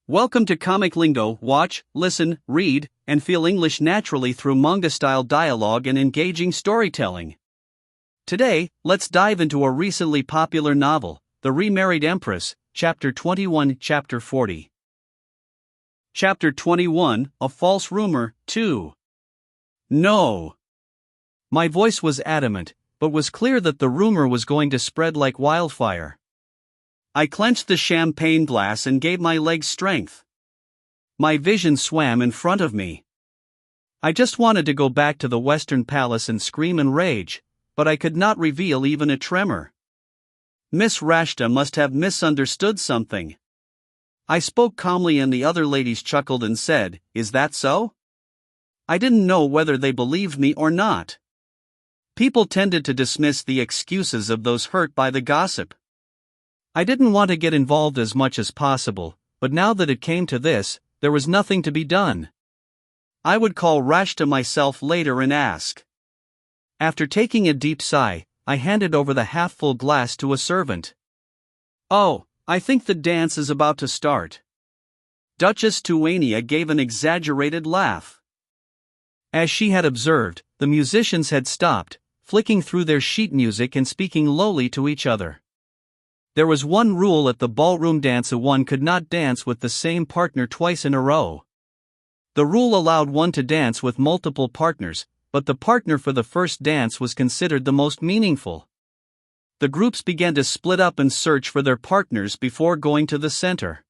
Welcome to ComicLingo. Watch, listen, read, and feel English naturally through manga-style dialogue and engaging storytelling. Today, let's dive into a recently popular novel, The Remarried Empress, Chapter 21, Chapter 40. Chapter 21, A False Rumor, 2. No. My voice was adamant, but was clear that the rumor was going to spread like wildfire. I clenched the champagne glass and gave my legs strength. My vision swam in front of me. I just wanted to go back to the Western Palace and scream and rage, but I could not reveal even a tremor. Miss Rashta must have misunderstood something. I spoke calmly and the other ladies chuckled and said, "Is that so?" I didn't know whether they believed me or not. People tended to dismiss the excuses of those hurt by the gossip. I didn't want to get involved as much as possible, but now that it came to this, there was nothing to be done. I would call Rashta myself later and ask. After taking a deep sigh, I handed over the half-full glass to a servant. "Oh, I think the dance is about to start." Duchess Tuania gave an exaggerated laugh. As she had observed, the musicians had stopped, flicking through their sheet music and speaking lowly to each other. There was one rule at the ballroom dance: one could not dance with the same partner twice in a row. The rule allowed one to dance with multiple partners, but the partner for the first dance was considered the most meaningful. The groups began to split up and search for their partners before going to the center.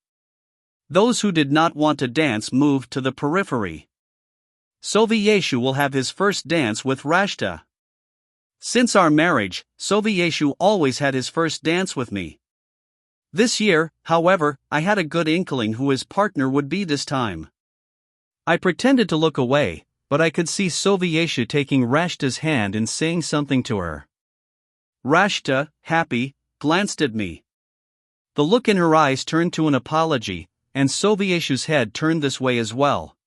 Those who did not want to dance moved to the periphery. Sovyeshu will have his first dance with Rashta. Since our marriage, Sovyeshu always had his first dance with me. This year, however, I had a good inkling who his partner would be this time. I pretended to look away, but I could see Sovyeshu taking Rashta's hand and saying something to her. Rashta, happy, glanced at me. The look in her eyes turned to an apology, and Sovyeshu's head turned this way as well.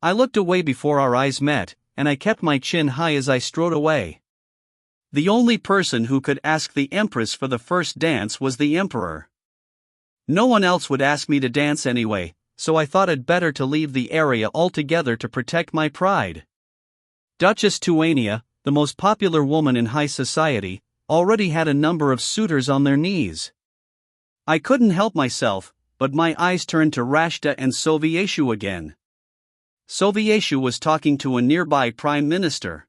I looked away before our eyes met, and I kept my chin high as I strode away. The only person who could ask the Empress for the first dance was the Emperor. No one else would ask me to dance anyway, so I thought it better to leave the area altogether to protect my pride. Duchess Tuania, the most popular woman in high society, already had a number of suitors on their knees. I couldn't help myself, but my eyes turned to Rashta and Sovyeshu again. Sovyeshu was talking to a nearby prime minister.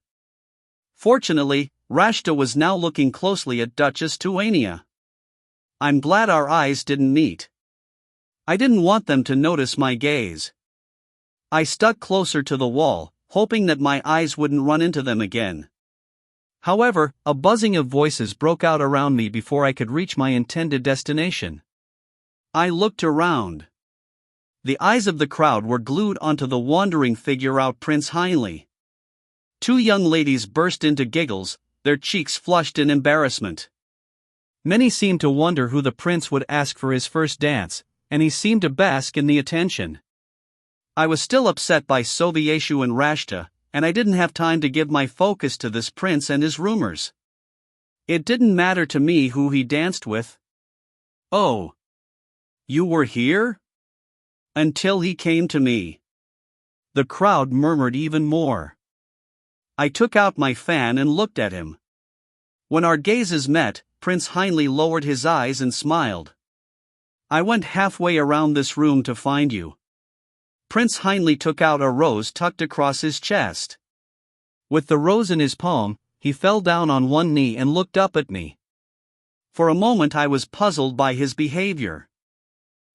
Fortunately, Rashta was now looking closely at Duchess Tuania. I'm glad our eyes didn't meet. I didn't want them to notice my gaze. I stuck closer to the wall, hoping that my eyes wouldn't run into them again. However, a buzzing of voices broke out around me before I could reach my intended destination. I looked around. The eyes of the crowd were glued onto the wandering figure of Prince Anhltl. Two young ladies burst into giggles, their cheeks flushed in embarrassment. Many seemed to wonder who the prince would ask for his first dance, and he seemed to bask in the attention. I was still upset by Sovyeshu and Rashta, and I didn't have time to give my focus to this prince and his rumors. It didn't matter to me who he danced with. "Oh. You were here?" Until he came to me. The crowd murmured even more. I took out my fan and looked at him. When our gazes met, Prince Anhltl lowered his eyes and smiled. "I went halfway around this room to find you." Prince Anhltl took out a rose tucked across his chest. With the rose in his palm, he fell down on one knee and looked up at me. For a moment I was puzzled by his behavior.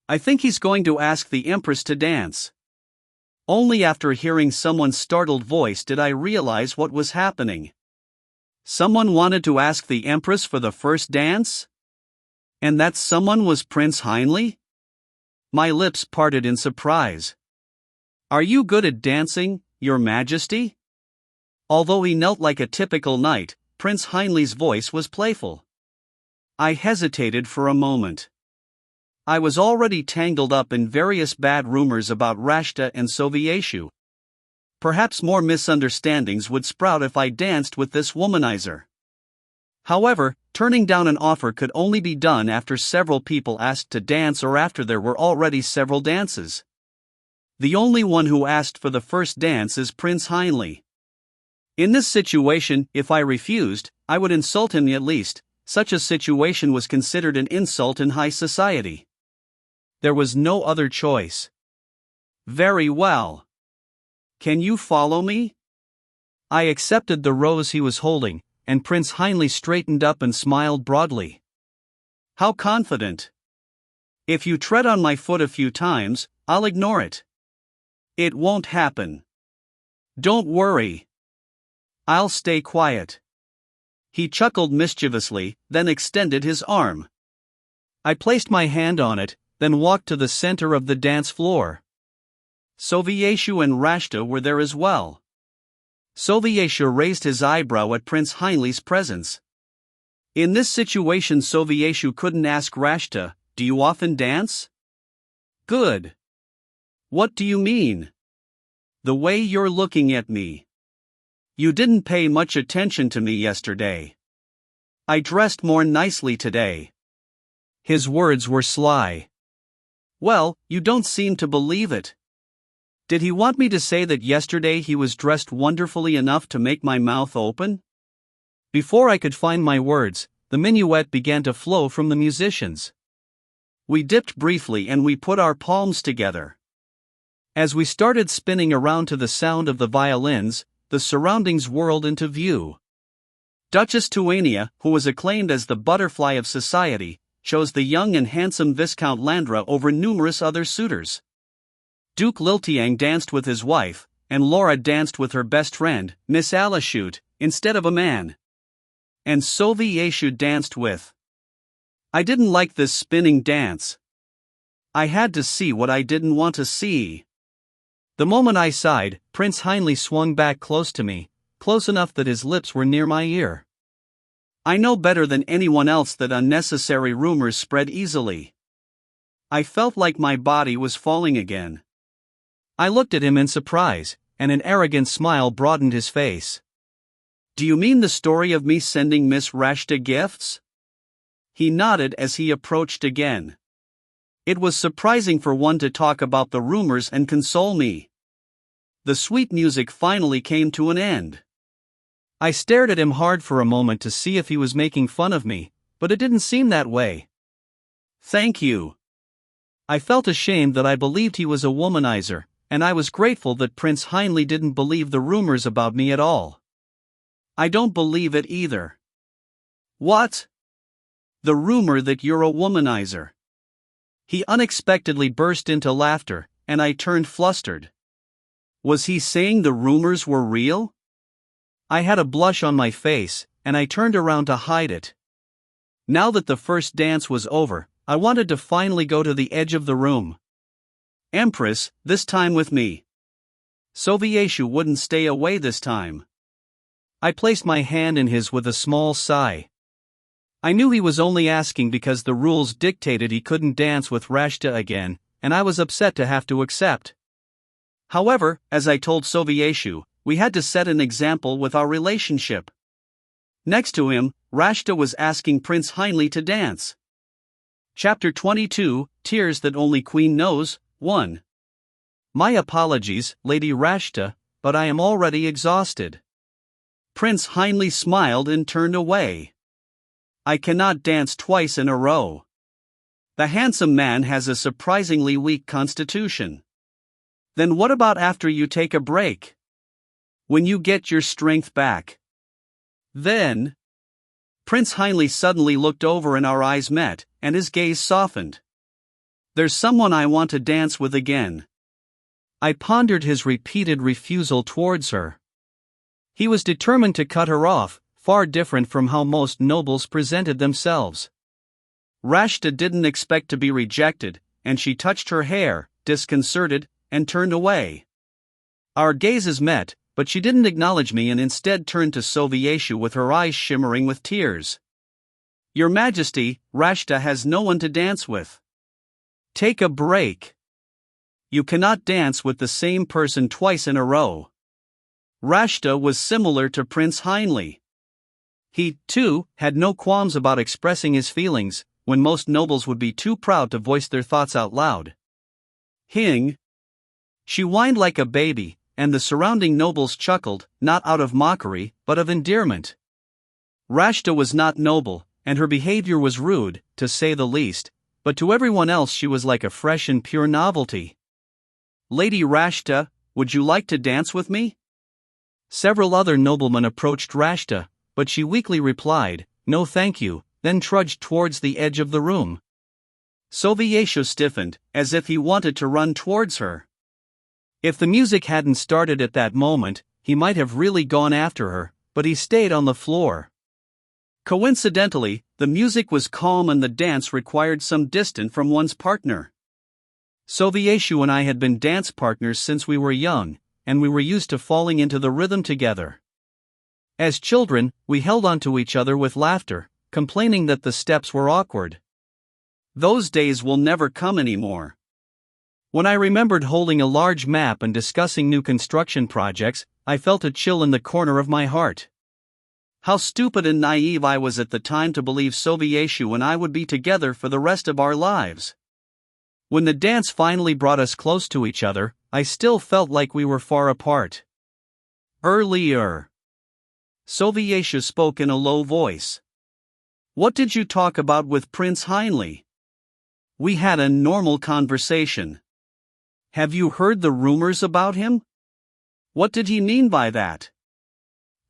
I think he's going to ask the Empress to dance. Only after hearing someone's startled voice did I realize what was happening. Someone wanted to ask the Empress for the first dance? And that someone was Prince Anhltl? My lips parted in surprise. "Are you good at dancing, Your Majesty?" Although he knelt like a typical knight, Prince Anhltl's voice was playful. I hesitated for a moment. I was already tangled up in various bad rumors about Rashta and Sovyeshu. Perhaps more misunderstandings would sprout if I danced with this womanizer. However, turning down an offer could only be done after several people asked to dance or after there were already several dances. The only one who asked for the first dance is Prince Anhltl. In this situation, if I refused, I would insult him at least. Such a situation was considered an insult in high society. There was no other choice. Very well. Can you follow me? I accepted the rose he was holding, and Prince Anhltl straightened up and smiled broadly. How confident. If you tread on my foot a few times, I'll ignore it. It won't happen. Don't worry. I'll stay quiet. He chuckled mischievously, then extended his arm. I placed my hand on it, then walked to the center of the dance floor. Sovieshu and Rashta were there as well. Sovieshu raised his eyebrow at Prince Anhltl's presence. In this situation, Sovieshu couldn't ask Rashta, "Do you often dance?" Good. What do you mean? The way you're looking at me. You didn't pay much attention to me yesterday. I dressed more nicely today. His words were sly. Well, you don't seem to believe it. Did he want me to say that yesterday he was dressed wonderfully enough to make my mouth open? Before I could find my words, the minuet began to flow from the musicians. We dipped briefly and we put our palms together. As we started spinning around to the sound of the violins, the surroundings whirled into view. Duchess Tuania, who was acclaimed as the butterfly of society, chose the young and handsome Viscount Landra over numerous other suitors. Duke Liltiang danced with his wife, and Laura danced with her best friend, Miss Alashute, instead of a man. And Sovieshu danced with. I didn't like this spinning dance. I had to see what I didn't want to see. The moment I sighed, Prince Anhltl swung back close to me, close enough that his lips were near my ear. I know better than anyone else that unnecessary rumors spread easily. I felt like my body was falling again. I looked at him in surprise, and an arrogant smile broadened his face. Do you mean the story of me sending Miss Rashta gifts? He nodded as he approached again. It was surprising for one to talk about the rumors and console me. The sweet music finally came to an end. I stared at him hard for a moment to see if he was making fun of me, but it didn't seem that way. Thank you. I felt ashamed that I believed he was a womanizer, and I was grateful that Prince Anhltl didn't believe the rumors about me at all. I don't believe it either. What? The rumor that you're a womanizer. He unexpectedly burst into laughter, and I turned flustered. Was he saying the rumors were real? I had a blush on my face, and I turned around to hide it. Now that the first dance was over, I wanted to finally go to the edge of the room. Empress, this time with me. Sovieshu wouldn't stay away this time. I placed my hand in his with a small sigh. I knew he was only asking because the rules dictated he couldn't dance with Rashta again, and I was upset to have to accept. However, as I told Sovieshu, we had to set an example with our relationship. Next to him, Rashta was asking Prince Anhltl to dance. Chapter 22, Tears That Only Queen Knows, 1. My apologies, Lady Rashta, but I am already exhausted. Prince Anhltl smiled and turned away. I cannot dance twice in a row. The handsome man has a surprisingly weak constitution. Then what about after you take a break? When you get your strength back? Then? Prince Anhltl suddenly looked over and our eyes met, and his gaze softened. There's someone I want to dance with again. I pondered his repeated refusal towards her. He was determined to cut her off, far different from how most nobles presented themselves. Rashta didn't expect to be rejected, and she touched her hair, disconcerted, and turned away. Our gazes met, but she didn't acknowledge me and instead turned to Sovieshu with her eyes shimmering with tears. Your Majesty, Rashta has no one to dance with. Take a break. You cannot dance with the same person twice in a row. Rashta was similar to Prince Anhltl. He, too, had no qualms about expressing his feelings, when most nobles would be too proud to voice their thoughts out loud. Hing. She whined like a baby, and the surrounding nobles chuckled, not out of mockery, but of endearment. Rashta was not noble, and her behavior was rude, to say the least, but to everyone else she was like a fresh and pure novelty. Lady Rashta, would you like to dance with me? Several other noblemen approached Rashta, but she weakly replied, no thank you, then trudged towards the edge of the room. Sovyesha stiffened, as if he wanted to run towards her. If the music hadn't started at that moment, he might have really gone after her, but he stayed on the floor. Coincidentally, the music was calm and the dance required some distance from one's partner. Sovyesha and I had been dance partners since we were young, and we were used to falling into the rhythm together. As children, we held on to each other with laughter, complaining that the steps were awkward. Those days will never come anymore. When I remembered holding a large map and discussing new construction projects, I felt a chill in the corner of my heart. How stupid and naive I was at the time to believe Sovyesha and I would be together for the rest of our lives. When the dance finally brought us close to each other, I still felt like we were far apart. Earlier. Sovyesha spoke in a low voice. What did you talk about with Prince Anhltl? We had a normal conversation. Have you heard the rumors about him? What did he mean by that?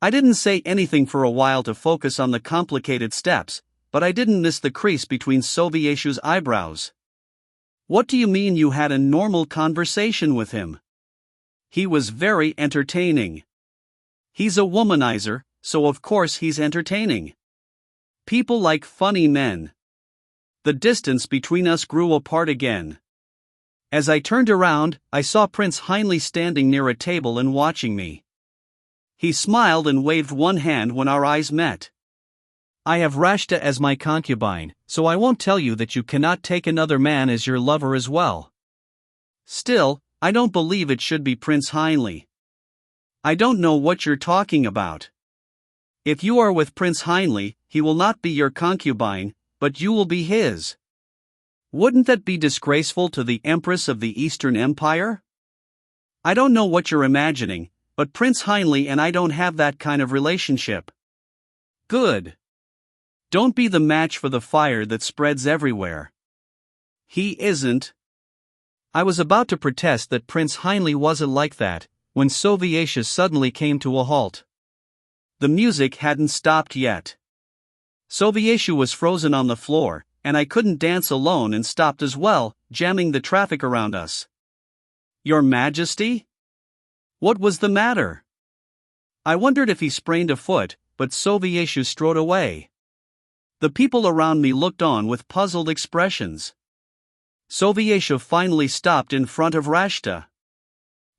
I didn't say anything for a while to focus on the complicated steps, but I didn't miss the crease between Sovyesha's eyebrows. What do you mean you had a normal conversation with him? He was very entertaining. He's a womanizer, so of course he's entertaining. People like funny men. The distance between us grew apart again. As I turned around, I saw Prince Anhltl standing near a table and watching me. He smiled and waved one hand when our eyes met. I have Rashta as my concubine, so I won't tell you that you cannot take another man as your lover as well. Still, I don't believe it should be Prince Anhltl. I don't know what you're talking about. If you are with Prince Anhltl, he will not be your concubine, but you will be his. Wouldn't that be disgraceful to the Empress of the Eastern Empire? I don't know what you're imagining, but Prince Anhltl and I don't have that kind of relationship. Good. Don't be the match for the fire that spreads everywhere. He isn't. I was about to protest that Prince Anhltl wasn't like that, when Sovyesha suddenly came to a halt. The music hadn't stopped yet. Sovyesha was frozen on the floor, and I couldn't dance alone and stopped as well, jamming the traffic around us. Your Majesty? What was the matter? I wondered if he sprained a foot, but Sovyesha strode away. The people around me looked on with puzzled expressions. Sovyesha finally stopped in front of Rashta.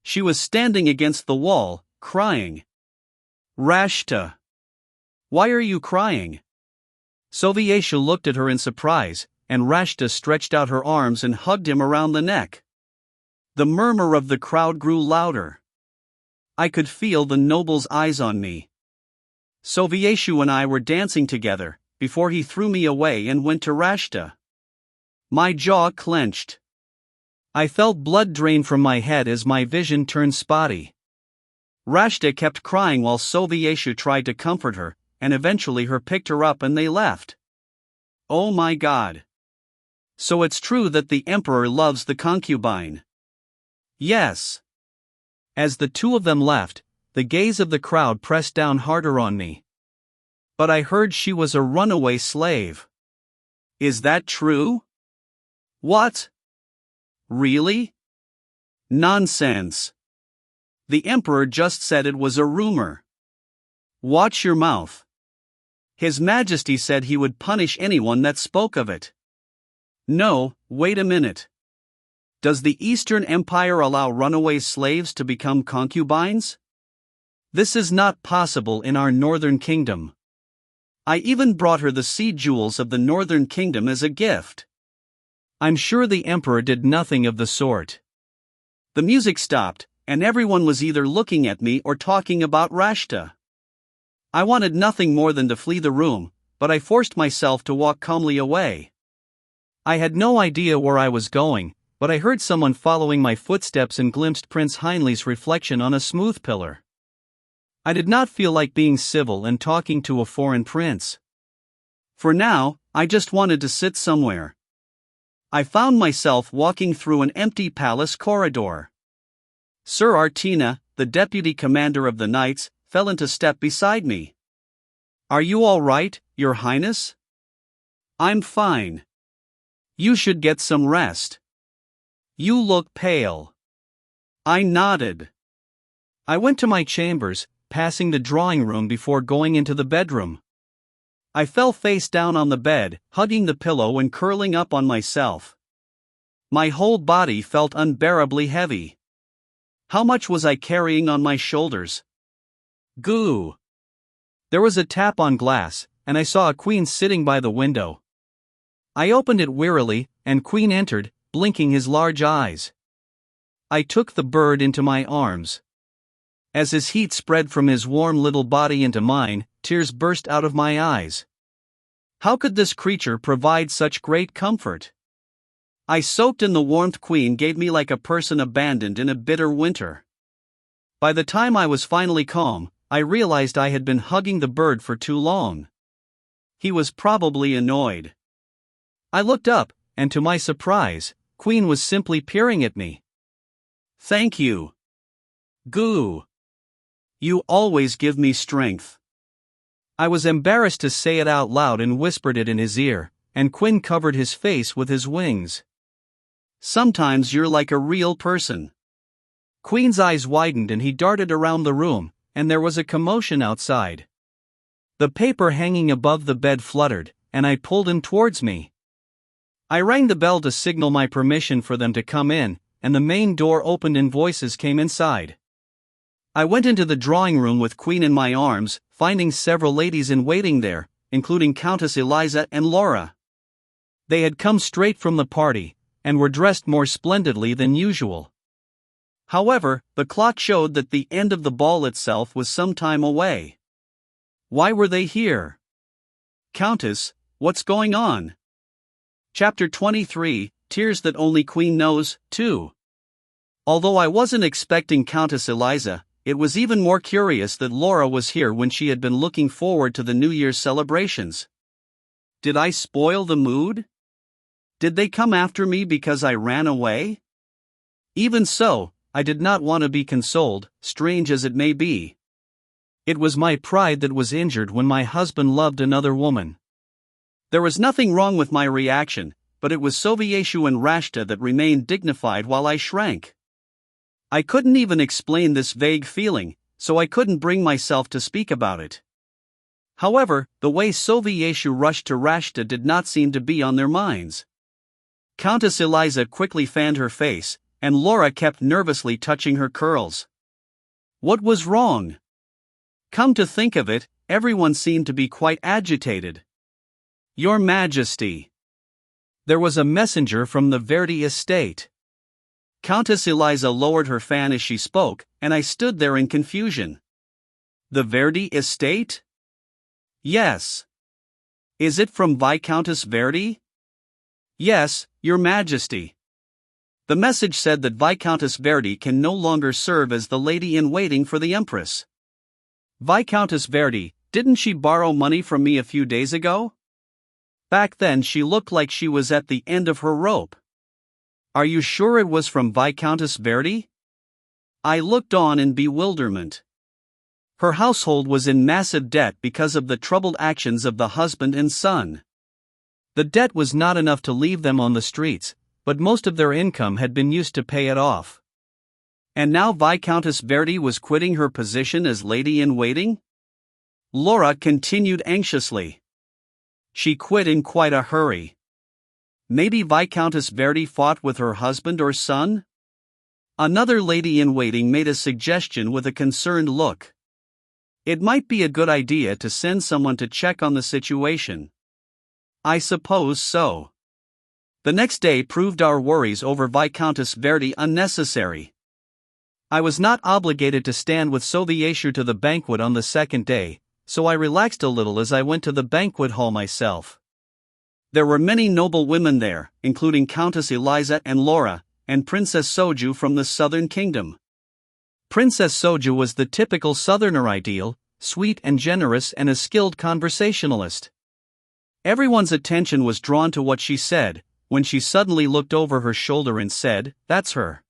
She was standing against the wall, crying. Rashta! Why are you crying? Sovyesha looked at her in surprise, and Rashta stretched out her arms and hugged him around the neck. The murmur of the crowd grew louder. I could feel the noble's eyes on me. Sovyesha and I were dancing together, before he threw me away and went to Rashta. My jaw clenched. I felt blood drain from my head as my vision turned spotty. Rashta kept crying while Sovyesha tried to comfort her, and eventually her picked her up and they left. Oh my God. So it's true that the emperor loves the concubine. Yes. As the two of them left, the gaze of the crowd pressed down harder on me. But I heard she was a runaway slave. Is that true? What? Really? Nonsense. The emperor just said it was a rumor. Watch your mouth. His Majesty said he would punish anyone that spoke of it. No, wait a minute. Does the Eastern Empire allow runaway slaves to become concubines? This is not possible in our northern kingdom. I even brought her the seed jewels of the northern kingdom as a gift. I'm sure the emperor did nothing of the sort. The music stopped, and everyone was either looking at me or talking about Rashta. I wanted nothing more than to flee the room, but I forced myself to walk calmly away. I had no idea where I was going, but I heard someone following my footsteps and glimpsed Prince Heinlei's reflection on a smooth pillar. I did not feel like being civil and talking to a foreign prince. For now, I just wanted to sit somewhere. I found myself walking through an empty palace corridor. Sir Artina, the deputy commander of the knights, fell into step beside me. "Are you all right, Your Highness?" "I'm fine." "You should get some rest. You look pale." I nodded. I went to my chambers, passing the drawing room before going into the bedroom. I fell face down on the bed, hugging the pillow and curling up on myself. My whole body felt unbearably heavy. How much was I carrying on my shoulders? Goo! There was a tap on glass, and I saw a queen sitting by the window. I opened it wearily, and Queen entered, blinking his large eyes. I took the bird into my arms. As his heat spread from his warm little body into mine, tears burst out of my eyes. How could this creature provide such great comfort? I soaked in the warmth Queen gave me like a person abandoned in a bitter winter. By the time I was finally calm, I realized I had been hugging the bird for too long. He was probably annoyed. I looked up, and to my surprise, Queen was simply peering at me. "Thank you. Goo. You always give me strength." I was embarrassed to say it out loud and whispered it in his ear, and Quinn covered his face with his wings. "Sometimes you're like a real person." Queen's eyes widened and he darted around the room, and there was a commotion outside. The paper hanging above the bed fluttered, and I pulled him towards me. I rang the bell to signal my permission for them to come in, and the main door opened and voices came inside. I went into the drawing room with Queen in my arms, finding several ladies in waiting there, including Countess Eliza and Laura. They had come straight from the party, and were dressed more splendidly than usual. However, the clock showed that the end of the ball itself was some time away. Why were they here? "Countess, what's going on?" Chapter 23, Tears That Only Queen Knows, 2. Although I wasn't expecting Countess Eliza, it was even more curious that Laura was here when she had been looking forward to the New Year's celebrations. Did I spoil the mood? Did they come after me because I ran away? Even so, I did not want to be consoled, strange as it may be. It was my pride that was injured when my husband loved another woman. There was nothing wrong with my reaction, but it was Sovieshu and Rashta that remained dignified while I shrank. I couldn't even explain this vague feeling, so I couldn't bring myself to speak about it. However, the way Sovieshu rushed to Rashta did not seem to be on their minds. Countess Eliza quickly fanned her face, and Laura kept nervously touching her curls. What was wrong? Come to think of it, everyone seemed to be quite agitated. "Your Majesty." There was a messenger from the Verdi estate. Countess Eliza lowered her fan as she spoke, and I stood there in confusion. The Verdi estate? Yes. Is it from Viscountess Verdi? Yes, Your Majesty. The message said that Viscountess Verdi can no longer serve as the lady-in-waiting for the Empress. Viscountess Verdi, didn't she borrow money from me a few days ago? Back then she looked like she was at the end of her rope. Are you sure it was from Viscountess Verdi? I looked on in bewilderment. Her household was in massive debt because of the troubled actions of the husband and son. The debt was not enough to leave them on the streets, but most of their income had been used to pay it off. And now Viscountess Verdi was quitting her position as lady-in-waiting? Laura continued anxiously. She quit in quite a hurry. Maybe Viscountess Verdi fought with her husband or son? Another lady-in-waiting made a suggestion with a concerned look. It might be a good idea to send someone to check on the situation. I suppose so. The next day proved our worries over Viscountess Verdi unnecessary. I was not obligated to stand with Sovieshu to the banquet on the second day, so I relaxed a little as I went to the banquet hall myself. There were many noble women there, including Countess Eliza and Laura, and Princess Soju from the Southern Kingdom. Princess Soju was the typical Southerner ideal, sweet and generous and a skilled conversationalist. Everyone's attention was drawn to what she said, when she suddenly looked over her shoulder and said, "That's her."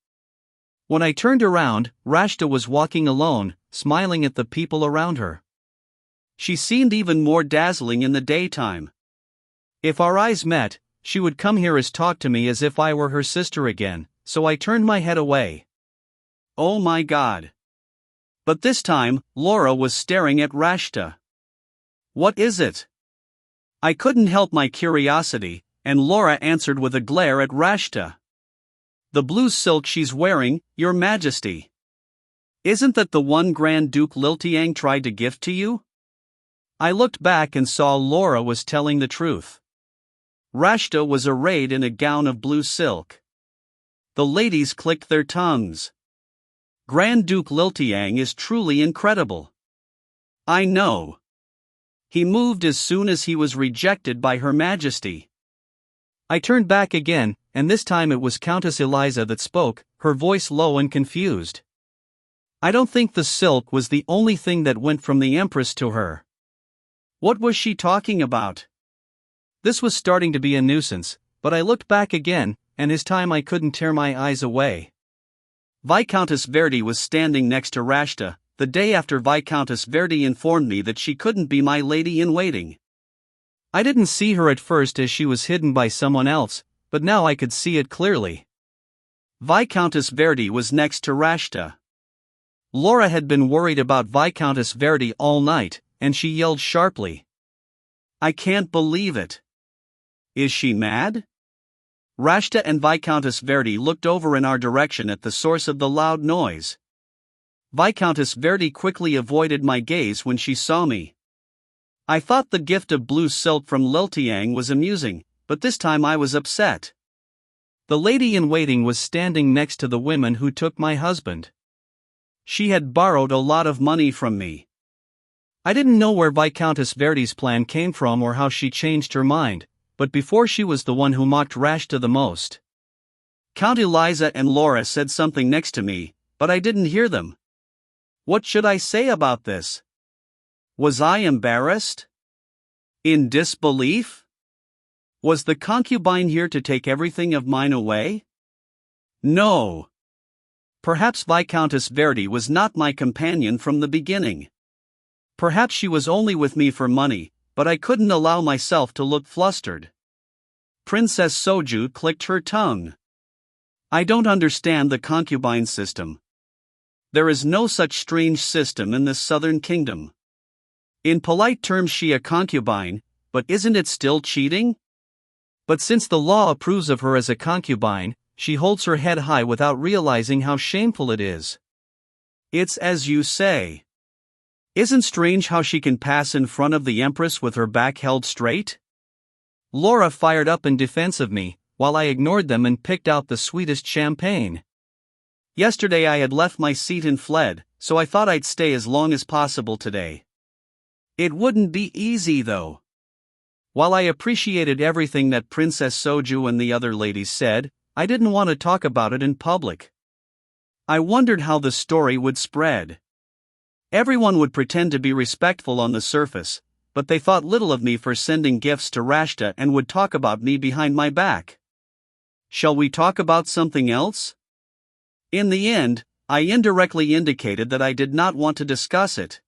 When I turned around, Rashta was walking alone, smiling at the people around her. She seemed even more dazzling in the daytime. If our eyes met, she would come here and talk to me as if I were her sister again, so I turned my head away. Oh my God! But this time, Laura was staring at Rashta. "What is it?" I couldn't help my curiosity, and Laura answered with a glare at Rashta. "The blue silk she's wearing, Your Majesty. Isn't that the one Grand Duke Liltiang tried to gift to you?" I looked back and saw Laura was telling the truth. Rashta was arrayed in a gown of blue silk. The ladies clicked their tongues. Grand Duke Liltiang is truly incredible. I know. He moved as soon as he was rejected by Her Majesty. I turned back again, and this time it was Countess Eliza that spoke, her voice low and confused. I don't think the silk was the only thing that went from the Empress to her. What was she talking about? This was starting to be a nuisance, but I looked back again, and this time I couldn't tear my eyes away. Viscountess Verdi was standing next to Rashta, the day after Viscountess Verdi informed me that she couldn't be my lady-in-waiting. I didn't see her at first as she was hidden by someone else, but now I could see it clearly. Viscountess Verdi was next to Rashta. Laura had been worried about Viscountess Verdi all night, and she yelled sharply. "I can't believe it. Is she mad?" Rashta and Viscountess Verdi looked over in our direction at the source of the loud noise. Viscountess Verdi quickly avoided my gaze when she saw me. I thought the gift of blue silk from Liltiang was amusing, but this time I was upset. The lady-in-waiting was standing next to the women who took my husband. She had borrowed a lot of money from me. I didn't know where Viscountess Verdi's plan came from or how she changed her mind, but before she was the one who mocked Rashta the most. Count Eliza and Laura said something next to me, but I didn't hear them. What should I say about this? Was I embarrassed? In disbelief? Was the concubine here to take everything of mine away? No. Perhaps Viscountess Verdi was not my companion from the beginning. Perhaps she was only with me for money, but I couldn't allow myself to look flustered. Princess Soju clicked her tongue. I don't understand the concubine system. There is no such strange system in this Southern Kingdom. In polite terms, she a concubine, but isn't it still cheating? But since the law approves of her as a concubine, she holds her head high without realizing how shameful it is. It's as you say. Isn't strange how she can pass in front of the Empress with her back held straight? Laura fired up in defense of me, while I ignored them and picked out the sweetest champagne. Yesterday I had left my seat and fled, so I thought I'd stay as long as possible today. It wouldn't be easy though. While I appreciated everything that Princess Soju and the other ladies said, I didn't want to talk about it in public. I wondered how the story would spread. Everyone would pretend to be respectful on the surface, but they thought little of me for sending gifts to Rashta and would talk about me behind my back. Shall we talk about something else? In the end, I indirectly indicated that I did not want to discuss it.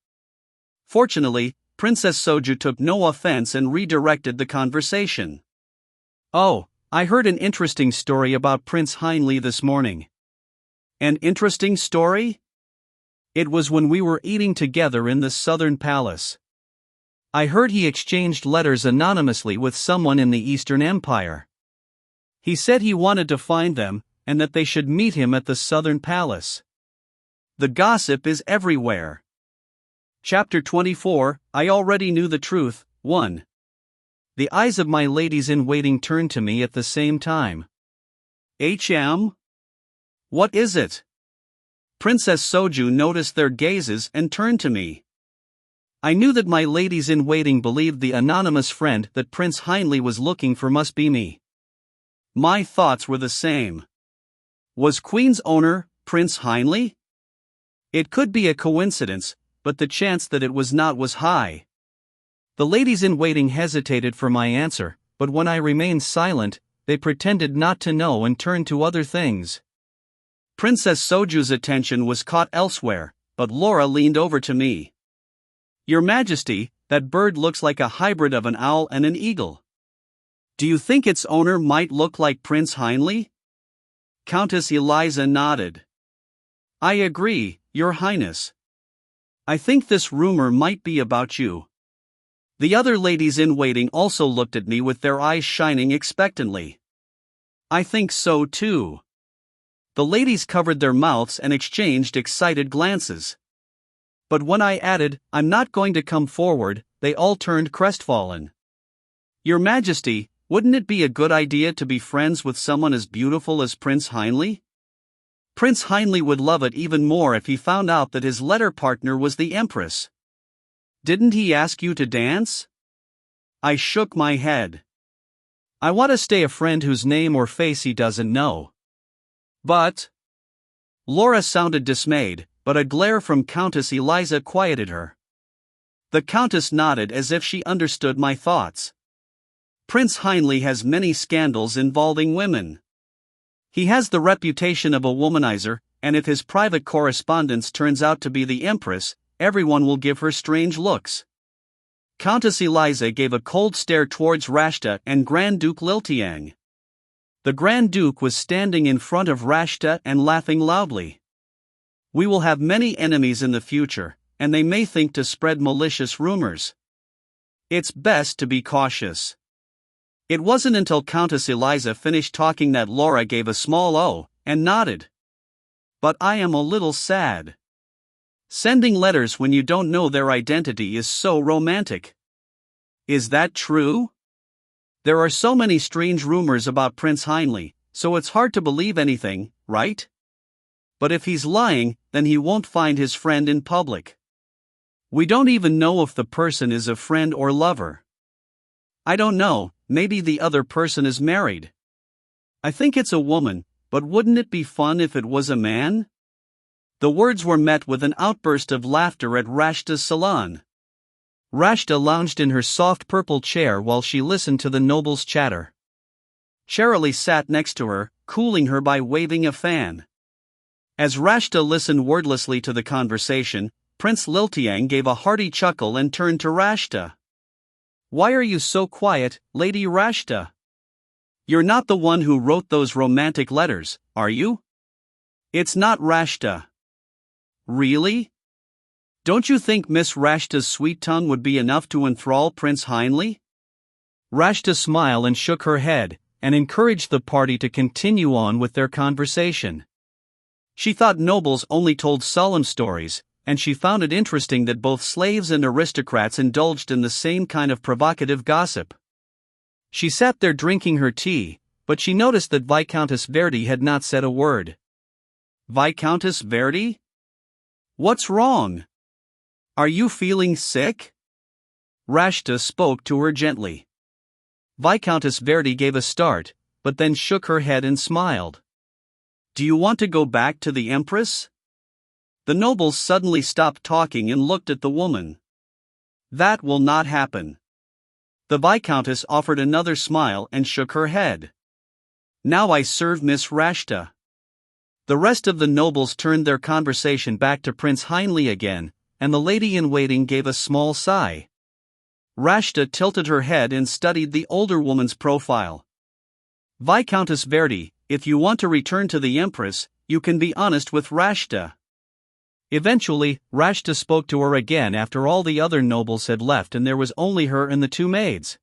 Fortunately, Princess Soju took no offense and redirected the conversation. Oh, I heard an interesting story about Prince Anhltl this morning. An interesting story? It was when we were eating together in the Southern Palace. I heard he exchanged letters anonymously with someone in the Eastern Empire. He said he wanted to find them, and that they should meet him at the Southern Palace. The gossip is everywhere. Chapter 24, I already knew the truth. 1. The eyes of my ladies-in-waiting turned to me at the same time. HM? What is it? Princess Soju noticed their gazes and turned to me. I knew that my ladies-in-waiting believed the anonymous friend that Prince Heinle was looking for must be me. My thoughts were the same. Was Queen's owner Prince Heinle? It could be a coincidence, but the chance that it was not was high. The ladies-in-waiting hesitated for my answer, but when I remained silent, they pretended not to know and turned to other things. Princess Soju's attention was caught elsewhere, but Laura leaned over to me. Your Majesty, that bird looks like a hybrid of an owl and an eagle. Do you think its owner might look like Prince Heinle? Countess Eliza nodded. I agree, Your Highness. I think this rumor might be about you. The other ladies-in-waiting also looked at me with their eyes shining expectantly. I think so too. The ladies covered their mouths and exchanged excited glances. But when I added, I'm not going to come forward, they all turned crestfallen. Your Majesty, wouldn't it be a good idea to be friends with someone as beautiful as Prince Heinle? Prince Heinle would love it even more if he found out that his letter partner was the Empress. Didn't he ask you to dance? I shook my head. I want to stay a friend whose name or face he doesn't know. But... Laura sounded dismayed, but a glare from Countess Eliza quieted her. The Countess nodded as if she understood my thoughts. Prince Heinle has many scandals involving women. He has the reputation of a womanizer, and if his private correspondence turns out to be the Empress, everyone will give her strange looks. Countess Eliza gave a cold stare towards Rashta and Grand Duke Liltiang. The Grand Duke was standing in front of Rashta and laughing loudly. We will have many enemies in the future, and they may think to spread malicious rumors. It's best to be cautious. It wasn't until Countess Eliza finished talking that Laura gave a small "oh" and nodded. But I am a little sad. Sending letters when you don't know their identity is so romantic. Is that true? There are so many strange rumors about Prince Heinle, so it's hard to believe anything, right? But if he's lying, then he won't find his friend in public. We don't even know if the person is a friend or lover. I don't know, maybe the other person is married. I think it's a woman, but wouldn't it be fun if it was a man? The words were met with an outburst of laughter at Rashta's salon. Rashta lounged in her soft purple chair while she listened to the noble's chatter. Charlie sat next to her, cooling her by waving a fan. As Rashta listened wordlessly to the conversation, Prince Liltiang gave a hearty chuckle and turned to Rashta. Why are you so quiet, Lady Rashta? You're not the one who wrote those romantic letters, are you? It's not Rashta. Really? Don't you think Miss Rashta's sweet tongue would be enough to enthrall Prince Heinle? Rashta smiled and shook her head, and encouraged the party to continue on with their conversation. She thought nobles only told solemn stories, and she found it interesting that both slaves and aristocrats indulged in the same kind of provocative gossip. She sat there drinking her tea, but she noticed that Viscountess Verdi had not said a word. Viscountess Verdi? What's wrong? Are you feeling sick? Rashta spoke to her gently. Viscountess Verdi gave a start, but then shook her head and smiled. Do you want to go back to the Empress? The nobles suddenly stopped talking and looked at the woman. That will not happen. The Viscountess offered another smile and shook her head. Now I serve Miss Rashta. The rest of the nobles turned their conversation back to Prince Heinle again, and the lady-in-waiting gave a small sigh. Rashta tilted her head and studied the older woman's profile. Viscountess Verdi, if you want to return to the Empress, you can be honest with Rashta. Eventually, Rashta spoke to her again after all the other nobles had left and there was only her and the two maids.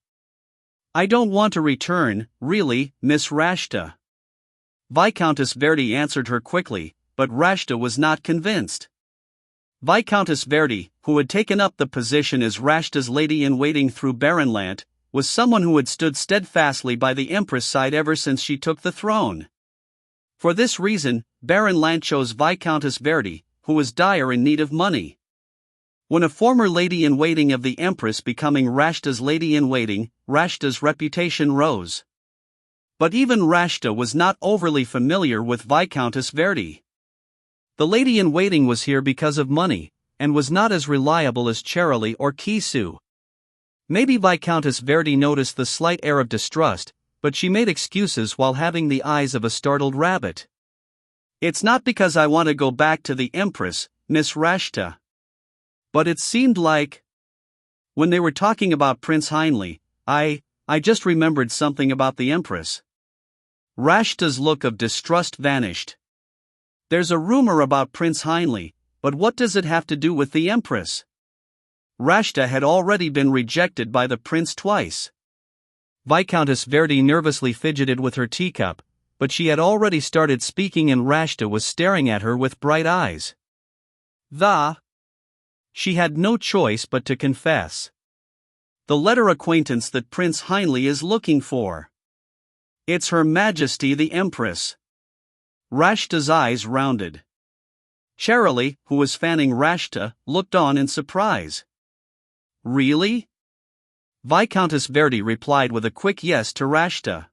I don't want to return, really, Miss Rashta. Viscountess Verdi answered her quickly, but Rashta was not convinced. Viscountess Verdi, who had taken up the position as Rashta's lady-in-waiting through Baronland, was someone who had stood steadfastly by the Empress' side ever since she took the throne. For this reason, Baronland chose Viscountess Verdi, who was dire in need of money. When a former lady-in-waiting of the Empress becoming Rashta's lady-in-waiting, Rashta's reputation rose. But even Rashta was not overly familiar with Viscountess Verdi. The lady-in-waiting was here because of money, and was not as reliable as Charlie or Kisu. Maybe Viscountess Verdi noticed the slight air of distrust, but she made excuses while having the eyes of a startled rabbit. "It's not because I want to go back to the Empress, Miss Rashta. But it seemed like... When they were talking about Prince Heinle, I just remembered something about the Empress." Rashta's look of distrust vanished. "There's a rumor about Prince Heinle, but what does it have to do with the Empress?" Rashta had already been rejected by the prince twice. Viscountess Verdi nervously fidgeted with her teacup, but she had already started speaking and Rashta was staring at her with bright eyes. She had no choice but to confess. "The letter acquaintance that Prince Heinle is looking for. It's Her Majesty the Empress." Rashta's eyes rounded. Charlie, who was fanning Rashta, looked on in surprise. "Really?" Viscountess Verdi replied with a quick yes to Rashta.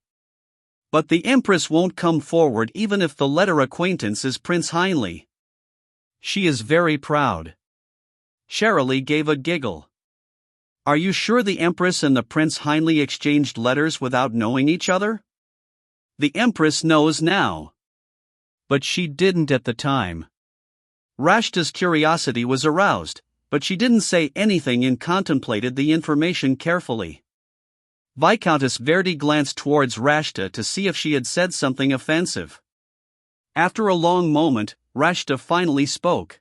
"But the Empress won't come forward even if the letter acquaintance is Prince Heinle. She is very proud." Charlie gave a giggle. "Are you sure the Empress and the Prince Heinle exchanged letters without knowing each other?" "The Empress knows now. But she didn't at the time." Rashta's curiosity was aroused, but she didn't say anything and contemplated the information carefully. Viscountess Verdi glanced towards Rashta to see if she had said something offensive. After a long moment, Rashta finally spoke.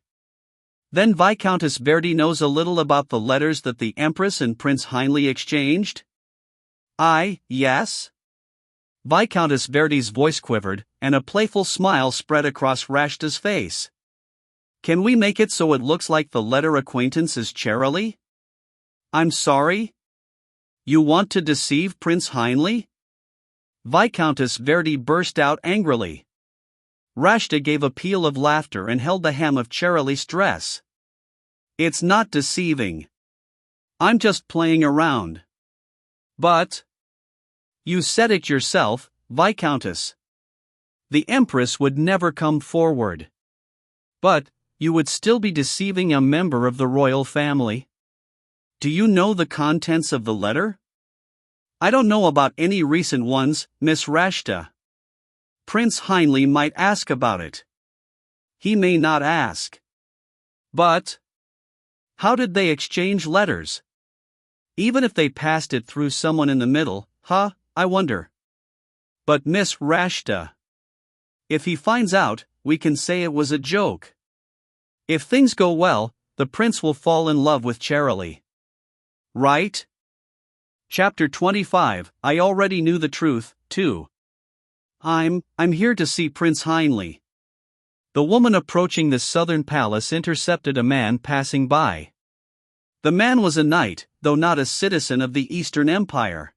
"Then Viscountess Verdi knows a little about the letters that the Empress and Prince Heinle exchanged?" Yes." Viscountess Verdi's voice quivered, and a playful smile spread across Rashta's face. "Can we make it so it looks like the letter acquaintance is Charlie?" "I'm sorry? You want to deceive Prince Heinle?" Viscountess Verdi burst out angrily. Rashta gave a peal of laughter and held the hem of Charlie's dress. "It's not deceiving. I'm just playing around." "But..." "You said it yourself, Viscountess. The Empress would never come forward." "But, you would still be deceiving a member of the royal family." "Do you know the contents of the letter?" "I don't know about any recent ones, Miss Rashta. Prince Heinle might ask about it." "He may not ask." "But..." "How did they exchange letters? Even if they passed it through someone in the middle, I wonder." "But Miss Rashta, if he finds out, we can say it was a joke. If things go well, the prince will fall in love with Charlie. Right?" Chapter 25, I already knew the truth, too. I'm here to see Prince Heinle." The woman approaching the southern palace intercepted a man passing by. The man was a knight, though not a citizen of the Eastern Empire.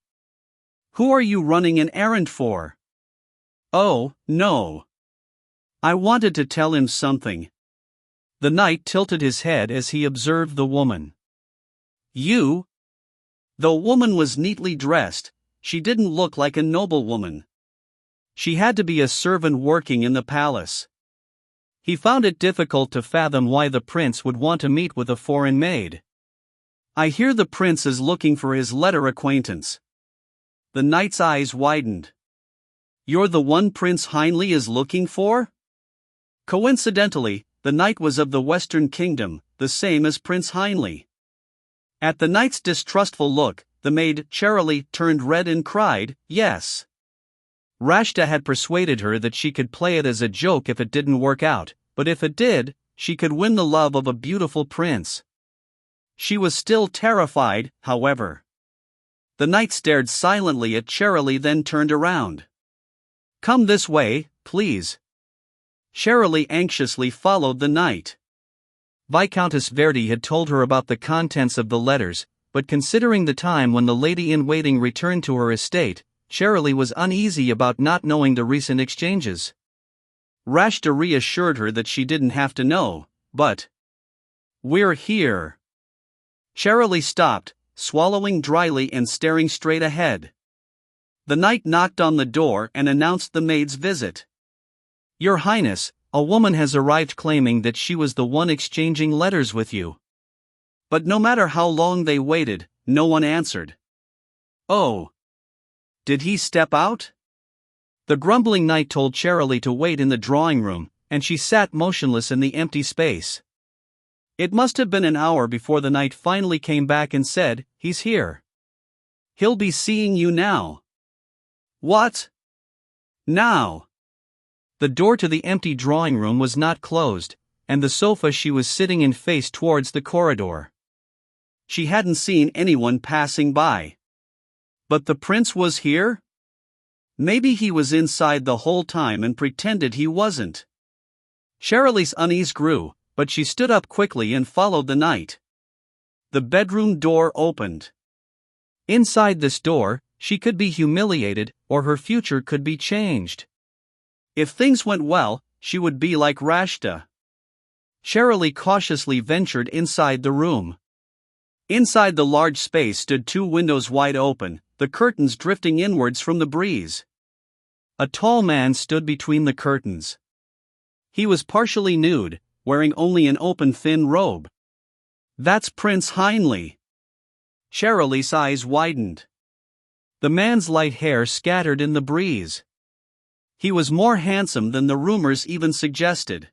"Who are you running an errand for?" "Oh, no. I wanted to tell him something." The knight tilted his head as he observed the woman. "You?" The woman was neatly dressed. She didn't look like a noblewoman. She had to be a servant working in the palace. He found it difficult to fathom why the prince would want to meet with a foreign maid. "I hear the prince is looking for his letter acquaintance." The knight's eyes widened. "You're the one Prince Heinle is looking for?" Coincidentally, the knight was of the Western Kingdom, the same as Prince Heinle. At the knight's distrustful look, the maid Charlie turned red and cried, "Yes." Rashta had persuaded her that she could play it as a joke if it didn't work out, but if it did, she could win the love of a beautiful prince. She was still terrified, however. The knight stared silently at Charlie, then turned around. "Come this way, please." Charlie anxiously followed the knight. Viscountess Verdi had told her about the contents of the letters, but considering the time when the lady-in-waiting returned to her estate, Charlie was uneasy about not knowing the recent exchanges. Rashta reassured her that she didn't have to know, but... "We're here." Cherylee stopped, swallowing dryly and staring straight ahead. The knight knocked on the door and announced the maid's visit. "Your Highness, a woman has arrived claiming that she was the one exchanging letters with you." But no matter how long they waited, no one answered. "Oh. Did he step out?" The grumbling knight told Cherylee to wait in the drawing room, and she sat motionless in the empty space. It must have been an hour before the knight finally came back and said, "He's here. He'll be seeing you now." "What? Now?" The door to the empty drawing room was not closed, and the sofa she was sitting in faced towards the corridor. She hadn't seen anyone passing by. But the prince was here? Maybe he was inside the whole time and pretended he wasn't. Cherylee's unease grew, but she stood up quickly and followed the knight. The bedroom door opened. Inside this door, she could be humiliated, or her future could be changed. If things went well, she would be like Rashta. Cherylee cautiously ventured inside the room. Inside the large space stood two windows wide open, the curtains drifting inwards from the breeze. A tall man stood between the curtains. He was partially nude, wearing only an open thin robe. "That's Prince Anhltl." Cherylee's eyes widened. The man's light hair scattered in the breeze. He was more handsome than the rumors even suggested.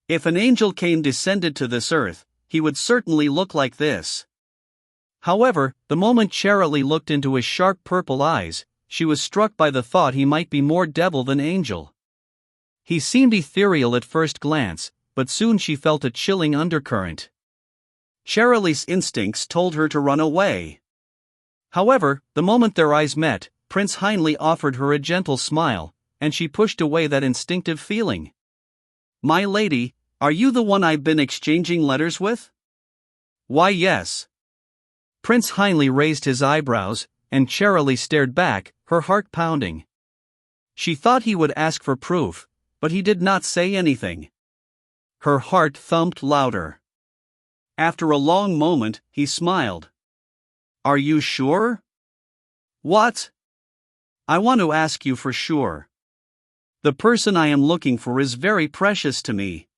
If an angel came descended to this earth, he would certainly look like this. However, the moment Cherylee looked into his sharp purple eyes, she was struck by the thought he might be more devil than angel. He seemed ethereal at first glance, but soon she felt a chilling undercurrent. Cherylee's instincts told her to run away. However, the moment their eyes met, Prince Anhltl offered her a gentle smile, and she pushed away that instinctive feeling. "My lady, are you the one I've been exchanging letters with?" "Why, yes." Prince Anhltl raised his eyebrows, and Cherylee stared back, her heart pounding. She thought he would ask for proof, but he did not say anything. Her heart thumped louder. After a long moment, he smiled. "Are you sure?" "What?" "I want to ask you for sure. The person I am looking for is very precious to me.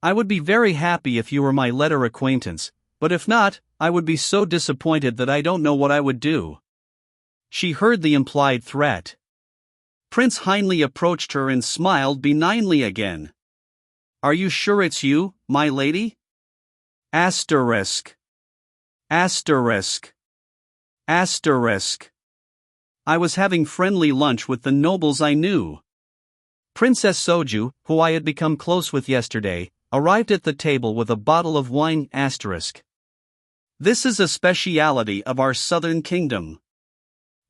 I would be very happy if you were my letter acquaintance, but if not, I would be so disappointed that I don't know what I would do." She heard the implied threat. Prince Anhltl approached her and smiled benignly again. "Are you sure it's you, my lady?" Asterisk. Asterisk. Asterisk. "I was having friendly lunch with the nobles I knew. Princess Soju, who I had become close with yesterday, arrived at the table with a bottle of wine. Asterisk. This is a speciality of our southern kingdom.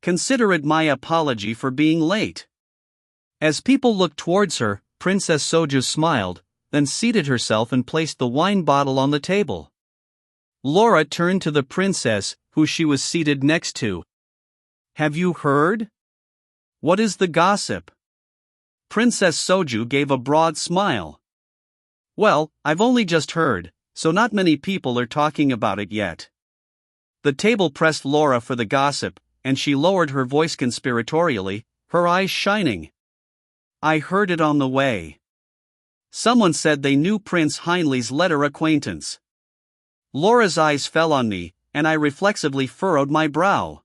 Consider it my apology for being late." As people looked towards her, Princess Soju smiled, then seated herself and placed the wine bottle on the table. Laura turned to the princess, who she was seated next to. "Have you heard? What is the gossip?" Princess Soju gave a broad smile. "Well, I've only just heard, so not many people are talking about it yet." The table pressed Laura for the gossip, and she lowered her voice conspiratorially, her eyes shining. "I heard it on the way. Someone said they knew Prince Anhltl's letter acquaintance." Laura's eyes fell on me, and I reflexively furrowed my brow.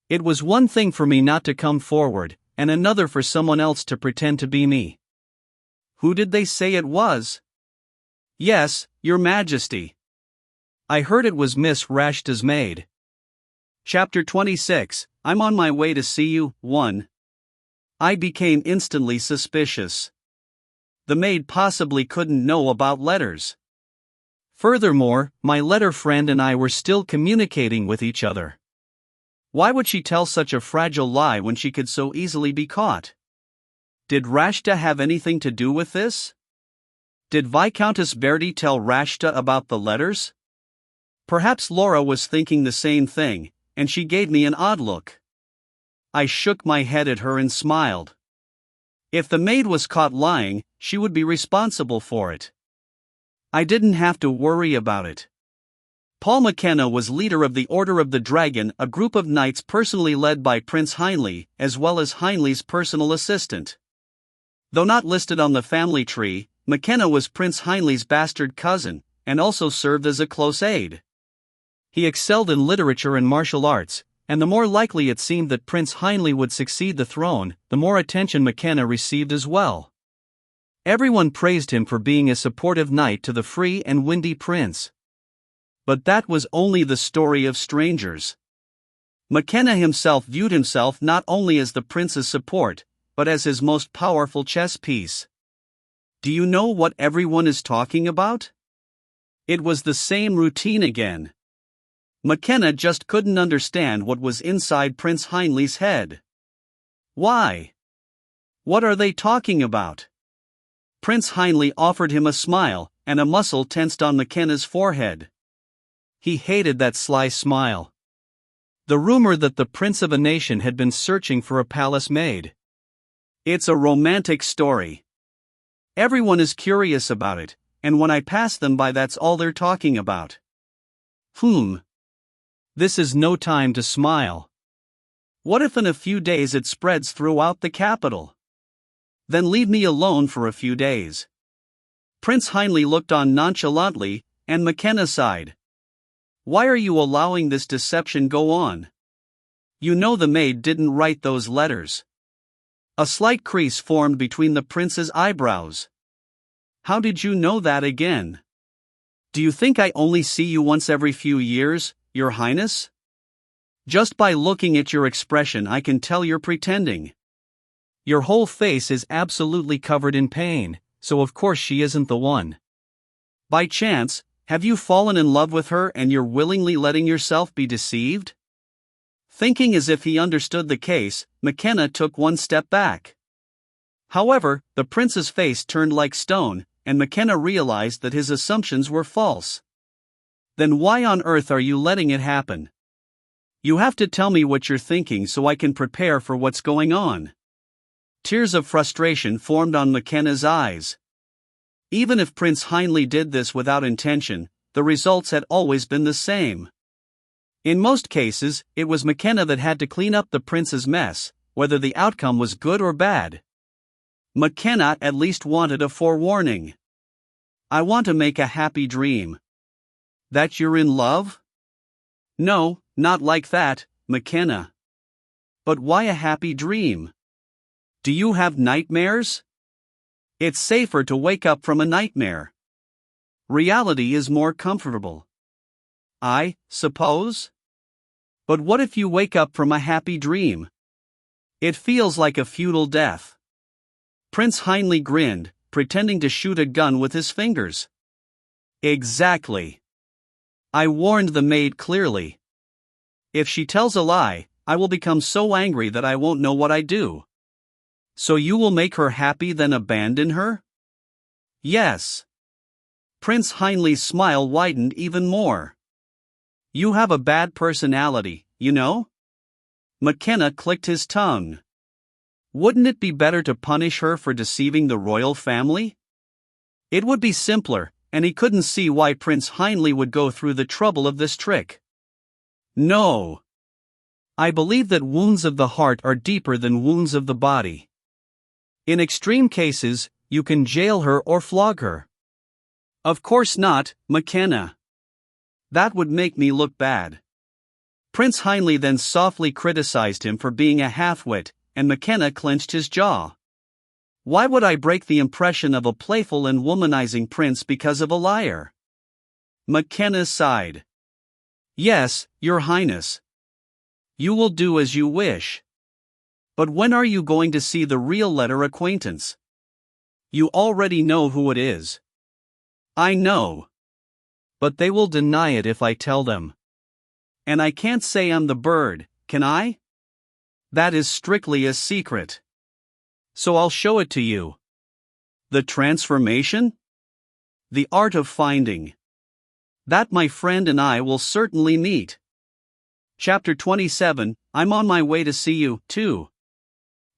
It was one thing for me not to come forward, and another for someone else to pretend to be me. "Who did they say it was?" "Yes, Your Majesty. I heard it was Miss Rashta's maid." Chapter 26, I'm on my way to see you. 1. I became instantly suspicious. The maid possibly couldn't know about letters. Furthermore, my letter friend and I were still communicating with each other. Why would she tell such a fragile lie when she could so easily be caught? Did Rashta have anything to do with this? Did Viscountess Verdi tell Rashta about the letters? Perhaps Laura was thinking the same thing, and she gave me an odd look. I shook my head at her and smiled. If the maid was caught lying, she would be responsible for it. I didn't have to worry about it. Paul McKenna was leader of the Order of the Dragon, a group of knights personally led by Prince Anhltl, as well as Anhltl's personal assistant. Though not listed on the family tree, McKenna was Prince Anhltl's bastard cousin, and also served as a close aide. He excelled in literature and martial arts, and the more likely it seemed that Prince Anhltl would succeed the throne, the more attention McKenna received as well. Everyone praised him for being a supportive knight to the free and windy prince. But that was only the story of strangers. McKenna himself viewed himself not only as the prince's support, but as his most powerful chess piece. Do you know what everyone is talking about? It was the same routine again. McKenna just couldn't understand what was inside Prince Anhltl's head. Why? What are they talking about? Prince Anhltl offered him a smile, and a muscle tensed on McKenna's forehead. He hated that sly smile. The rumor that the prince of a nation had been searching for a palace maid. It's a romantic story. Everyone is curious about it, and when I pass them by, that's all they're talking about. This is no time to smile. What if in a few days it spreads throughout the capital? Then leave me alone for a few days. Prince Anhltl looked on nonchalantly, and McKenna sighed. Why are you allowing this deception go on? You know the maid didn't write those letters. A slight crease formed between the prince's eyebrows. How did you know that again? Do you think I only see you once every few years, Your Highness? Just by looking at your expression I can tell you're pretending. Your whole face is absolutely covered in pain, so of course she isn't the one. By chance, have you fallen in love with her and you're willingly letting yourself be deceived? Thinking as if he understood the case, McKenna took one step back. However, the prince's face turned like stone, and McKenna realized that his assumptions were false. Then why on earth are you letting it happen? You have to tell me what you're thinking so I can prepare for what's going on. Tears of frustration formed on McKenna's eyes. Even if Prince Anhltl did this without intention, the results had always been the same. In most cases, it was McKenna that had to clean up the prince's mess, whether the outcome was good or bad. McKenna at least wanted a forewarning. I want to make a happy dream. That you're in love? No, not like that, McKenna. But why a happy dream? Do you have nightmares? It's safer to wake up from a nightmare. Reality is more comfortable. I suppose? But what if you wake up from a happy dream? It feels like a futile death. Prince Anhltl grinned, pretending to shoot a gun with his fingers. Exactly. I warned the maid clearly. If she tells a lie, I will become so angry that I won't know what I do. So you will make her happy then abandon her? Yes. Prince Anhltl's smile widened even more. You have a bad personality, you know? McKenna clicked his tongue. Wouldn't it be better to punish her for deceiving the royal family? It would be simpler, and he couldn't see why Prince Anhltl would go through the trouble of this trick. No. I believe that wounds of the heart are deeper than wounds of the body. In extreme cases, you can jail her or flog her. Of course not, McKenna. That would make me look bad. Prince Anhltl then softly criticized him for being a half-wit, and McKenna clenched his jaw. Why would I break the impression of a playful and womanizing prince because of a liar? McKenna sighed. Yes, Your Highness. You will do as you wish. But when are you going to see the real letter acquaintance? You already know who it is. I know. But they will deny it if I tell them. And I can't say I'm the bird, can I? That is strictly a secret. So I'll show it to you. The transformation? The art of finding. That my friend and I will certainly meet. Chapter 27, I'm on my way to see you, too.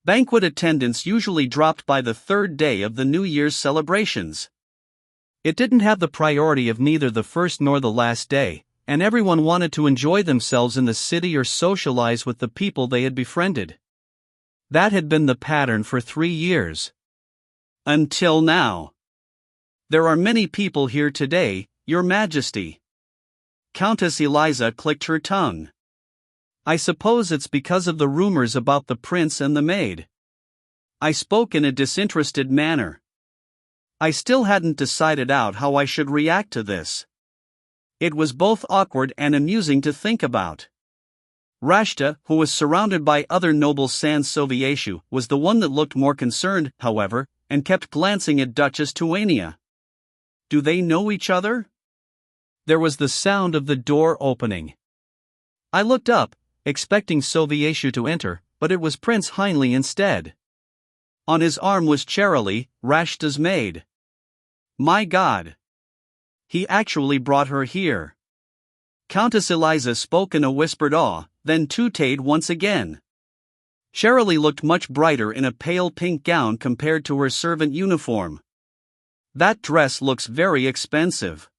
Banquet attendance usually dropped by the third day of the New Year's celebrations. It didn't have the priority of neither the first nor the last day, and everyone wanted to enjoy themselves in the city or socialize with the people they had befriended. That had been the pattern for 3 years. Until now. There are many people here today, Your Majesty. Countess Eliza clicked her tongue. I suppose it's because of the rumors about the prince and the maid. I spoke in a disinterested manner. I still hadn't decided out how I should react to this. It was both awkward and amusing to think about. Rashta, who was surrounded by other nobles sans Soviétu, was the one that looked more concerned, however, and kept glancing at Duchess Tuania. Do they know each other? There was the sound of the door opening. I looked up, expecting Soviétu to enter, but it was Prince Heinle instead. On his arm was Cheryli, Rashta's maid. My God! He actually brought her here. Countess Eliza spoke in a whispered awe, then tooted once again. Cheryli looked much brighter in a pale pink gown compared to her servant uniform. That dress looks very expensive.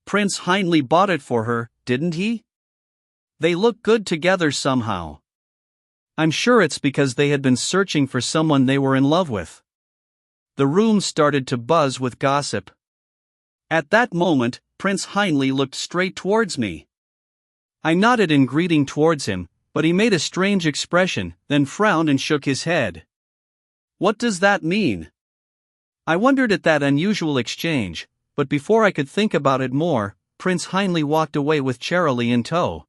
Prince Heinle bought it for her, didn't he? They look good together somehow. I'm sure it's because they had been searching for someone they were in love with. The room started to buzz with gossip. At that moment, Prince Heinle looked straight towards me. I nodded in greeting towards him, but he made a strange expression, then frowned and shook his head. What does that mean? I wondered at that unusual exchange, but before I could think about it more, Prince Heinle walked away with Cheryli in tow.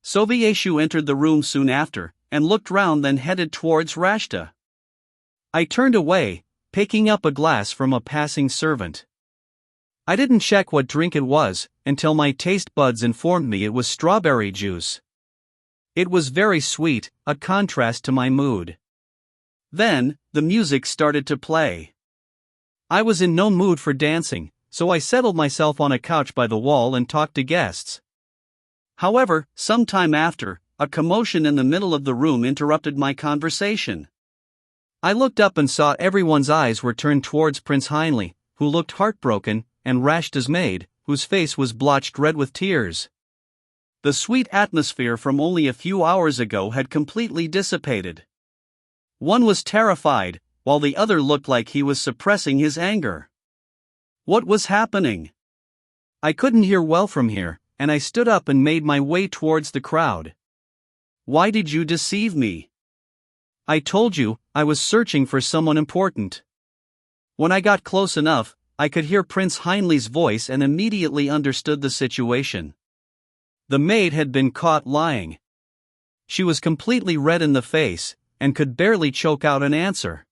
Soviétu entered the room soon after, and looked round, then headed towards Rashta. I turned away, picking up a glass from a passing servant. I didn't check what drink it was, until my taste buds informed me it was strawberry juice. It was very sweet, a contrast to my mood. Then, the music started to play. I was in no mood for dancing, so I settled myself on a couch by the wall and talked to guests. However, some time after, a commotion in the middle of the room interrupted my conversation. I looked up and saw everyone's eyes were turned towards Prince Heinle, who looked heartbroken, and Rashta's maid, whose face was blotched red with tears. The sweet atmosphere from only a few hours ago had completely dissipated. One was terrified, while the other looked like he was suppressing his anger. What was happening? I couldn't hear well from here, and I stood up and made my way towards the crowd. Why did you deceive me? I told you, I was searching for someone important. When I got close enough, I could hear Prince Heinle's voice and immediately understood the situation. The maid had been caught lying. She was completely red in the face, and could barely choke out an answer.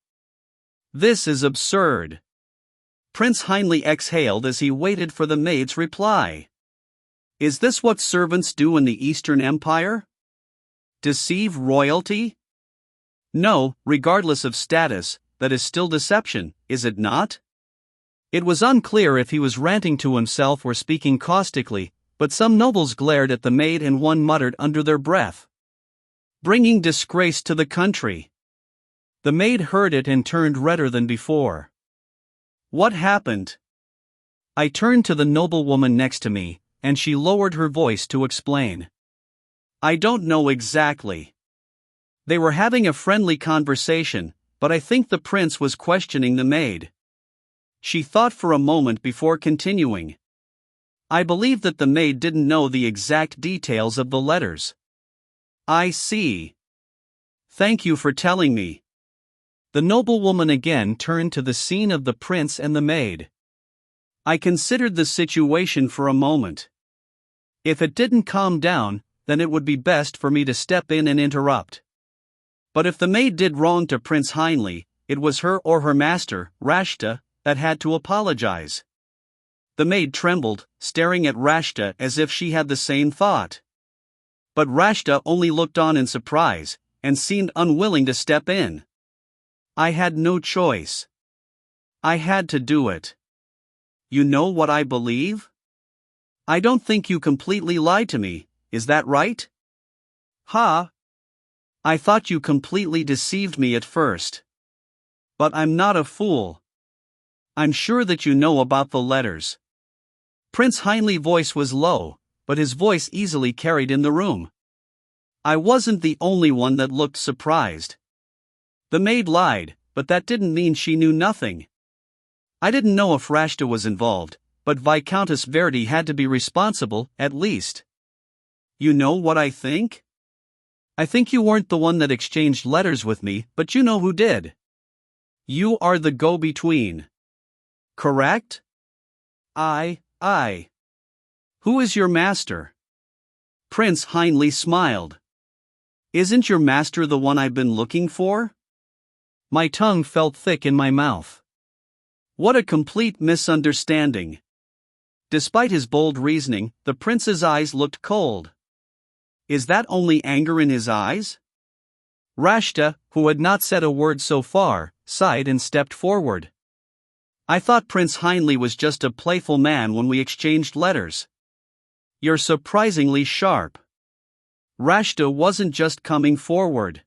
This is absurd. Prince Heinle exhaled as he waited for the maid's reply. Is this what servants do in the Eastern Empire? Deceive royalty? No, regardless of status, that is still deception, is it not? It was unclear if he was ranting to himself or speaking caustically, but some nobles glared at the maid and one muttered under their breath. Bringing disgrace to the country. The maid heard it and turned redder than before. What happened? I turned to the noblewoman next to me, and she lowered her voice to explain. I don't know exactly. They were having a friendly conversation, but I think the prince was questioning the maid. She thought for a moment before continuing. I believe that the maid didn't know the exact details of the letters. I see. Thank you for telling me. The noblewoman again turned to the scene of the prince and the maid. I considered the situation for a moment. If it didn't calm down, then it would be best for me to step in and interrupt. But if the maid did wrong to Prince Heinle, it was her or her master, Rashta, that had to apologize. The maid trembled, staring at Rashta as if she had the same thought. But Rashta only looked on in surprise, and seemed unwilling to step in. I had no choice. I had to do it. You know what I believe? I don't think you completely lied to me, is that right? Ha! I thought you completely deceived me at first. But I'm not a fool. I'm sure that you know about the letters. Prince Heinle's voice was low, but his voice easily carried in the room. I wasn't the only one that looked surprised. The maid lied, but that didn't mean she knew nothing. I didn't know if Rashta was involved, but Viscountess Verdi had to be responsible, at least. You know what I think? I think you weren't the one that exchanged letters with me, but you know who did. You are the go-between. Correct? I. Who is your master? Prince Heinle smiled. Isn't your master the one I've been looking for? My tongue felt thick in my mouth. What a complete misunderstanding. Despite his bold reasoning, the prince's eyes looked cold. Is that only anger in his eyes? Rashta, who had not said a word so far, sighed and stepped forward. I thought Prince Heinle was just a playful man when we exchanged letters. You're surprisingly sharp. Rashta wasn't just coming forward.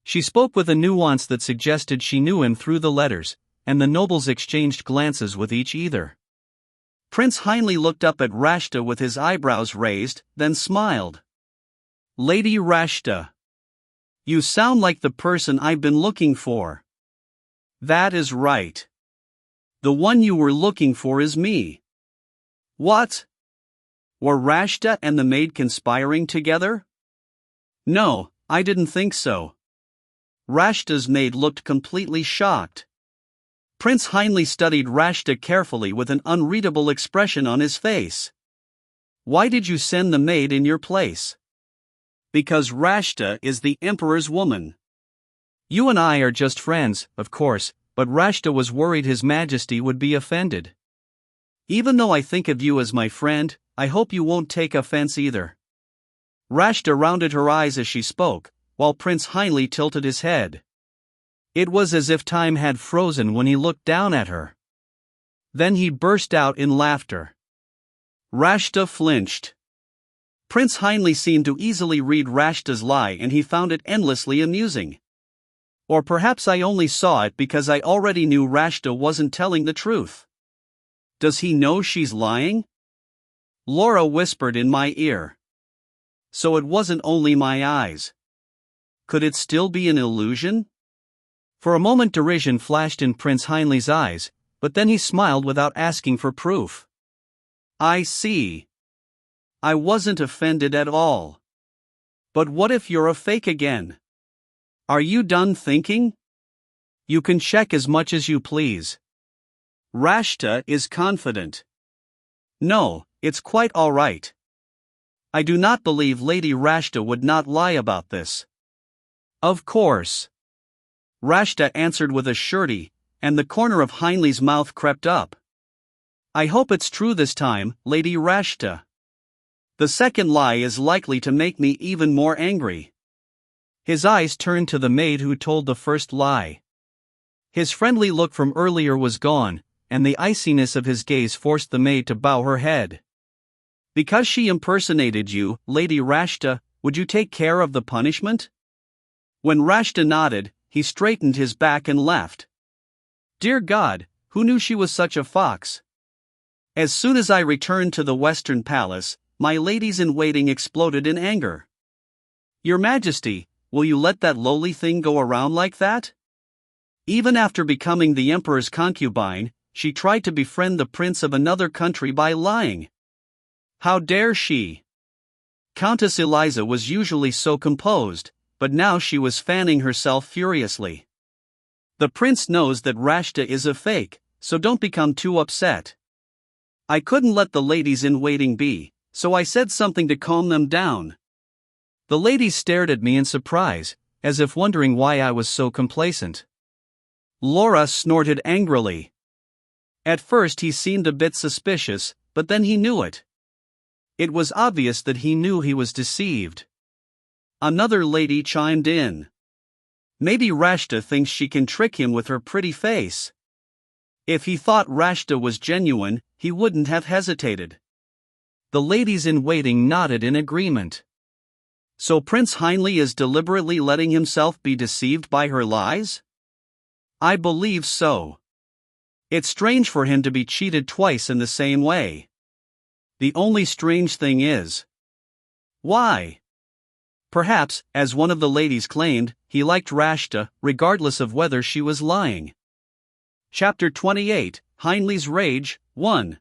She spoke with a nuance that suggested she knew him through the letters, and the nobles exchanged glances with each other. Prince Heinle looked up at Rashta with his eyebrows raised, then smiled. Lady Rashta. You sound like the person I've been looking for. That is right. The one you were looking for is me. What? Were Rashta and the maid conspiring together? No, I didn't think so. Rashta's maid looked completely shocked. Prince Heinle studied Rashta carefully with an unreadable expression on his face. Why did you send the maid in your place? Because Rashta is the emperor's woman. You and I are just friends, of course, but Rashta was worried His Majesty would be offended. Even though I think of you as my friend, I hope you won't take offense either. Rashta rounded her eyes as she spoke, while Prince Heinle tilted his head. It was as if time had frozen when he looked down at her. Then he burst out in laughter. Rashta flinched. Prince Heinle seemed to easily read Rashta's lie, and he found it endlessly amusing. Or perhaps I only saw it because I already knew Rashta wasn't telling the truth. Does he know she's lying? Laura whispered in my ear. So it wasn't only my eyes. Could it still be an illusion? For a moment derision flashed in Prince Heinle's eyes, but then he smiled without asking for proof. I see. I wasn't offended at all. But what if you're a fake again? Are you done thinking? You can check as much as you please. Rashta is confident. No, it's quite all right. I do not believe Lady Rashta would not lie about this. Of course. Rashta answered with a surety, and the corner of Heinle's mouth crept up. I hope it's true this time, Lady Rashta. The second lie is likely to make me even more angry. His eyes turned to the maid who told the first lie. His friendly look from earlier was gone, and the iciness of his gaze forced the maid to bow her head. Because she impersonated you, Lady Rashta, would you take care of the punishment? When Rashta nodded, he straightened his back and left. Dear God, who knew she was such a fox? As soon as I returned to the Western Palace, my ladies-in-waiting exploded in anger. Your Majesty, will you let that lowly thing go around like that? Even after becoming the emperor's concubine, she tried to befriend the prince of another country by lying. How dare she? Countess Eliza was usually so composed, but now she was fanning herself furiously. The prince knows that Rashta is a fake, so don't become too upset. I couldn't let the ladies-in-waiting be, so I said something to calm them down. The ladies stared at me in surprise, as if wondering why I was so complacent. Laura snorted angrily. At first he seemed a bit suspicious, but then he knew it. It was obvious that he knew he was deceived. Another lady chimed in. Maybe Rashta thinks she can trick him with her pretty face. If he thought Rashta was genuine, he wouldn't have hesitated. The ladies-in-waiting nodded in agreement. So Prince Heinle is deliberately letting himself be deceived by her lies? I believe so. It's strange for him to be cheated twice in the same way. The only strange thing is. Why? Perhaps, as one of the ladies claimed, he liked Rashta, regardless of whether she was lying. Chapter 28, Heinlei's Rage, 1.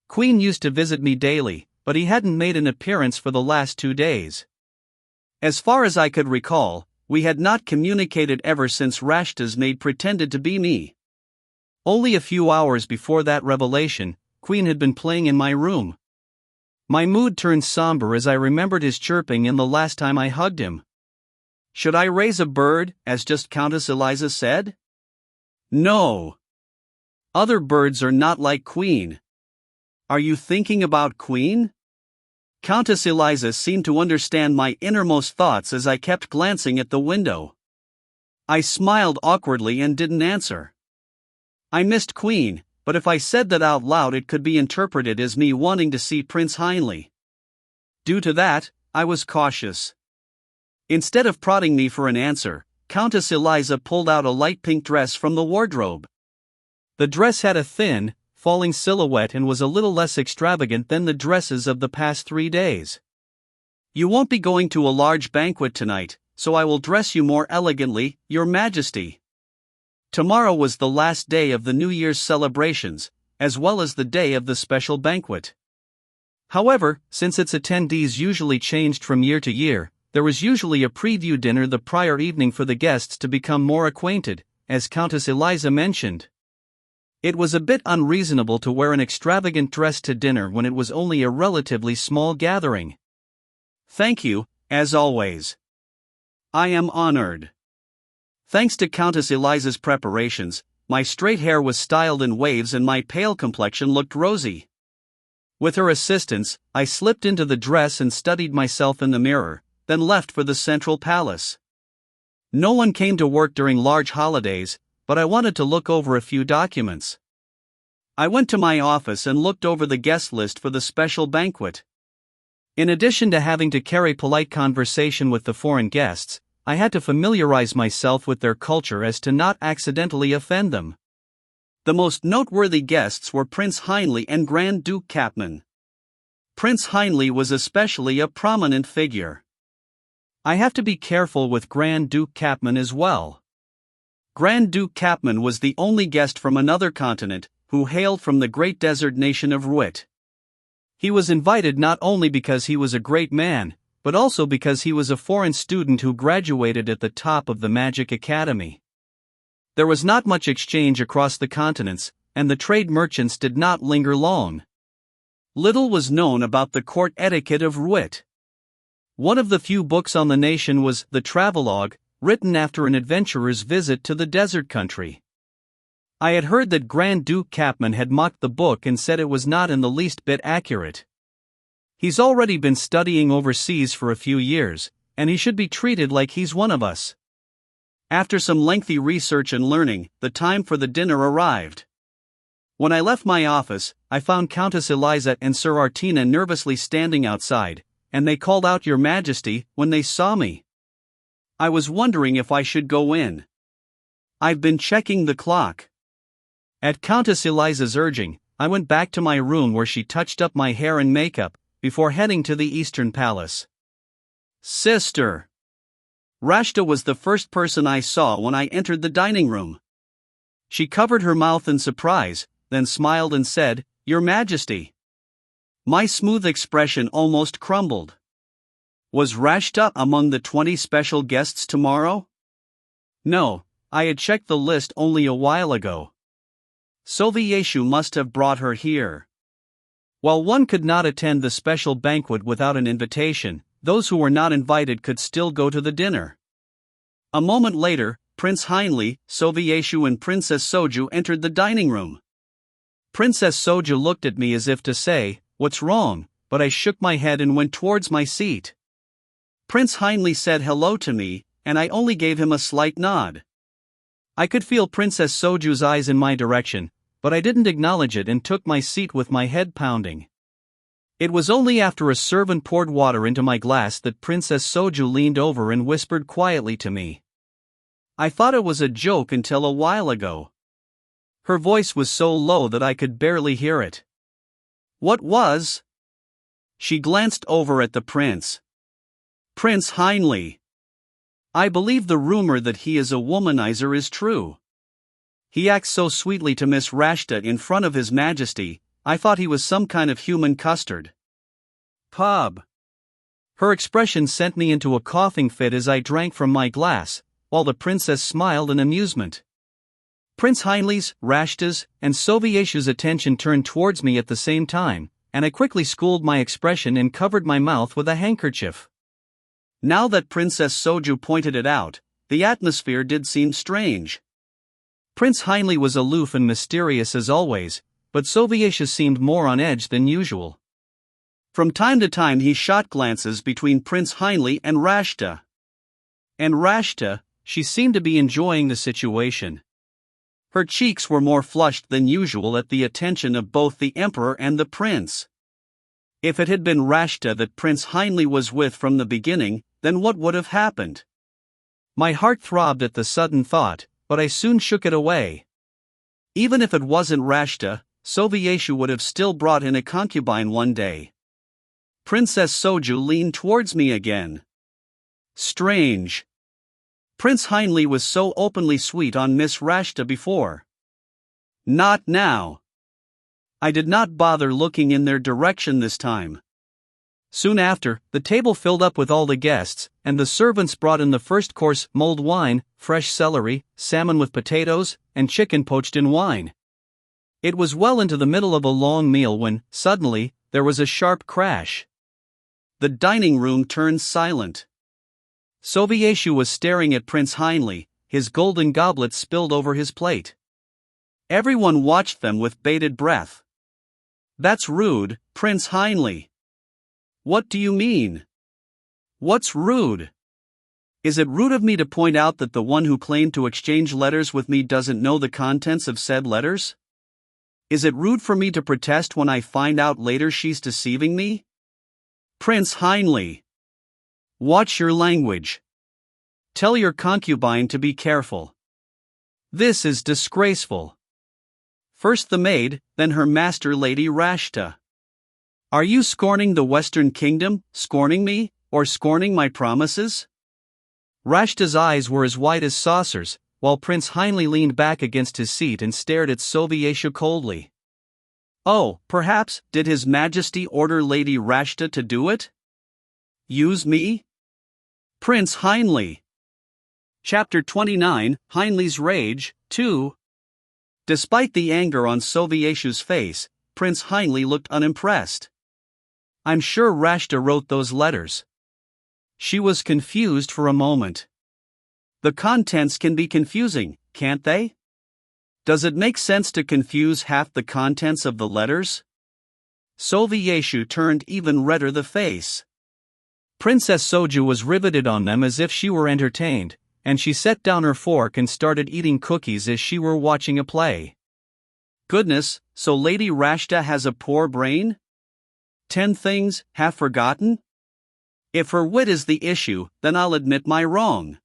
Queen used to visit me daily, but he hadn't made an appearance for the last 2 days. As far as I could recall, we had not communicated ever since Rashta's maid pretended to be me. Only a few hours before that revelation, Queen had been playing in my room. My mood turned somber as I remembered his chirping in the last time I hugged him. Should I raise a bird, as just Countess Eliza said? No. Other birds are not like Queen. Are you thinking about Queen? Countess Eliza seemed to understand my innermost thoughts as I kept glancing at the window. I smiled awkwardly and didn't answer. I missed Queen, but if I said that out loud it could be interpreted as me wanting to see Prince Heinle. Due to that, I was cautious. Instead of prodding me for an answer, Countess Eliza pulled out a light pink dress from the wardrobe. The dress had a thin, falling silhouette and was a little less extravagant than the dresses of the past 3 days. You won't be going to a large banquet tonight, so I will dress you more elegantly, Your Majesty. Tomorrow was the last day of the New Year's celebrations, as well as the day of the special banquet. However, since its attendees usually changed from year to year, there was usually a preview dinner the prior evening for the guests to become more acquainted, as Countess Eliza mentioned. It was a bit unreasonable to wear an extravagant dress to dinner when it was only a relatively small gathering. Thank you, as always. I am honored. Thanks to Countess Eliza's preparations, my straight hair was styled in waves and my pale complexion looked rosy. With her assistance, I slipped into the dress and studied myself in the mirror, then left for the Central Palace. No one came to work during large holidays, but I wanted to look over a few documents. I went to my office and looked over the guest list for the special banquet. In addition to having to carry polite conversation with the foreign guests, I had to familiarize myself with their culture as to not accidentally offend them. The most noteworthy guests were Prince Heinle and Grand Duke Capman. Prince Heinle was especially a prominent figure. I have to be careful with Grand Duke Capman as well. Grand Duke Capman was the only guest from another continent, who hailed from the great desert nation of Ruit. He was invited not only because he was a great man, but also because he was a foreign student who graduated at the top of the Magic Academy. There was not much exchange across the continents, and the trade merchants did not linger long. Little was known about the court etiquette of Ruit. One of the few books on the nation was the Travelogue, written after an adventurer's visit to the desert country. I had heard that Grand Duke Capman had mocked the book and said it was not in the least bit accurate. He's already been studying overseas for a few years, and he should be treated like he's one of us. After some lengthy research and learning, the time for the dinner arrived. When I left my office, I found Countess Eliza and Sir Artina nervously standing outside, and they called out Your Majesty when they saw me. I was wondering if I should go in. I've been checking the clock. At Countess Eliza's urging, I went back to my room where she touched up my hair and makeup, before heading to the Eastern Palace. Sister! Rashta was the first person I saw when I entered the dining room. She covered her mouth in surprise, then smiled and said, Your Majesty. My smooth expression almost crumbled. Was Rashta among the 20 special guests tomorrow? No, I had checked the list only a while ago. Sovieshu must have brought her here. While one could not attend the special banquet without an invitation, those who were not invited could still go to the dinner. A moment later, Prince Heinle, Sovieshu and Princess Soju entered the dining room. Princess Soju looked at me as if to say, What's wrong? But I shook my head and went towards my seat. Prince Heinle said hello to me, and I only gave him a slight nod. I could feel Princess Soju's eyes in my direction, but I didn't acknowledge it and took my seat with my head pounding. It was only after a servant poured water into my glass that Princess Soju leaned over and whispered quietly to me. I thought it was a joke until a while ago. Her voice was so low that I could barely hear it. What was? She glanced over at the prince. Prince Anhltl. I believe the rumor that he is a womanizer is true. He acts so sweetly to Miss Rashta in front of His Majesty, I thought he was some kind of human custard. Pub. Her expression sent me into a coughing fit as I drank from my glass, while the princess smiled in amusement. Prince Anhltl's, Rashta's, and Soviet's attention turned towards me at the same time, and I quickly schooled my expression and covered my mouth with a handkerchief. Now that Princess Soju pointed it out, the atmosphere did seem strange. Prince Anhltl was aloof and mysterious as always, but Soviet seemed more on edge than usual. From time to time he shot glances between Prince Anhltl and Rashta. And Rashta, she seemed to be enjoying the situation. Her cheeks were more flushed than usual at the attention of both the emperor and the prince. If it had been Rashta that Prince Anhltl was with from the beginning, then what would have happened? My heart throbbed at the sudden thought, but I soon shook it away. Even if it wasn't Rashta, Soviet would have still brought in a concubine one day. Princess Soju leaned towards me again. Strange. Prince Anhltl was so openly sweet on Miss Rashta before. Not now. I did not bother looking in their direction this time. Soon after, the table filled up with all the guests, and the servants brought in the first course: mulled wine, fresh celery, salmon with potatoes, and chicken poached in wine. It was well into the middle of a long meal when, suddenly, there was a sharp crash. The dining room turned silent. Soviet was staring at Prince Anhltl, his golden goblet spilled over his plate. Everyone watched them with bated breath. That's rude, Prince Anhltl. What do you mean? What's rude? Is it rude of me to point out that the one who claimed to exchange letters with me doesn't know the contents of said letters? Is it rude for me to protest when I find out later she's deceiving me? Prince Anhltl. Watch your language. Tell your concubine to be careful. This is disgraceful. First the maid, then her master Lady Rashta. Are you scorning the Western Kingdom, scorning me, or scorning my promises? Rashta's eyes were as wide as saucers, while Prince Anhltl leaned back against his seat and stared at Soviet coldly. Oh, perhaps, did His Majesty order Lady Rashta to do it? Use me? Prince Anhltl. Chapter 29, Anhltl's Rage, 2. Despite the anger on Soviet's face, Prince Anhltl looked unimpressed. I'm sure Rashta wrote those letters. She was confused for a moment. The contents can be confusing, can't they? Does it make sense to confuse half the contents of the letters? Soviet turned even redder the face. Princess Soju was riveted on them as if she were entertained, and she set down her fork and started eating cookies as she were watching a play. Goodness, so Lady Rashta has a poor brain? 10 things, half forgotten? If her wit is the issue, then I'll admit my wrong.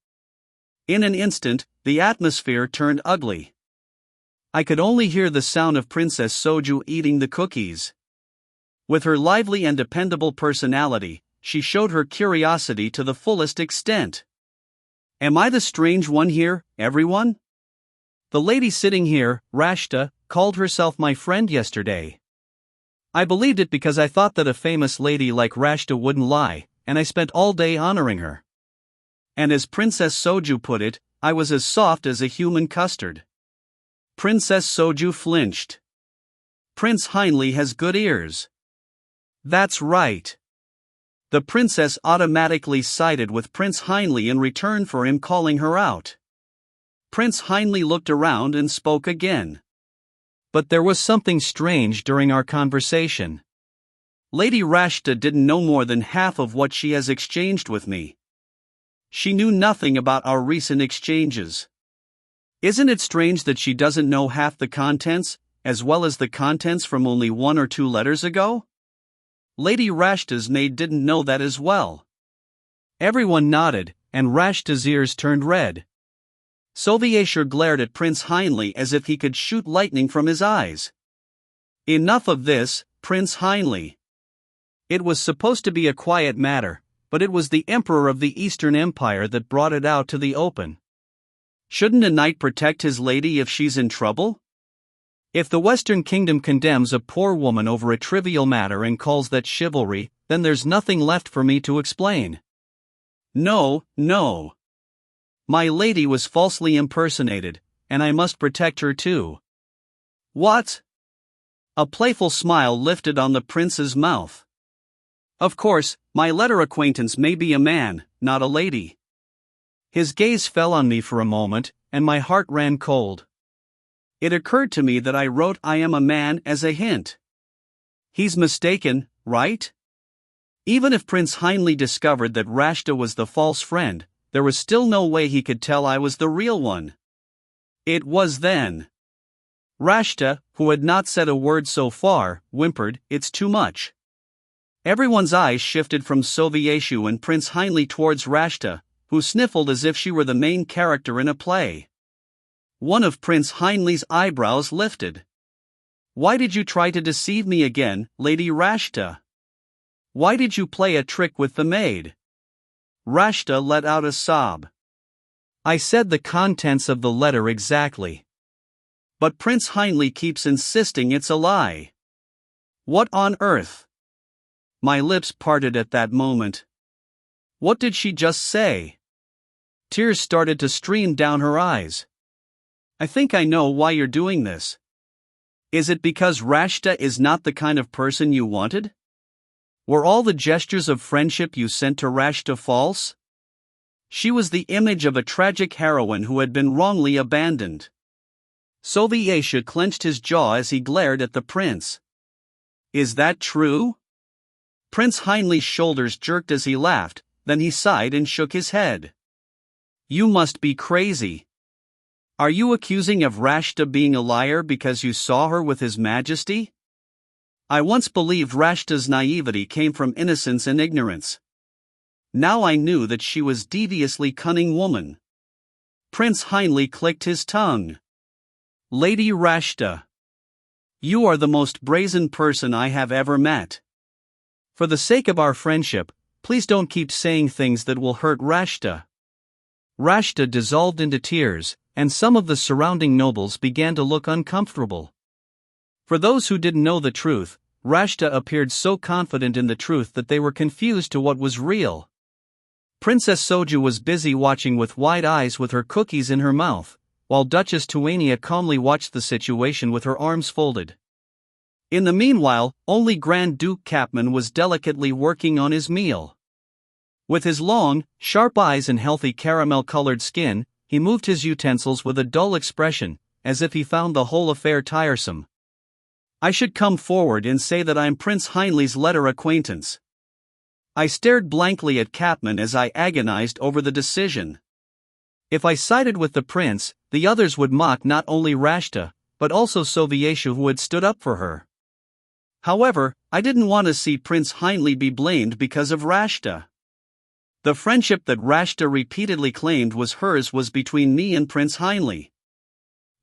In an instant, the atmosphere turned ugly. I could only hear the sound of Princess Soju eating the cookies. With her lively and dependable personality, she showed her curiosity to the fullest extent. Am I the strange one here, everyone? The lady sitting here, Rashta, called herself my friend yesterday. I believed it because I thought that a famous lady like Rashta wouldn't lie, and I spent all day honoring her. And as Princess Soju put it, I was as soft as a human custard. Princess Soju flinched. Prince Anhltl has good ears. That's right. The princess automatically sided with Prince Anhltl in return for him calling her out. Prince Anhltl looked around and spoke again. But there was something strange during our conversation. Lady Rashta didn't know more than half of what she has exchanged with me. She knew nothing about our recent exchanges. Isn't it strange that she doesn't know half the contents, as well as the contents from only 1 or 2 letters ago? Lady Rashta's maid didn't know that as well. Everyone nodded, and Rashta's ears turned red. Soviet glared at Prince Anhltl as if he could shoot lightning from his eyes. Enough of this, Prince Anhltl. It was supposed to be a quiet matter, but it was the Emperor of the Eastern Empire that brought it out to the open. Shouldn't a knight protect his lady if she's in trouble? If the Western Kingdom condemns a poor woman over a trivial matter and calls that chivalry, then there's nothing left for me to explain. No. My lady was falsely impersonated, and I must protect her too. What? A playful smile lifted on the prince's mouth. Of course, my letter acquaintance may be a man, not a lady. His gaze fell on me for a moment, and my heart ran cold. It occurred to me that I wrote "I am a man" as a hint. He's mistaken, right? Even if Prince Anhltl discovered that Rashta was the false friend, there was still no way he could tell I was the real one. It was then. Rashta, who had not said a word so far, whimpered, "It's too much." Everyone's eyes shifted from Sovieshu and Prince Anhltl towards Rashta, who sniffled as if she were the main character in a play. One of Prince Anhltl's eyebrows lifted. "Why did you try to deceive me again, Lady Rashta? Why did you play a trick with the maid?" Rashta let out a sob. "I said the contents of the letter exactly. But Prince Anhltl keeps insisting it's a lie. What on earth?" My lips parted at that moment. What did she just say? Tears started to stream down her eyes. "I think I know why you're doing this. Is it because Rashta is not the kind of person you wanted? Were all the gestures of friendship you sent to Rashta false? She was the image of a tragic heroine who had been wrongly abandoned." Sovieshu clenched his jaw as he glared at the prince. "Is that true?" Prince Anhltl's shoulders jerked as he laughed, then he sighed and shook his head. "You must be crazy. Are you accusing of Rashta being a liar because you saw her with His Majesty? I once believed Rashta's naivety came from innocence and ignorance. Now I knew that she was deviously cunning woman." Prince Anhltl clicked his tongue. "Lady Rashta, you are the most brazen person I have ever met. For the sake of our friendship, please don't keep saying things that will hurt Rashta." Rashta dissolved into tears, and some of the surrounding nobles began to look uncomfortable. For those who didn't know the truth, Rashta appeared so confident in the truth that they were confused to what was real. Princess Soju was busy watching with wide eyes with her cookies in her mouth, while Duchess Tuania calmly watched the situation with her arms folded. In the meanwhile, only Grand Duke Capman was delicately working on his meal. With his long, sharp eyes and healthy caramel-colored skin, he moved his utensils with a dull expression, as if he found the whole affair tiresome. "I should come forward and say that I'm Prince Anhltl's letter acquaintance." I stared blankly at Capman as I agonized over the decision. If I sided with the prince, the others would mock not only Rashta, but also Sovieshu, who had stood up for her. However, I didn't want to see Prince Anhltl be blamed because of Rashta. The friendship that Rashta repeatedly claimed was hers was between me and Prince Anhltl.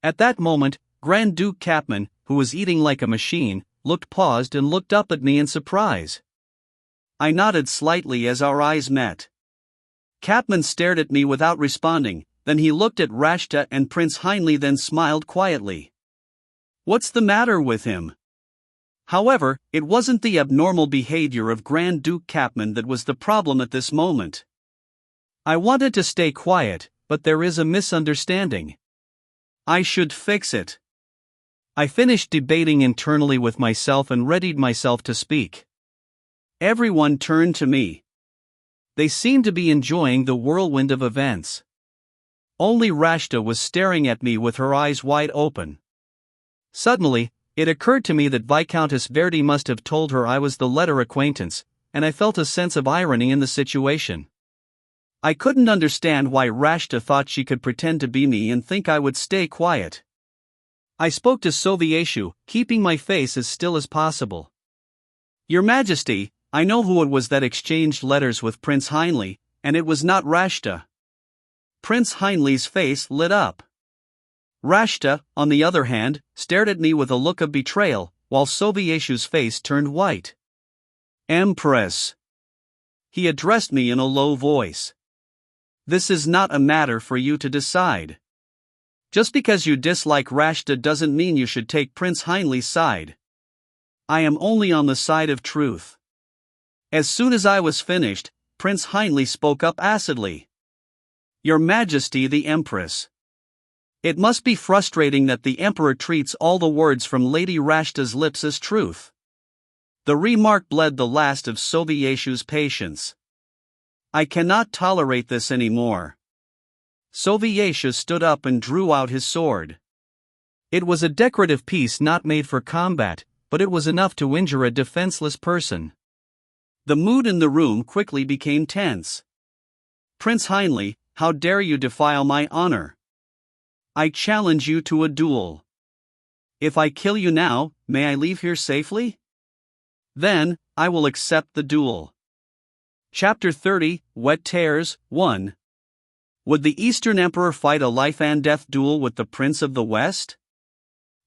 At that moment, Grand Duke Capman, who was eating like a machine, paused and looked up at me in surprise. I nodded slightly as our eyes met. Capman stared at me without responding, then he looked at Rashta and Prince Anhltl, then smiled quietly. What's the matter with him? However, it wasn't the abnormal behavior of Grand Duke Capman that was the problem at this moment. I wanted to stay quiet, but there is a misunderstanding. I should fix it. I finished debating internally with myself and readied myself to speak. Everyone turned to me. They seemed to be enjoying the whirlwind of events. Only Rashta was staring at me with her eyes wide open. Suddenly, it occurred to me that Viscountess Verdi must have told her I was the letter acquaintance, and I felt a sense of irony in the situation. I couldn't understand why Rashta thought she could pretend to be me and think I would stay quiet. I spoke to Sovieshu, keeping my face as still as possible. Your Majesty, I know who it was that exchanged letters with Prince Anhltl, and it was not Rashta. Prince Anhltl's face lit up. Rashta, on the other hand, stared at me with a look of betrayal, while Sovieshu's face turned white. Empress. He addressed me in a low voice. This is not a matter for you to decide. Just because you dislike Rashta doesn't mean you should take Prince Heinlei's side. I am only on the side of truth. As soon as I was finished, Prince Heinleigh spoke up acidly. Your Majesty the Empress. It must be frustrating that the Emperor treats all the words from Lady Rashta's lips as truth. The remark bled the last of Sovieshu's patience. I cannot tolerate this anymore. Sovieshu stood up and drew out his sword. It was a decorative piece not made for combat, but it was enough to injure a defenseless person. The mood in the room quickly became tense. Prince Heinleigh, how dare you defile my honor? I challenge you to a duel. If I kill you now, may I leave here safely? Then, I will accept the duel. Chapter 30, Wet Tears, 1. Would the Eastern Emperor fight a life-and-death duel with the Prince of the West?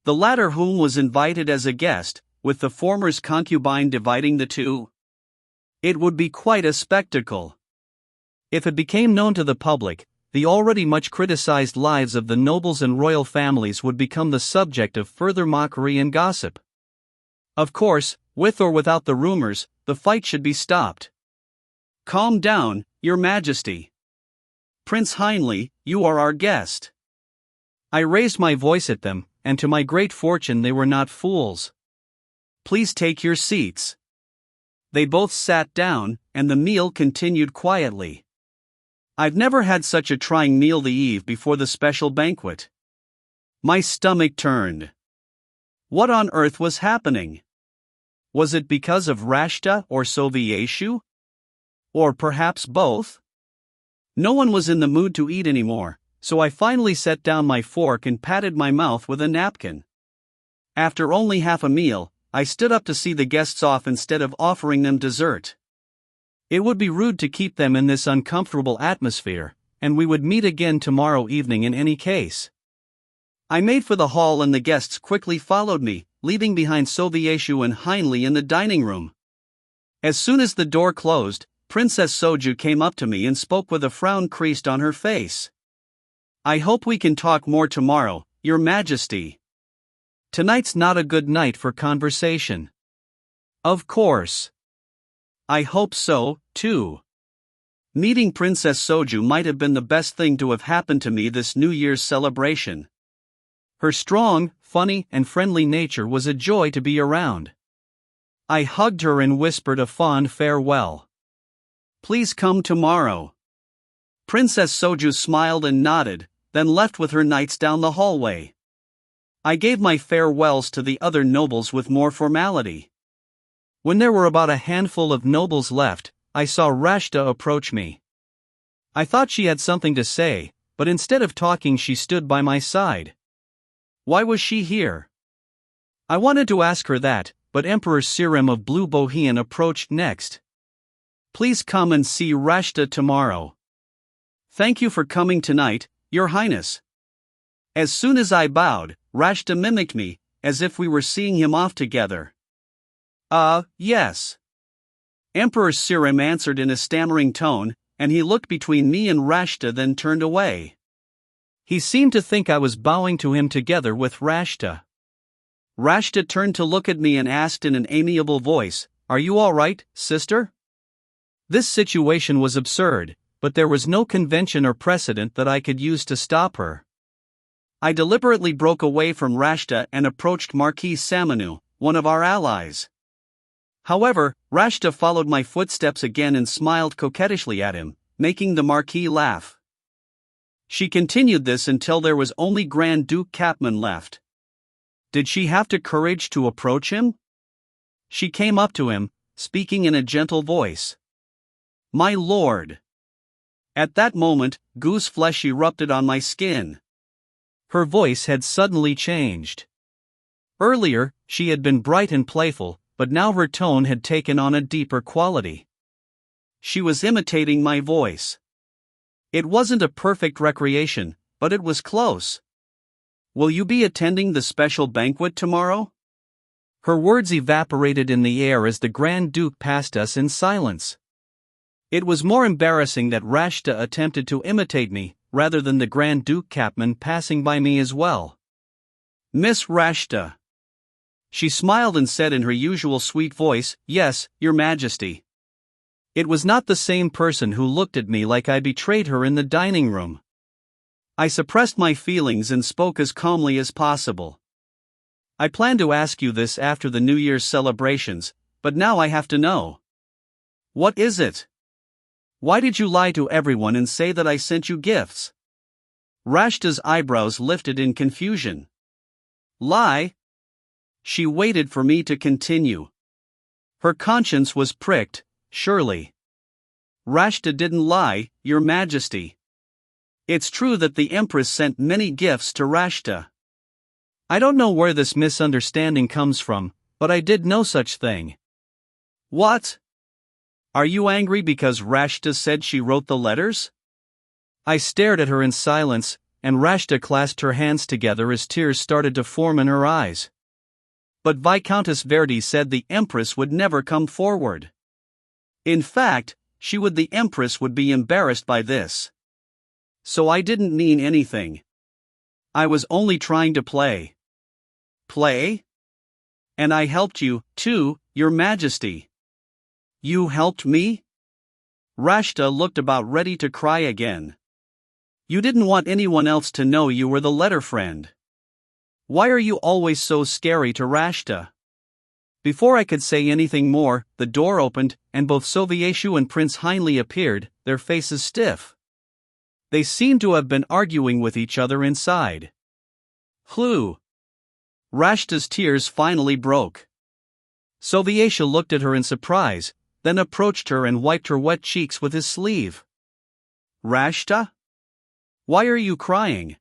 The latter whom was invited as a guest, with the former's concubine dividing the two? It would be quite a spectacle. If it became known to the public, the already much criticized lives of the nobles and royal families would become the subject of further mockery and gossip. Of course, with or without the rumors, the fight should be stopped. Calm down, Your Majesty. Prince Heinleigh, you are our guest. I raised my voice at them, and to my great fortune they were not fools. Please take your seats. They both sat down, and the meal continued quietly. I've never had such a trying meal the eve before the special banquet. My stomach turned. What on earth was happening? Was it because of Rashta or Sovieshu? Or perhaps both? No one was in the mood to eat anymore, so I finally set down my fork and patted my mouth with a napkin. After only half a meal, I stood up to see the guests off instead of offering them dessert. It would be rude to keep them in this uncomfortable atmosphere, and we would meet again tomorrow evening in any case. I made for the hall and the guests quickly followed me, leaving behind Sovieshu and Heinleigh in the dining room. As soon as the door closed, Princess Soju came up to me and spoke with a frown creased on her face. I hope we can talk more tomorrow, Your Majesty. Tonight's not a good night for conversation. Of course. I hope so, too. Meeting Princess Soju might have been the best thing to have happened to me this New Year's celebration. Her strong, funny, and friendly nature was a joy to be around. I hugged her and whispered a fond farewell. Please come tomorrow. Princess Soju smiled and nodded, then left with her knights down the hallway. I gave my farewells to the other nobles with more formality. When there were about a handful of nobles left, I saw Rashta approach me. I thought she had something to say, but instead of talking she stood by my side. Why was she here? I wanted to ask her that, but Emperor Serim of Blue Bohemian approached next. Please come and see Rashta tomorrow. Thank you for coming tonight, Your Highness. As soon as I bowed, Rashta mimicked me, as if we were seeing him off together. Yes. Emperor Serim answered in a stammering tone, and he looked between me and Rashta then turned away. He seemed to think I was bowing to him together with Rashta. Rashta turned to look at me and asked in an amiable voice, Are you all right, sister? This situation was absurd, but there was no convention or precedent that I could use to stop her. I deliberately broke away from Rashta and approached Marquis Samanu, one of our allies. However, Rashta followed my footsteps again and smiled coquettishly at him, making the Marquis laugh. She continued this until there was only Grand Duke Capman left. Did she have the courage to approach him? She came up to him, speaking in a gentle voice. My lord. At that moment, goose flesh erupted on my skin. Her voice had suddenly changed. Earlier, she had been bright and playful, but now her tone had taken on a deeper quality. She was imitating my voice. It wasn't a perfect recreation, but it was close. Will you be attending the special banquet tomorrow? Her words evaporated in the air as the Grand Duke passed us in silence. It was more embarrassing that Rashta attempted to imitate me, rather than the Grand Duke Capman passing by me as well. "Miss Rashta." She smiled and said in her usual sweet voice, "Yes, Your Majesty." It was not the same person who looked at me like I betrayed her in the dining room. I suppressed my feelings and spoke as calmly as possible. "I plan to ask you this after the New Year's celebrations, but now I have to know. What is it? Why did you lie to everyone and say that I sent you gifts?" Rashta's eyebrows lifted in confusion. "Lie?" She waited for me to continue. Her conscience was pricked, surely. "Rashta didn't lie, Your Majesty. It's true that the Empress sent many gifts to Rashta. I don't know where this misunderstanding comes from, but I did no such thing." "What? Are you angry because Rashta said she wrote the letters?" I stared at her in silence, and Rashta clasped her hands together as tears started to form in her eyes. But Viscountess Verdi said the Empress would never come forward. In fact, the Empress would be embarrassed by this. So I didn't mean anything. I was only trying to play. Play? And I helped you, too, Your Majesty. You helped me? Rashta looked about ready to cry again. You didn't want anyone else to know you were the letter friend. Why are you always so scary to Rashta? Before I could say anything more, the door opened, and both Sovieshu and Prince Heinle appeared, their faces stiff. They seemed to have been arguing with each other inside. Whew! Rashta's tears finally broke. Sovieshu looked at her in surprise, then approached her and wiped her wet cheeks with his sleeve. Rashta? Why are you crying?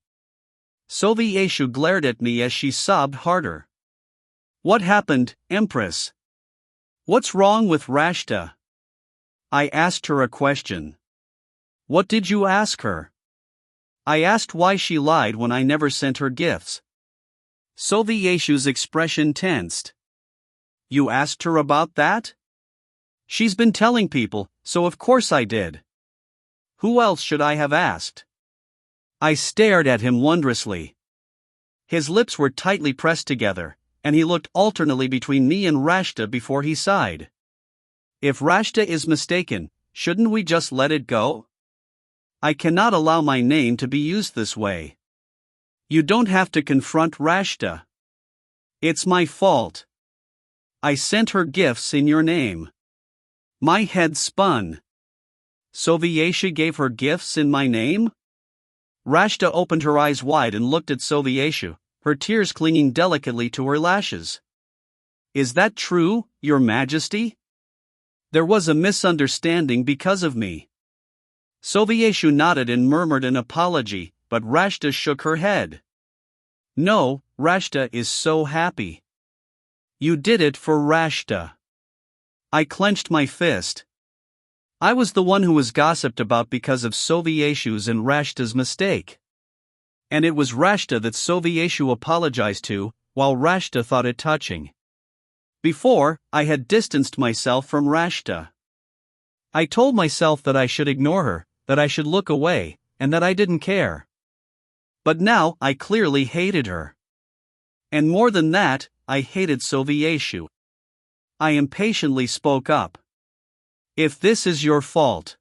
Sovieshu glared at me as she sobbed harder. What happened, Empress? What's wrong with Rashta? I asked her a question. What did you ask her? I asked why she lied when I never sent her gifts. Sovieshu's expression tensed. You asked her about that? She's been telling people, so of course I did. Who else should I have asked? I stared at him wondrously. His lips were tightly pressed together, and he looked alternately between me and Rashta before he sighed. If Rashta is mistaken, shouldn't we just let it go? I cannot allow my name to be used this way. You don't have to confront Rashta. It's my fault. I sent her gifts in your name. My head spun. Sovieshu gave her gifts in my name? Rashta opened her eyes wide and looked at Sovieshu, her tears clinging delicately to her lashes. Is that true, Your Majesty? There was a misunderstanding because of me. Sovieshu nodded and murmured an apology, but Rashta shook her head. No, Rashta is so happy. You did it for Rashta. I clenched my fist. I was the one who was gossiped about because of Sovieshu's and Rashta's mistake. And it was Rashta that Sovieshu apologized to, while Rashta thought it touching. Before, I had distanced myself from Rashta. I told myself that I should ignore her, that I should look away, and that I didn't care. But now I clearly hated her. And more than that, I hated Sovieshu. I impatiently spoke up. If this is your fault.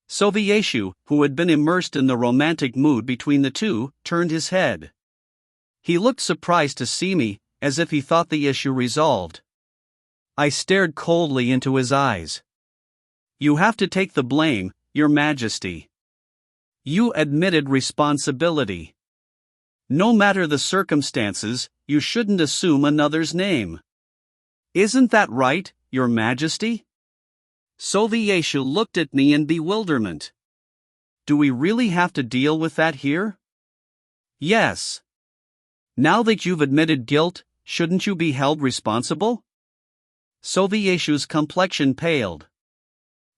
Sovieshu, who had been immersed in the romantic mood between the two, turned his head. He looked surprised to see me, as if he thought the issue resolved. I stared coldly into his eyes. You have to take the blame, Your Majesty. You admitted responsibility. No matter the circumstances, you shouldn't assume another's name. Isn't that right, Your Majesty? Sovieshu looked at me in bewilderment. Do we really have to deal with that here? Yes. Now that you've admitted guilt, shouldn't you be held responsible? Sovieshu's complexion paled.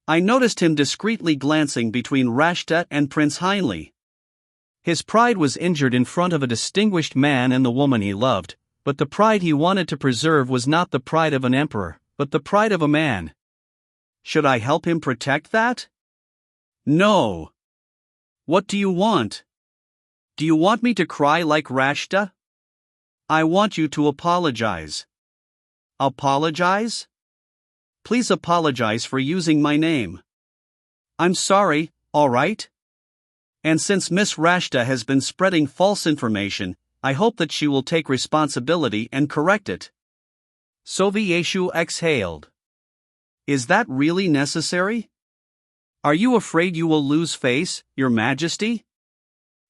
I noticed him discreetly glancing between Rashta and Prince Heinle. His pride was injured in front of a distinguished man and the woman he loved, but the pride he wanted to preserve was not the pride of an emperor, but the pride of a man. Should I help him protect that? No. What do you want? Do you want me to cry like Rashta? I want you to apologize. Apologize? Please apologize for using my name. I'm sorry, alright? And since Miss Rashta has been spreading false information, I hope that she will take responsibility and correct it. Sovieshu exhaled. Is that really necessary? Are you afraid you will lose face, Your Majesty?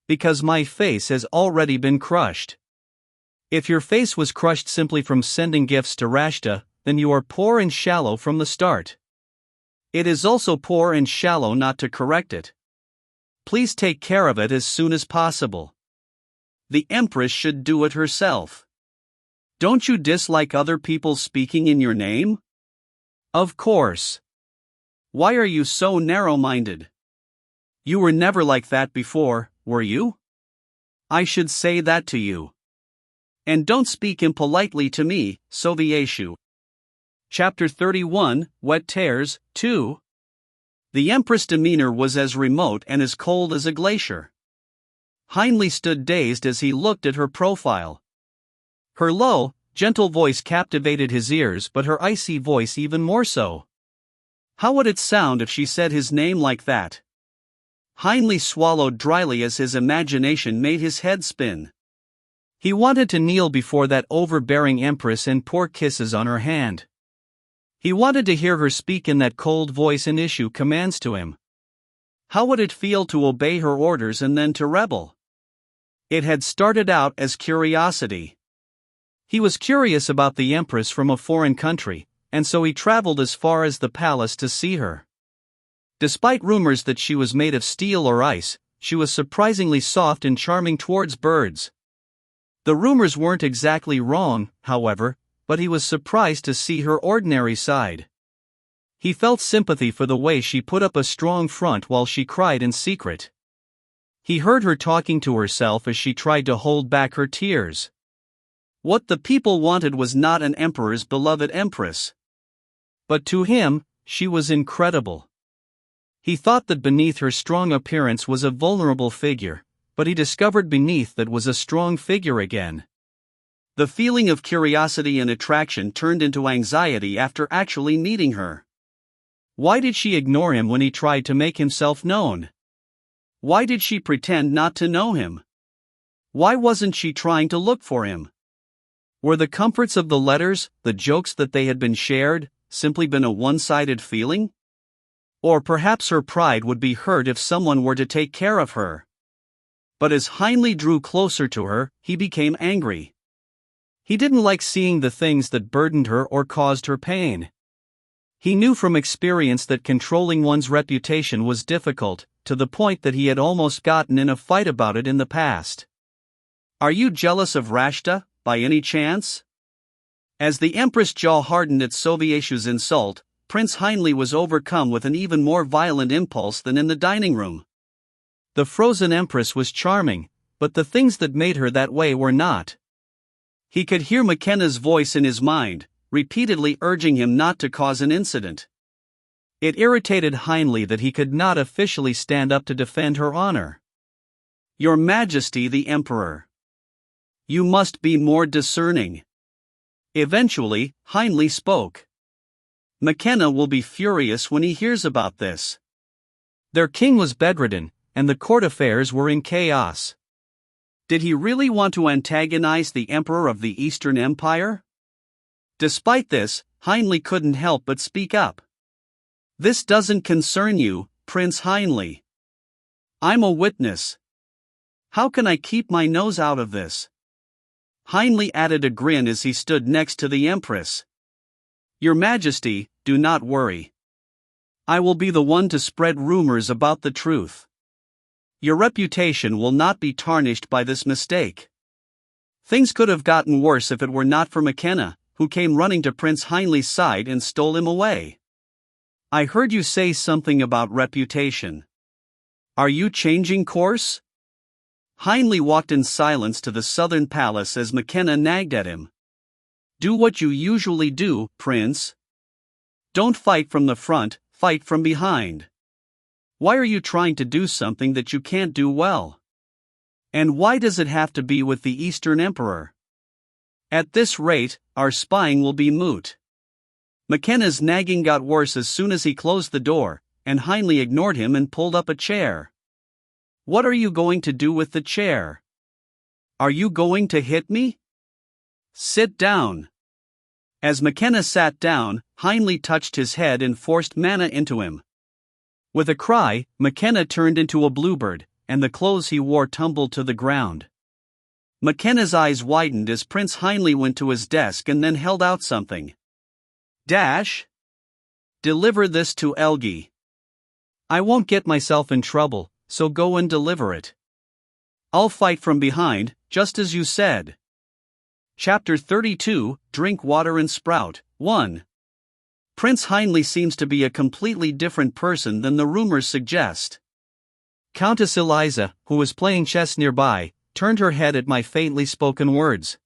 Because my face has already been crushed. If your face was crushed simply from sending gifts to Rashta, then you are poor and shallow from the start. It is also poor and shallow not to correct it. Please take care of it as soon as possible. The Empress should do it herself. Don't you dislike other people speaking in your name? Of course. Why are you so narrow-minded? You were never like that before, were you? I should say that to you. And don't speak impolitely to me, Sovieshu. Chapter 31, Wet Tears, 2. The Empress' demeanor was as remote and as cold as a glacier. Anhltl stood dazed as he looked at her profile. Her low, gentle voice captivated his ears, but her icy voice even more so. How would it sound if she said his name like that? Anhltl swallowed dryly as his imagination made his head spin. He wanted to kneel before that overbearing Empress and pour kisses on her hand. He wanted to hear her speak in that cold voice and issue commands to him. How would it feel to obey her orders and then to rebel? It had started out as curiosity. He was curious about the Empress from a foreign country, and so he traveled as far as the palace to see her. Despite rumors that she was made of steel or ice, she was surprisingly soft and charming towards birds. The rumors weren't exactly wrong, however, but he was surprised to see her ordinary side. He felt sympathy for the way she put up a strong front while she cried in secret. He heard her talking to herself as she tried to hold back her tears. What the people wanted was not an emperor's beloved empress. But to him, she was incredible. He thought that beneath her strong appearance was a vulnerable figure, but he discovered beneath that was a strong figure again. The feeling of curiosity and attraction turned into anxiety after actually meeting her. Why did she ignore him when he tried to make himself known? Why did she pretend not to know him? Why wasn't she trying to look for him? Were the comforts of the letters, the jokes that they had been shared, simply been a one-sided feeling? Or perhaps her pride would be hurt if someone were to take care of her. But as Anhltl drew closer to her, he became angry. He didn't like seeing the things that burdened her or caused her pain. He knew from experience that controlling one's reputation was difficult, to the point that he had almost gotten in a fight about it in the past. Are you jealous of Rashta, by any chance? As the Empress' jaw hardened at Sovieshu's insult, Prince Anhltl was overcome with an even more violent impulse than in the dining room. The frozen Empress was charming, but the things that made her that way were not. He could hear McKenna's voice in his mind, repeatedly urging him not to cause an incident. It irritated Anhltl that he could not officially stand up to defend her honor. Your Majesty the Emperor. You must be more discerning. Eventually, Anhltl spoke. McKenna will be furious when he hears about this. Their king was bedridden, and the court affairs were in chaos. Did he really want to antagonize the Emperor of the Eastern Empire? Despite this, Anhltl couldn't help but speak up. This doesn't concern you, Prince Anhltl. I'm a witness. How can I keep my nose out of this? Anhltl added a grin as he stood next to the Empress. Your Majesty, do not worry. I will be the one to spread rumors about the truth. Your reputation will not be tarnished by this mistake. Things could have gotten worse if it were not for McKenna, who came running to Prince Anhltl's side and stole him away. I heard you say something about reputation. Are you changing course? Anhltl walked in silence to the southern palace as McKenna nagged at him. Do what you usually do, Prince. Don't fight from the front, fight from behind. Why are you trying to do something that you can't do well? And why does it have to be with the Eastern Emperor? At this rate, our spying will be moot. McKenna's nagging got worse as soon as he closed the door, and Anhltl ignored him and pulled up a chair. What are you going to do with the chair? Are you going to hit me? Sit down. As McKenna sat down, Anhltl touched his head and forced mana into him. With a cry, McKenna turned into a bluebird, and the clothes he wore tumbled to the ground. McKenna's eyes widened as Prince Anhltl went to his desk and then held out something. Dash? Deliver this to Elgi. I won't get myself in trouble, so go and deliver it. I'll fight from behind, just as you said. Chapter 32, Drink Water and Sprout, 1. Prince Anhltl seems to be a completely different person than the rumors suggest. Countess Eliza, who was playing chess nearby, turned her head at my faintly spoken words.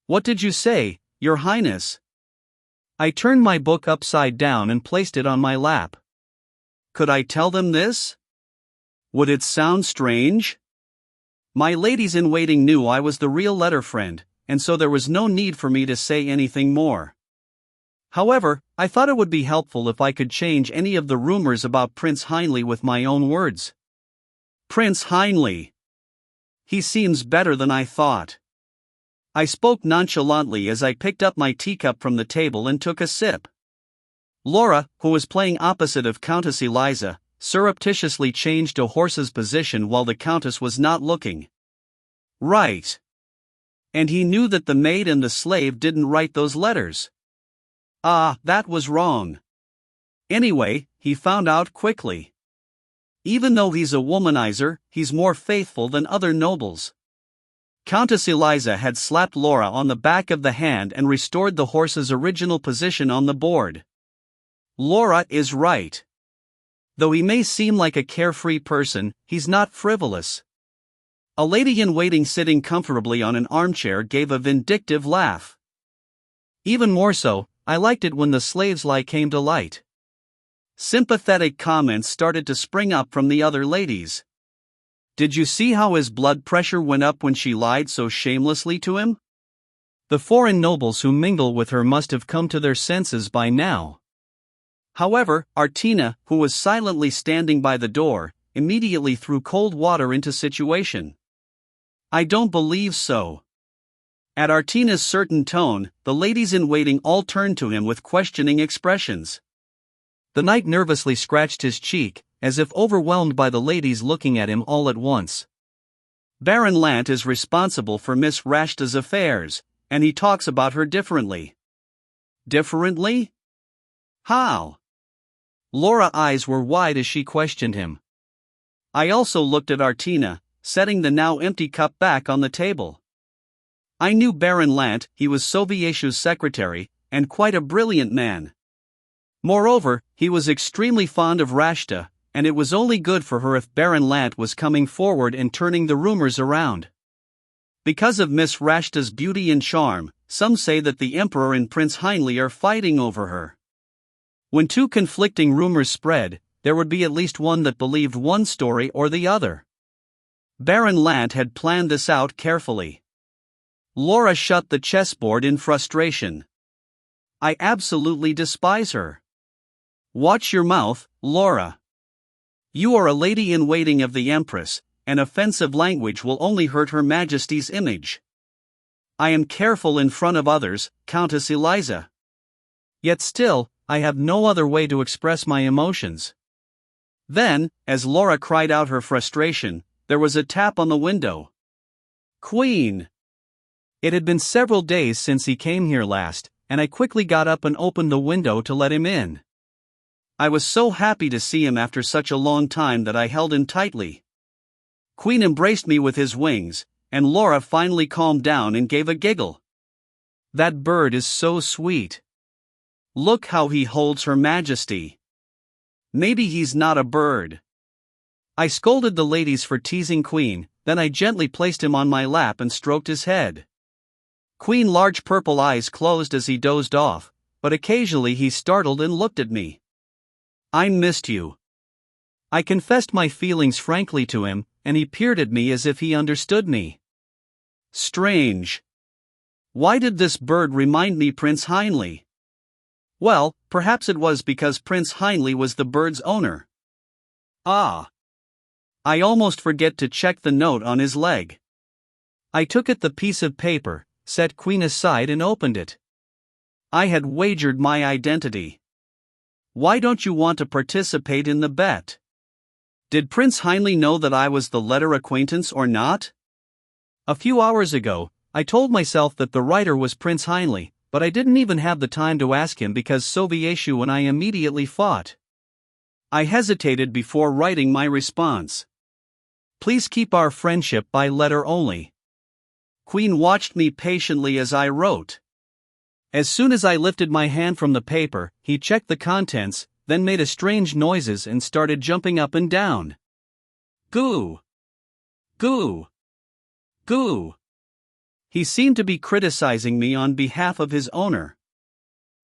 What did you say, Your Highness? I turned my book upside down and placed it on my lap. Could I tell them this? Would it sound strange? My ladies-in-waiting knew I was the real letter friend, and so there was no need for me to say anything more. However, I thought it would be helpful if I could change any of the rumors about Prince Anhltl with my own words. Prince Anhltl. He seems better than I thought. I spoke nonchalantly as I picked up my teacup from the table and took a sip. Laura, who was playing opposite of Countess Eliza, surreptitiously changed a horse's position while the Countess was not looking. Right. And he knew that the maid and the slave didn't write those letters. Ah, that was wrong. Anyway, he found out quickly. Even though he's a womanizer, he's more faithful than other nobles. Countess Eliza had slapped Laura on the back of the hand and restored the horse's original position on the board. Laura is right. Though he may seem like a carefree person, he's not frivolous. A lady-in-waiting sitting comfortably on an armchair gave a vindictive laugh. Even more so, I liked it when the slave's lie came to light. Sympathetic comments started to spring up from the other ladies. Did you see how his blood pressure went up when she lied so shamelessly to him? The foreign nobles who mingle with her must have come to their senses by now. However, Artina, who was silently standing by the door, immediately threw cold water into the situation. I don't believe so. At Artina's certain tone, the ladies-in-waiting all turned to him with questioning expressions. The knight nervously scratched his cheek, as if overwhelmed by the ladies looking at him all at once. Baron Lant is responsible for Miss Rashta's affairs, and he talks about her differently. Differently? How? Laura's eyes were wide as she questioned him. I also looked at Artina, setting the now empty cup back on the table. I knew Baron Lant, he was Soviet's secretary, and quite a brilliant man. Moreover, he was extremely fond of Rashta, and it was only good for her if Baron Lant was coming forward and turning the rumors around. Because of Miss Rashta's beauty and charm, some say that the Emperor and Prince Anhltl are fighting over her. When two conflicting rumors spread, there would be at least one that believed one story or the other. Baron Lant had planned this out carefully. Laura shut the chessboard in frustration. I absolutely despise her. Watch your mouth, Laura. You are a lady-in-waiting of the Empress, and offensive language will only hurt Her Majesty's image. I am careful in front of others, Countess Eliza. Yet still, I have no other way to express my emotions. Then, as Laura cried out her frustration, there was a tap on the window. Queen! It had been several days since he came here last, and I quickly got up and opened the window to let him in. I was so happy to see him after such a long time that I held him tightly. Queen embraced me with his wings, and Laura finally calmed down and gave a giggle. That bird is so sweet. Look how he holds Her Majesty. Maybe he's not a bird. I scolded the ladies for teasing Queen, then I gently placed him on my lap and stroked his head. Queen large purple eyes closed as he dozed off, but occasionally he startled and looked at me. I missed you. I confessed my feelings frankly to him, and he peered at me as if he understood me. Strange. Why did this bird remind me Prince Anhltl? Well, perhaps it was because Prince Anhltl was the bird's owner. Ah. I almost forget to check the note on his leg. I took the piece of paper, set Queen aside and opened it. I had wagered my identity. Why don't you want to participate in the bet? Did Prince Anhltl know that I was the letter acquaintance or not? A few hours ago, I told myself that the writer was Prince Anhltl, but I didn't even have the time to ask him because Sovieshu and I immediately fought. I hesitated before writing my response. Please keep our friendship by letter only. Queen watched me patiently as I wrote. As soon as I lifted my hand from the paper, he checked the contents, then made strange noises and started jumping up and down. Goo! Goo! Goo! He seemed to be criticizing me on behalf of his owner.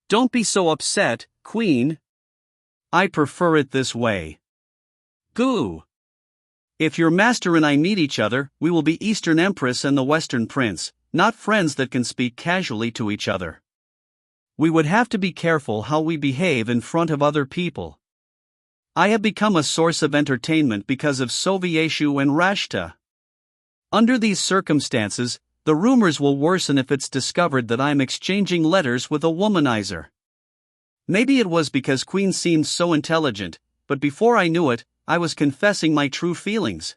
Don't be so upset, Queen. I prefer it this way. Goo! If your master and I meet each other, we will be Eastern Empress and the Western Prince, not friends that can speak casually to each other. We would have to be careful how we behave in front of other people. I have become a source of entertainment because of Sovieshu and Rashta. Under these circumstances, the rumors will worsen if it's discovered that I'm exchanging letters with a womanizer. Maybe it was because Queen seemed so intelligent, but before I knew it, I was confessing my true feelings.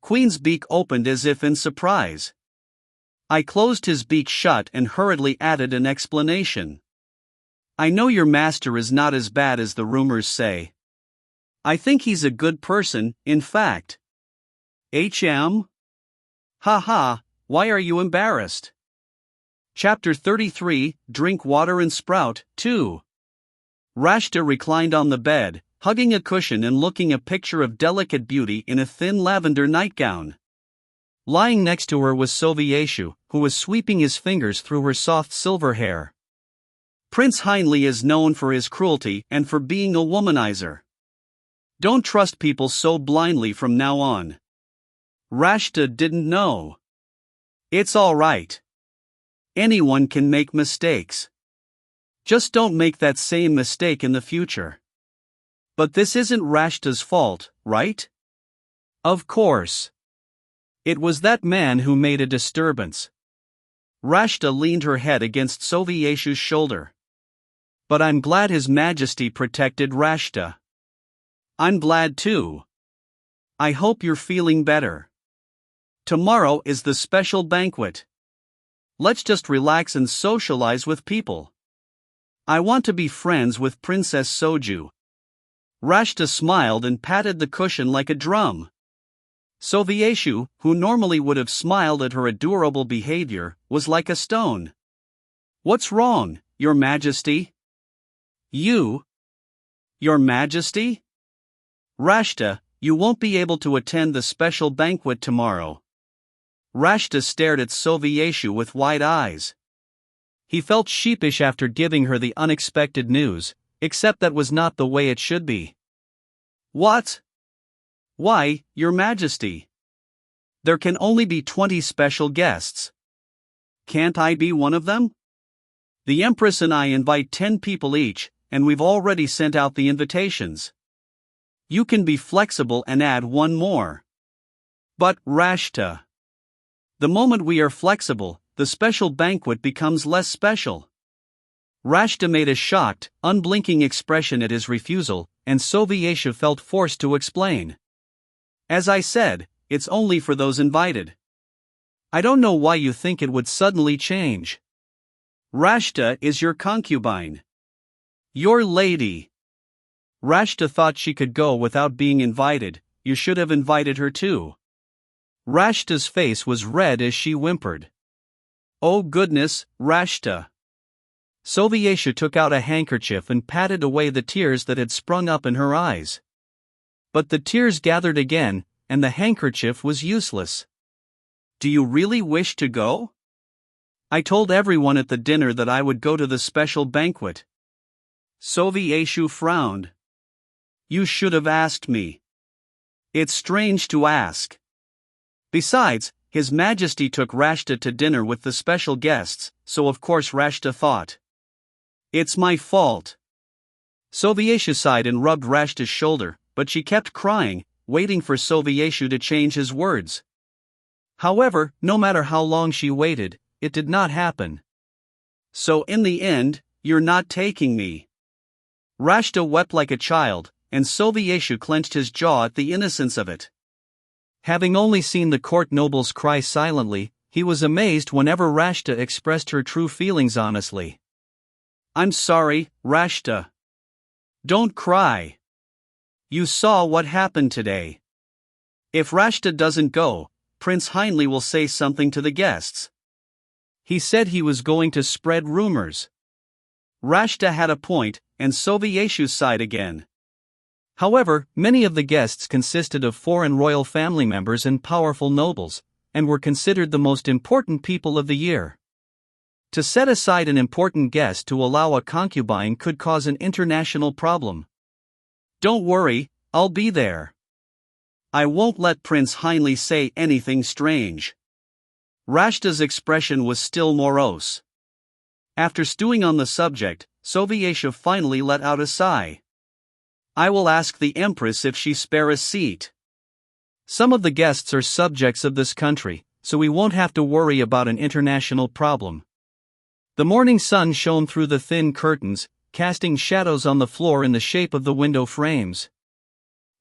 Queen's beak opened as if in surprise. I closed his beak shut and hurriedly added an explanation. I know your master is not as bad as the rumors say. I think he's a good person, in fact. HM? Haha, why are you embarrassed? Chapter 33, Drink Water and Sprout, 2. Rashta reclined on the bed, hugging a cushion and looking a picture of delicate beauty in a thin lavender nightgown. Lying next to her was Sovieshu, who was sweeping his fingers through her soft silver hair. Prince Anhltl is known for his cruelty and for being a womanizer. Don't trust people so blindly from now on. Rashta didn't know. It's all right. Anyone can make mistakes. Just don't make that same mistake in the future. But this isn't Rashta's fault, right? Of course. It was that man who made a disturbance. Rashta leaned her head against Sovieshu's shoulder. But I'm glad His Majesty protected Rashta. I'm glad too. I hope you're feeling better. Tomorrow is the special banquet. Let's just relax and socialize with people. I want to be friends with Princess Soju. Rashta smiled and patted the cushion like a drum. Sovieshu, who normally would have smiled at her adorable behavior, was like a stone. What's wrong, Your Majesty? You? Your Majesty? Rashta, you won't be able to attend the special banquet tomorrow. Rashta stared at Sovieshu with wide eyes. He felt sheepish after giving her the unexpected news, except that was not the way it should be. What? Why, Your Majesty? There can only be 20 special guests. Can't I be one of them? The Empress and I invite 10 people each, and we've already sent out the invitations. You can be flexible and add one more. But, Rashta, the moment we are flexible, the special banquet becomes less special. Rashta made a shocked, unblinking expression at his refusal, and Sovieshu felt forced to explain. As I said, it's only for those invited. I don't know why you think it would suddenly change. Rashta is your concubine. Your lady. Rashta thought she could go without being invited. You should have invited her too. Rashta's face was red as she whimpered. Oh goodness, Rashta. Sovieshu took out a handkerchief and patted away the tears that had sprung up in her eyes. But the tears gathered again, and the handkerchief was useless. Do you really wish to go? I told everyone at the dinner that I would go to the special banquet. Sovieshu frowned. You should have asked me. It's strange to ask. Besides, His Majesty took Rashta to dinner with the special guests, so of course Rashta thought. It's my fault. Sovieshu sighed and rubbed Rashta's shoulder, but she kept crying, waiting for Sovieshu to change his words. However, no matter how long she waited, it did not happen. So in the end, you're not taking me. Rashta wept like a child, and Sovieshu clenched his jaw at the innocence of it. Having only seen the court nobles cry silently, he was amazed whenever Rashta expressed her true feelings honestly. I'm sorry, Rashta. Don't cry. You saw what happened today. If Rashta doesn't go, Prince Heinli will say something to the guests. He said he was going to spread rumors. Rashta had a point, and Sovieshu sighed again. However, many of the guests consisted of foreign royal family members and powerful nobles, and were considered the most important people of the year. To set aside an important guest to allow a concubine could cause an international problem. Don't worry, I'll be there. I won't let Prince Heinli say anything strange. Rashta's expression was still morose. After stewing on the subject, Sovieshu finally let out a sigh. I will ask the Empress if she spare a seat. Some of the guests are subjects of this country, so we won't have to worry about an international problem. The morning sun shone through the thin curtains, casting shadows on the floor in the shape of the window frames.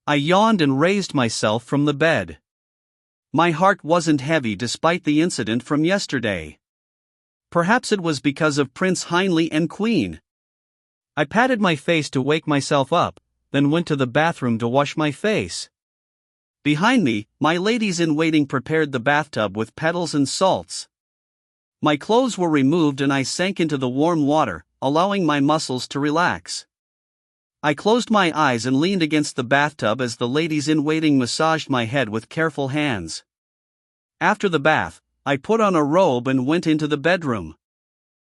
I yawned and raised myself from the bed. My heart wasn't heavy despite the incident from yesterday. Perhaps it was because of Prince Heinli and Queen. I patted my face to wake myself up, then went to the bathroom to wash my face. Behind me, my ladies-in-waiting prepared the bathtub with petals and salts. My clothes were removed and I sank into the warm water, allowing my muscles to relax. I closed my eyes and leaned against the bathtub as the ladies-in-waiting massaged my head with careful hands. After the bath, I put on a robe and went into the bedroom.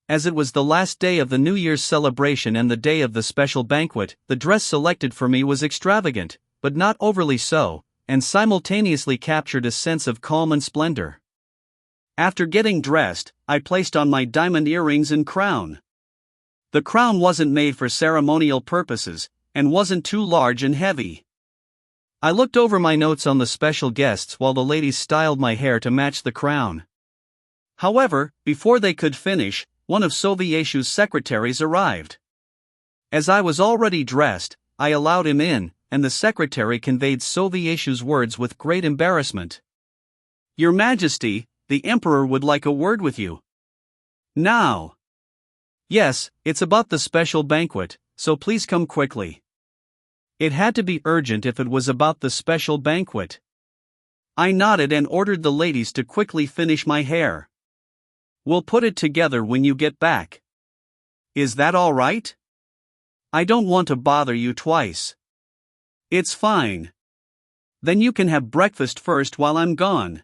As it was the last day of the New Year's celebration and the day of the special banquet, the dress selected for me was extravagant, but not overly so, and simultaneously captured a sense of calm and splendor. After getting dressed, I placed on my diamond earrings and crown. The crown wasn't made for ceremonial purposes, and wasn't too large and heavy. I looked over my notes on the special guests while the ladies styled my hair to match the crown. However, before they could finish, one of Sovieshu's secretaries arrived. As I was already dressed, I allowed him in, and the secretary conveyed Sovieshu's words with great embarrassment. Your Majesty, the Emperor would like a word with you. Now. Yes, it's about the special banquet, so please come quickly. It had to be urgent if it was about the special banquet. I nodded and ordered the ladies to quickly finish my hair. We'll put it together when you get back. Is that all right? I don't want to bother you twice. It's fine. Then you can have breakfast first while I'm gone.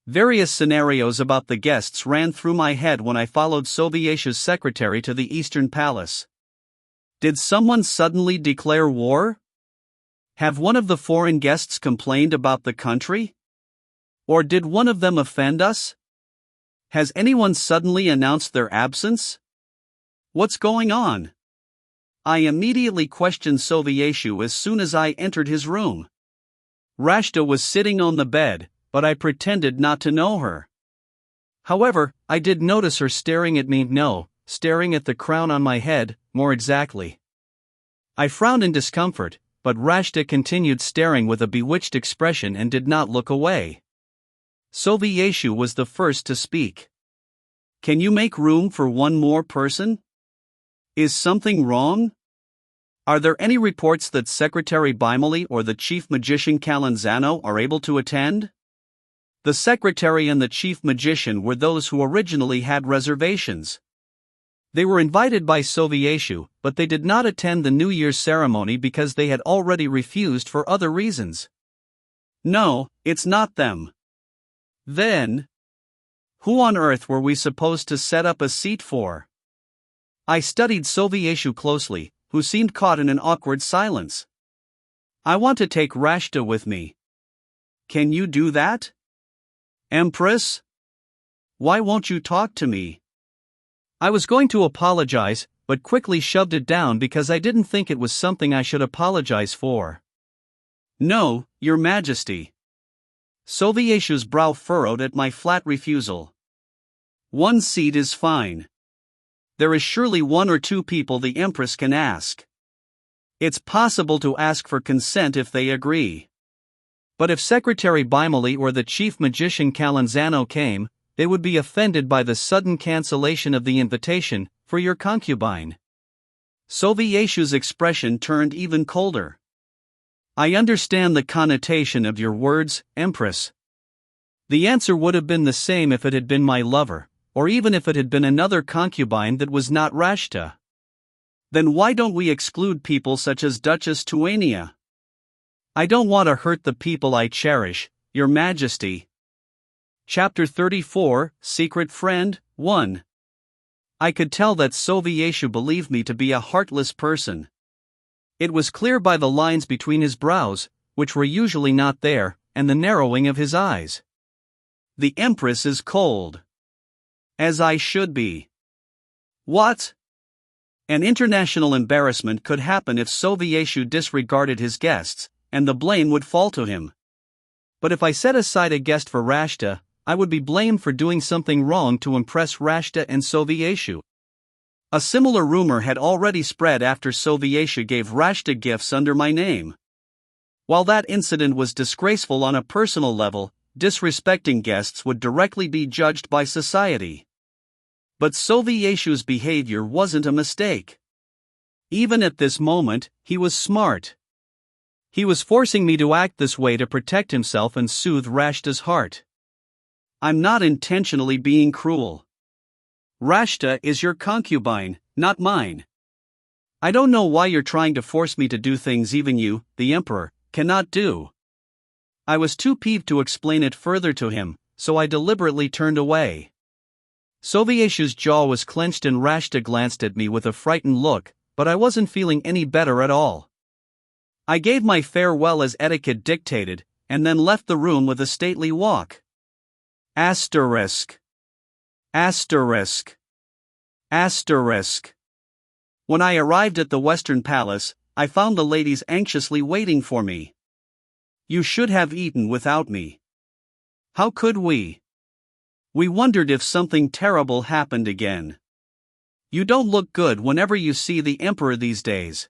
Various scenarios about the guests ran through my head when I followed Sovieshu's secretary to the Eastern Palace. Did someone suddenly declare war? Have one of the foreign guests complained about the country? Or did one of them offend us? Has anyone suddenly announced their absence? What's going on? I immediately questioned Sovieshu as soon as I entered his room. Rashta was sitting on the bed, but I pretended not to know her. However, I did notice her staring at me, staring at the crown on my head, more exactly. I frowned in discomfort, but Rashta continued staring with a bewitched expression and did not look away. Sovieshu was the first to speak. Can you make room for one more person? Is something wrong? Are there any reports that Secretary Bimali or the Chief Magician Calanzano are able to attend? The Secretary and the Chief Magician were those who originally had reservations. They were invited by Sovieshu, but they did not attend the New Year's ceremony because they had already refused for other reasons. No, it's not them. Then, who on earth were we supposed to set up a seat for? I studied Sovieshu closely, who seemed caught in an awkward silence. I want to take Rashta with me. Can you do that? Empress? Why won't you talk to me? I was going to apologize, but quickly shoved it down because I didn't think it was something I should apologize for. No, Your Majesty. Sovieshu's brow furrowed at my flat refusal. One seat is fine. There is surely one or two people the Empress can ask. It's possible to ask for consent if they agree. But if Secretary Bimali or the Chief Magician Calanzano came, they would be offended by the sudden cancellation of the invitation for your concubine. Sovieshu's expression turned even colder. I understand the connotation of your words, Empress. The answer would have been the same if it had been my lover, or even if it had been another concubine that was not Rashta. Then why don't we exclude people such as Duchess Tuania? I don't want to hurt the people I cherish, Your Majesty. Chapter 34, Secret Friend, 1. I could tell that Sovieshu believed me to be a heartless person. It was clear by the lines between his brows, which were usually not there, and the narrowing of his eyes. The Empress is cold. As I should be. What? An international embarrassment could happen if Sovieshu disregarded his guests, and the blame would fall to him. But if I set aside a guest for Rashta, I would be blamed for doing something wrong to impress Rashta and Sovieshu. A similar rumor had already spread after Sovieshu gave Rashta gifts under my name. While that incident was disgraceful on a personal level, disrespecting guests would directly be judged by society. But Sovieshu's behavior wasn't a mistake. Even at this moment, he was smart. He was forcing me to act this way to protect himself and soothe Rashta's heart. I'm not intentionally being cruel. Rashta is your concubine, not mine. I don't know why you're trying to force me to do things even you, the Emperor, cannot do. I was too peeved to explain it further to him, so I deliberately turned away. Sovieshu's jaw was clenched and Rashta glanced at me with a frightened look, but I wasn't feeling any better at all. I gave my farewell as etiquette dictated, and then left the room with a stately walk. Asterisk. Asterisk. Asterisk. When I arrived at the Western Palace, I found the ladies anxiously waiting for me. You should have eaten without me. How could we? We wondered if something terrible happened again. You don't look good whenever you see the Emperor these days.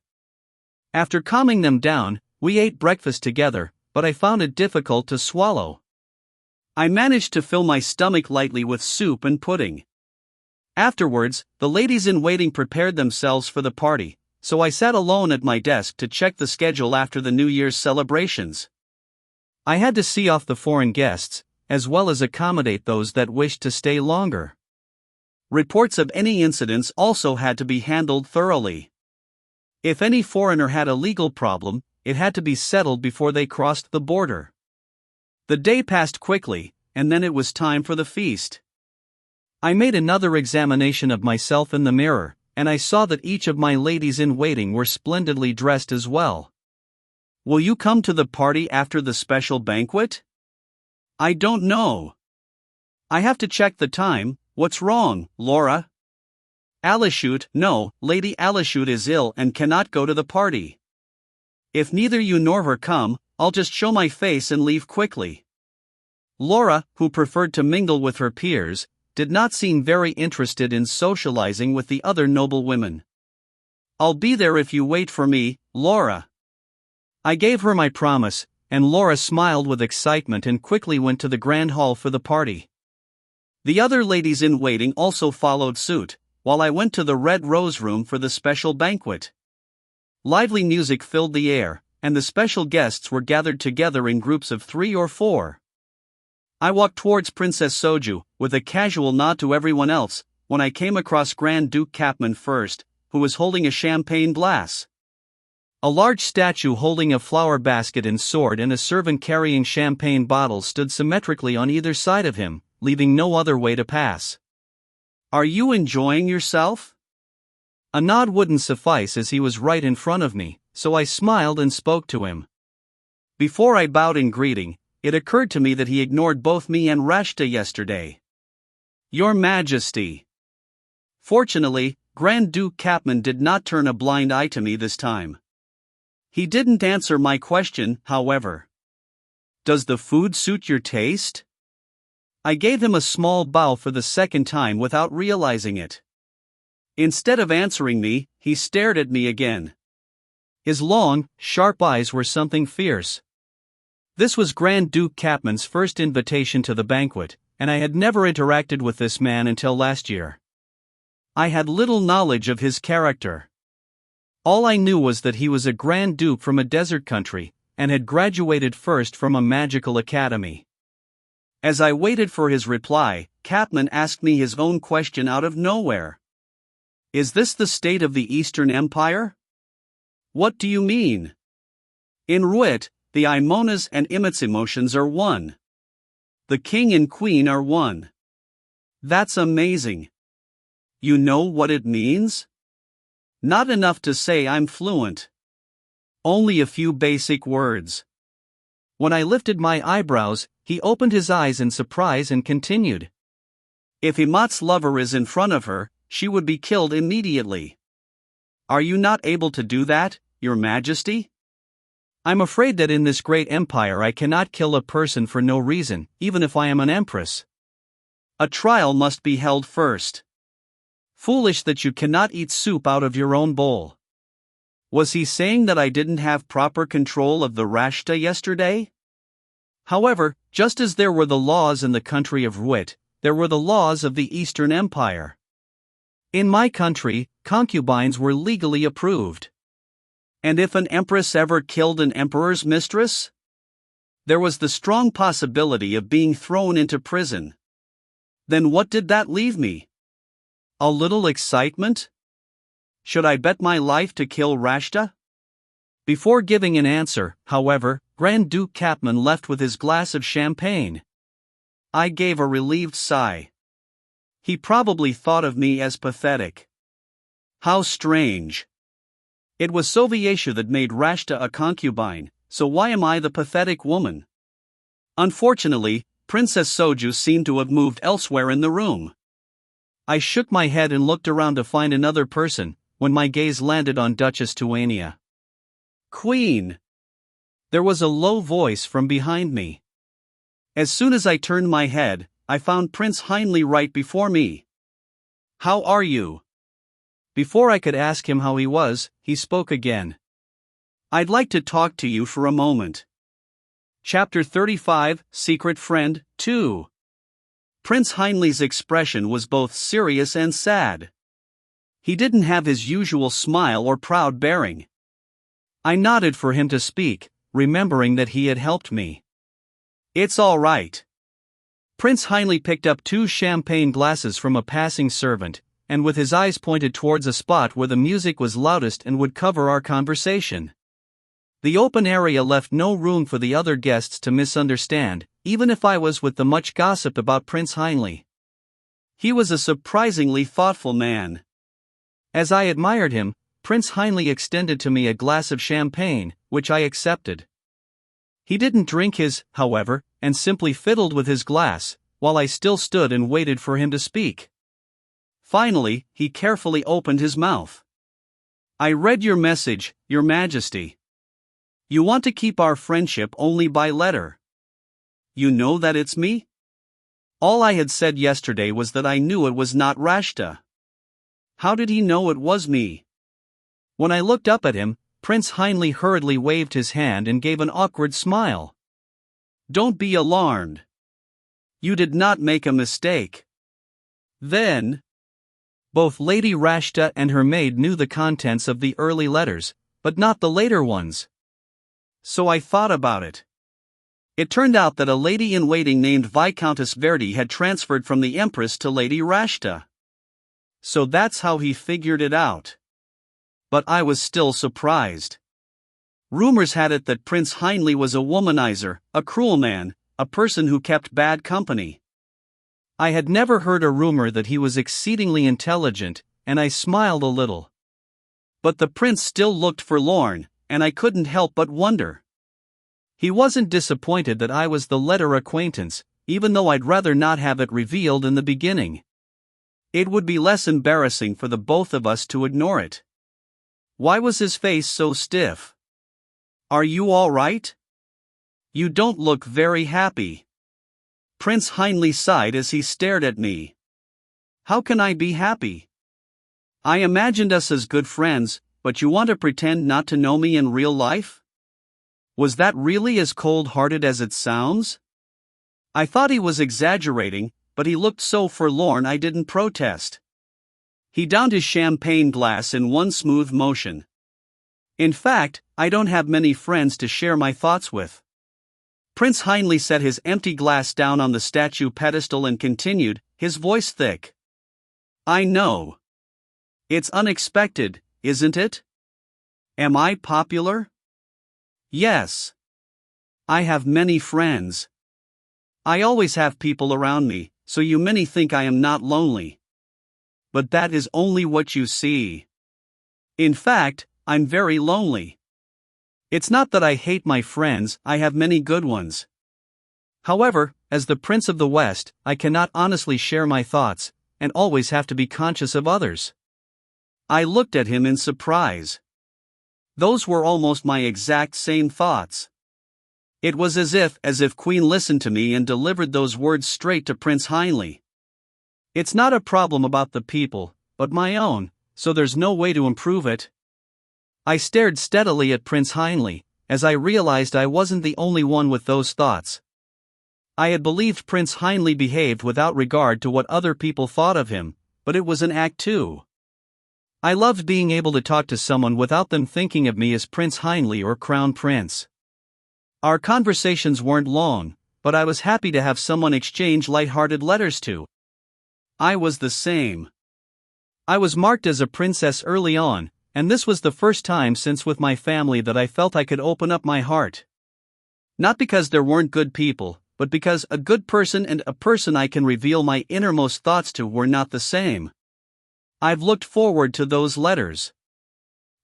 After calming them down, we ate breakfast together, but I found it difficult to swallow. I managed to fill my stomach lightly with soup and pudding. Afterwards, the ladies in waiting prepared themselves for the party, so I sat alone at my desk to check the schedule after the New Year's celebrations. I had to see off the foreign guests, as well as accommodate those that wished to stay longer. Reports of any incidents also had to be handled thoroughly. If any foreigner had a legal problem, it had to be settled before they crossed the border. The day passed quickly, and then it was time for the feast. I made another examination of myself in the mirror, and I saw that each of my ladies in waiting were splendidly dressed as well. Will you come to the party after the special banquet? I don't know. I have to check the time. What's wrong, Laura? Anhltl, no, Lady Anhltl is ill and cannot go to the party. If neither you nor her come, I'll just show my face and leave quickly. Laura, who preferred to mingle with her peers, did not seem very interested in socializing with the other noble women. I'll be there if you wait for me, Laura. I gave her my promise, and Laura smiled with excitement and quickly went to the grand hall for the party. The other ladies in waiting also followed suit, while I went to the Red Rose Room for the special banquet. Lively music filled the air, and the special guests were gathered together in groups of 3 or 4. I walked towards Princess Soju, with a casual nod to everyone else, when I came across Grand Duke Capman first, who was holding a champagne glass. A large statue holding a flower basket and sword and a servant carrying champagne bottles stood symmetrically on either side of him, leaving no other way to pass. "Are you enjoying yourself?" A nod wouldn't suffice as he was right in front of me, so I smiled and spoke to him. Before I bowed in greeting, it occurred to me that he ignored both me and Rashta yesterday. "Your Majesty." Fortunately, Grand Duke Capman did not turn a blind eye to me this time. He didn't answer my question, however. "Does the food suit your taste?" I gave him a small bow for the second time without realizing it. Instead of answering me, he stared at me again. His long, sharp eyes were something fierce. This was Grand Duke Capman's first invitation to the banquet, and I had never interacted with this man until last year. I had little knowledge of his character. All I knew was that he was a Grand Duke from a desert country, and had graduated first from a magical academy. As I waited for his reply, Capman asked me his own question out of nowhere. "Is this the state of the Eastern Empire?" "What do you mean?" "In Ruit, the Imonas and Imatsumotions are one. The king and queen are one." "That's amazing. You know what it means?" "Not enough to say I'm fluent. Only a few basic words." When I lifted my eyebrows, he opened his eyes in surprise and continued. "If Imat's lover is in front of her, she would be killed immediately. Are you not able to do that, Your Majesty?" "I'm afraid that in this great empire I cannot kill a person for no reason, even if I am an empress. A trial must be held first. Foolish that you cannot eat soup out of your own bowl." Was he saying that I didn't have proper control of the Rashta yesterday? However, just as there were the laws in the country of Ruit, there were the laws of the Eastern Empire. In my country, concubines were legally approved. And if an empress ever killed an emperor's mistress? There was the strong possibility of being thrown into prison. Then what did that leave me? A little excitement? Should I bet my life to kill Rashta? Before giving an answer, however, Grand Duke Capman left with his glass of champagne. I gave a relieved sigh. He probably thought of me as pathetic. How strange. It was Soviesha that made Rashta a concubine, so why am I the pathetic woman? Unfortunately, Princess Soju seemed to have moved elsewhere in the room. I shook my head and looked around to find another person, when my gaze landed on Duchess Tuania. "Queen!" There was a low voice from behind me. As soon as I turned my head, I found Prince Heinle right before me. "How are you?" Before I could ask him how he was, he spoke again. "I'd like to talk to you for a moment." Chapter 35, Secret Friend, 2. Prince Heinle's expression was both serious and sad. He didn't have his usual smile or proud bearing. I nodded for him to speak, remembering that he had helped me. "It's all right." Prince Heinle picked up 2 champagne glasses from a passing servant, and with his eyes pointed towards a spot where the music was loudest and would cover our conversation. The open area left no room for the other guests to misunderstand, even if I was with the much gossip about Prince Heinle. He was a surprisingly thoughtful man. As I admired him, Prince Heinle extended to me a glass of champagne, which I accepted. He didn't drink his, however, and simply fiddled with his glass, while I still stood and waited for him to speak. Finally, he carefully opened his mouth. "I read your message, Your Majesty. You want to keep our friendship only by letter. You know that it's me?" All I had said yesterday was that I knew it was not Rashta. How did he know it was me? When I looked up at him, Prince Heinle hurriedly waved his hand and gave an awkward smile. "Don't be alarmed. You did not make a mistake." Then, both Lady Rashta and her maid knew the contents of the early letters, but not the later ones. So I thought about it. It turned out that a lady-in-waiting named Viscountess Verdi had transferred from the Empress to Lady Rashta. So that's how he figured it out. But I was still surprised. Rumors had it that Prince Heinle was a womanizer, a cruel man, a person who kept bad company. I had never heard a rumor that he was exceedingly intelligent, and I smiled a little. But the prince still looked forlorn, and I couldn't help but wonder. He wasn't disappointed that I was the letter acquaintance, even though I'd rather not have it revealed in the beginning. It would be less embarrassing for the both of us to ignore it. Why was his face so stiff? Are you all right? You don't look very happy. Prince Heinle sighed as he stared at me. How can I be happy? I imagined us as good friends, but you want to pretend not to know me in real life? Was that really as cold-hearted as it sounds? I thought he was exaggerating, but he looked so forlorn I didn't protest. He downed his champagne glass in one smooth motion. In fact, I don't have many friends to share my thoughts with. Prince Heinle set his empty glass down on the statue pedestal and continued, his voice thick. I know. It's unexpected, isn't it? Am I popular? Yes. I have many friends. I always have people around me, so you many think I am not lonely. But that is only what you see. In fact, I'm very lonely. It's not that I hate my friends, I have many good ones. However, as the Prince of the West, I cannot honestly share my thoughts, and always have to be conscious of others. I looked at him in surprise. Those were almost my exact same thoughts. It was as if Queen listened to me and delivered those words straight to Prince Heinle. It's not a problem about the people, but my own, so there's no way to improve it. I stared steadily at Prince Heinle, as I realized I wasn't the only one with those thoughts. I had believed Prince Heinle behaved without regard to what other people thought of him, but it was an act too. I loved being able to talk to someone without them thinking of me as Prince Heinle or Crown Prince. Our conversations weren't long, but I was happy to have someone exchange light-hearted letters to. I was the same. I was marked as a princess early on, and this was the first time since with my family that I felt I could open up my heart. Not because there weren't good people, but because a good person and a person I can reveal my innermost thoughts to were not the same. I've looked forward to those letters.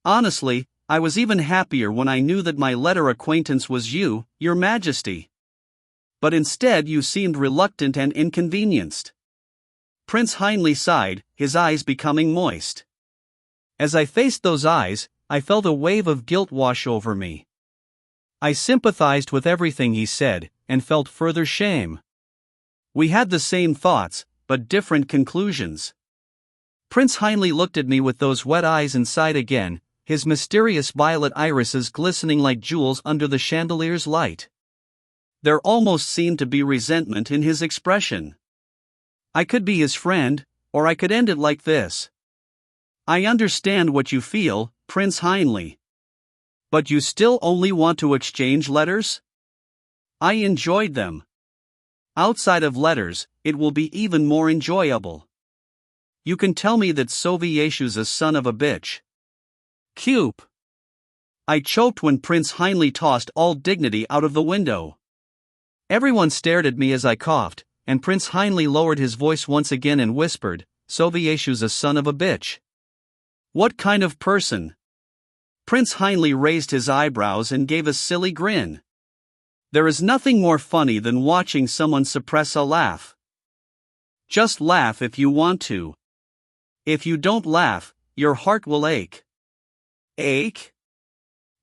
Honestly, I was even happier when I knew that my letter acquaintance was you, Your Majesty. But instead you seemed reluctant and inconvenienced. Prince Heinle sighed, his eyes becoming moist. As I faced those eyes, I felt a wave of guilt wash over me. I sympathized with everything he said, and felt further shame. We had the same thoughts, but different conclusions. Prince Heinle looked at me with those wet eyes and sighed again, his mysterious violet irises glistening like jewels under the chandelier's light. There almost seemed to be resentment in his expression. I could be his friend, or I could end it like this. I understand what you feel, Prince Heinle. But you still only want to exchange letters? I enjoyed them. Outside of letters, it will be even more enjoyable. You can tell me that Sovieshu's a son of a bitch. Cube. I choked when Prince Heinle tossed all dignity out of the window. Everyone stared at me as I coughed, and Prince Heinle lowered his voice once again and whispered, Sovieshu's a son of a bitch. What kind of person? Prince Heinle raised his eyebrows and gave a silly grin. There is nothing more funny than watching someone suppress a laugh. Just laugh if you want to. If you don't laugh, your heart will ache. Ache?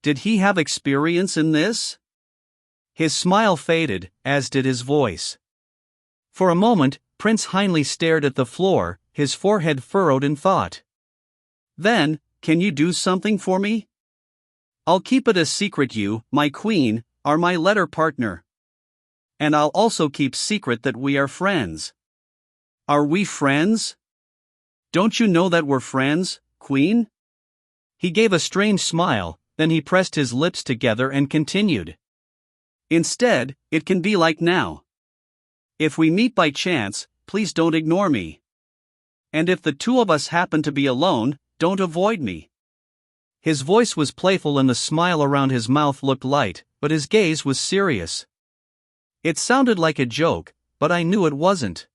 Did he have experience in this? His smile faded, as did his voice. For a moment, Prince Heinle stared at the floor, his forehead furrowed in thought. Then, can you do something for me? I'll keep it a secret you, my queen, are my letter partner. And I'll also keep secret that we are friends. Are we friends? Don't you know that we're friends, queen? He gave a strange smile, then he pressed his lips together and continued. Instead, it can be like now. If we meet by chance, please don't ignore me. And if the two of us happen to be alone, don't avoid me." His voice was playful and the smile around his mouth looked light, but his gaze was serious. It sounded like a joke, but I knew it wasn't.